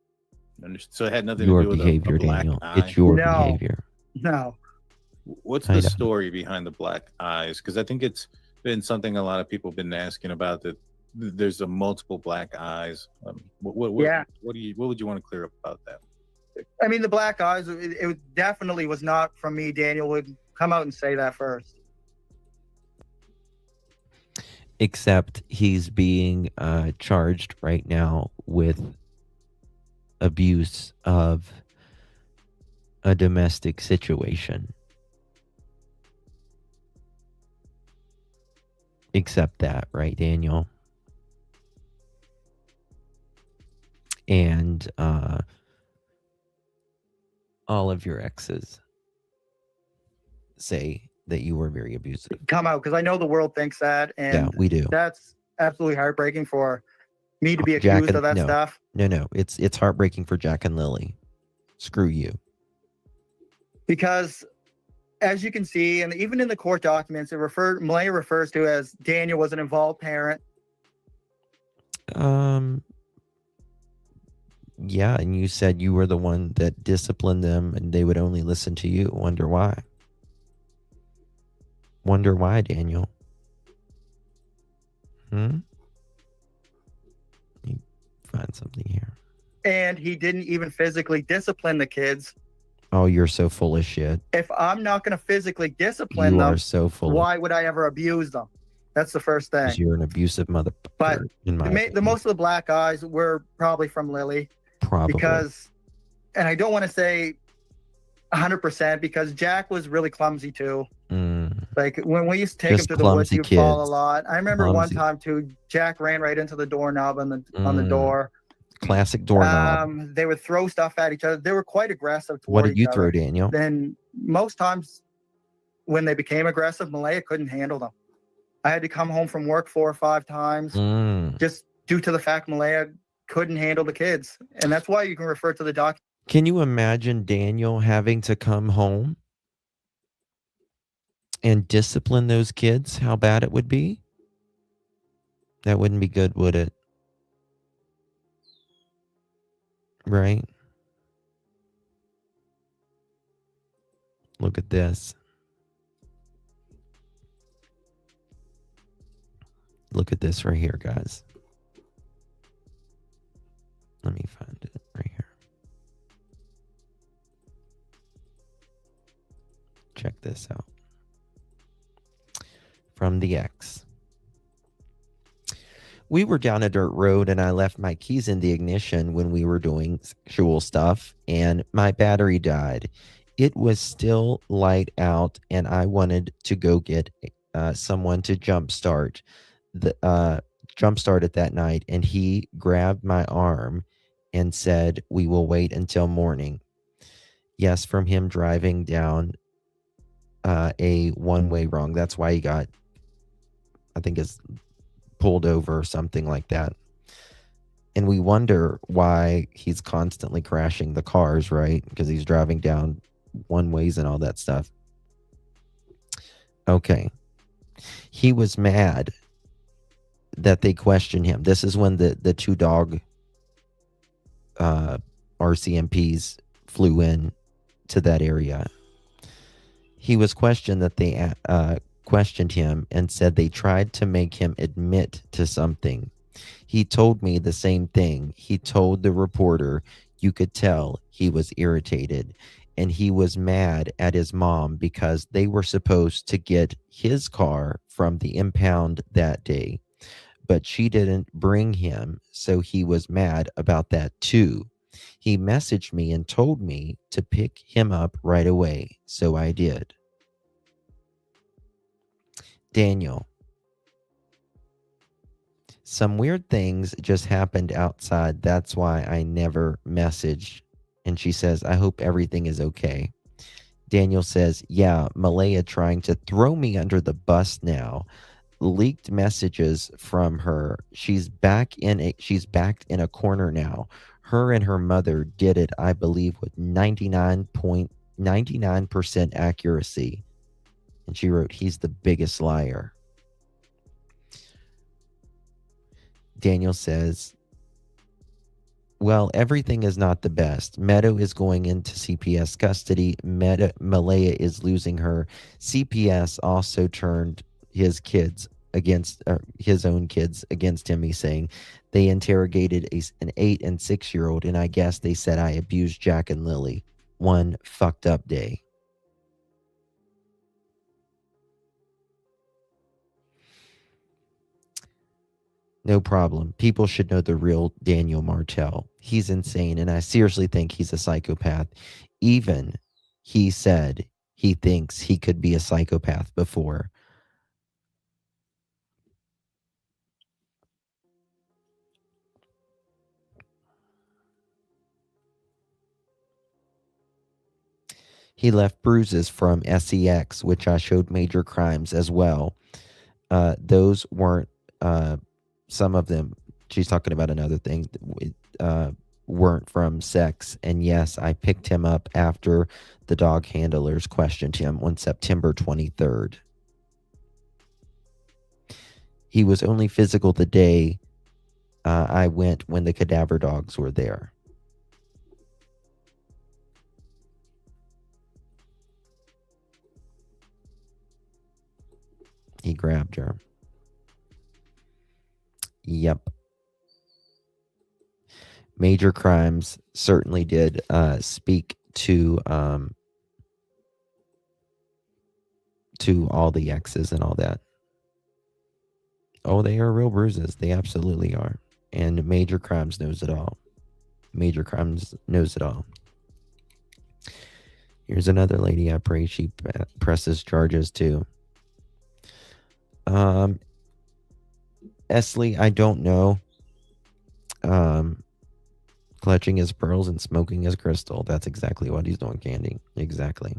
So it had nothing Your to do with behavior, a black Daniel. eye? It's your behavior. No. What's the story behind the black eyes? Because I think it's been something a lot of people have been asking about, that there's a multiple black eyes. What would you want to clear up about that? I mean, the black eyes, it definitely was not from me. Daniel would come out and say that first. Except he's being charged right now with abuse of a domestic situation. Except that, right, Daniel? And all of your exes say that you were very abusive. Come out, because I know the world thinks that, and yeah, we do. That's absolutely heartbreaking for me to be accused of that stuff. No, it's heartbreaking for Jack and Lily. Screw you. Because as you can see, and even in the court documents, Malaya refers to as Daniel was an involved parent. Yeah, and you said you were the one that disciplined them and they would only listen to you. Wonder why? Wonder why, Daniel? find something here. And he didn't even physically discipline the kids. Oh, you're so full of shit. If I'm not going to physically discipline You them, are so full. why would I ever abuse them? That's the first thing. You're an abusive mother. But in my the most of the black eyes were probably from Lilly. Probably. Because, and I don't want to say 100% because Jack was really clumsy too. Like when we used to take him to the woods, he would fall a lot. I remember one time too, Jack ran right into the doorknob on the door. Classic doorknob. They would throw stuff at each other. They were quite aggressive. What did you throw, Daniel? Then most times when they became aggressive, Malaya couldn't handle them. I had to come home from work 4 or 5 times just due to the fact Malaya couldn't handle the kids. And that's why you can refer to the doc. Can you imagine Daniel having to come home and discipline those kids? How bad it would be? That wouldn't be good, would it? Right? Look at this. Look at this right here, guys. Let me find it right here. Check this out. From the X. We were down a dirt road and I left my keys in the ignition when we were doing sexual stuff and my battery died. It was still light out and I wanted to go get someone to jumpstart it that night, and he grabbed my arm and said, "We will wait until morning." Yes, from him driving down a one-way wrong. That's why he got, I think, is pulled over or something like that. And we wonder why he's constantly crashing the cars, right? Because he's driving down one ways and all that stuff. Okay. He was mad that they questioned him. This is when the 2 dog RCMPs flew in to that area. He was questioned that they questioned him and said they tried to make him admit to something. He told me the same thing. He told the reporter you could tell he was irritated, and he was mad at his mom because they were supposed to get his car from the impound that day, but she didn't bring him, so he was mad about that too. He messaged me and told me to pick him up right away, so I did. Daniel. Some weird things just happened outside. That's why I never messaged. And she says, I hope everything is okay. Daniel says, yeah, Malaya trying to throw me under the bus now. Leaked messages from her. She's backed in a corner now. Her and her mother did it, I believe, with 99.99% accuracy. And she wrote, he's the biggest liar. Daniel says, well, everything is not the best. Meadow is going into CPS custody. Malaya is losing her. CPS also turned his kids against his own kids against him. He's saying they interrogated an 8 and 6-year-old, and I guess they said I abused Jack and Lily. One fucked up day. No problem. People should know the real Daniel Martel. He's insane, and I seriously think he's a psychopath. Even he said he thinks he could be a psychopath before. He left bruises from SEX, which I showed Major Crimes as well. Those weren't, some of them, she's talking about another thing, weren't from sex. And yes, I picked him up after the dog handlers questioned him on September 23rd. He was only physical the day I went when the cadaver dogs were there. He grabbed her. Yep. Major Crimes certainly did speak to all the X's and all that. Oh, they are real bruises. They absolutely are. And Major Crimes knows it all. Major Crimes knows it all. Here's another lady. I pray she presses charges too. Esley, I don't know. Clutching his pearls and smoking his crystal. That's exactly what he's doing, Candy. Exactly.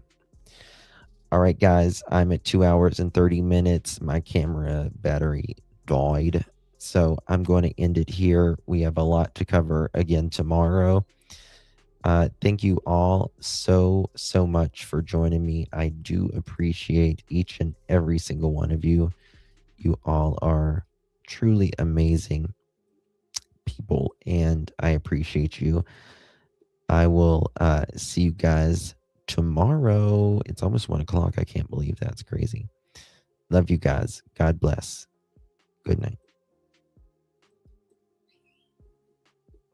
All right, guys. I'm at 2 hours and 30 minutes. My camera battery died. So I'm going to end it here. We have a lot to cover again tomorrow. Thank you all so much for joining me. I do appreciate each and every single one of you. You all are truly amazing people, and I appreciate you. I will see you guys tomorrow. It's almost 1 o'clock. I can't believe that's crazy. Love you guys. God bless. Good night.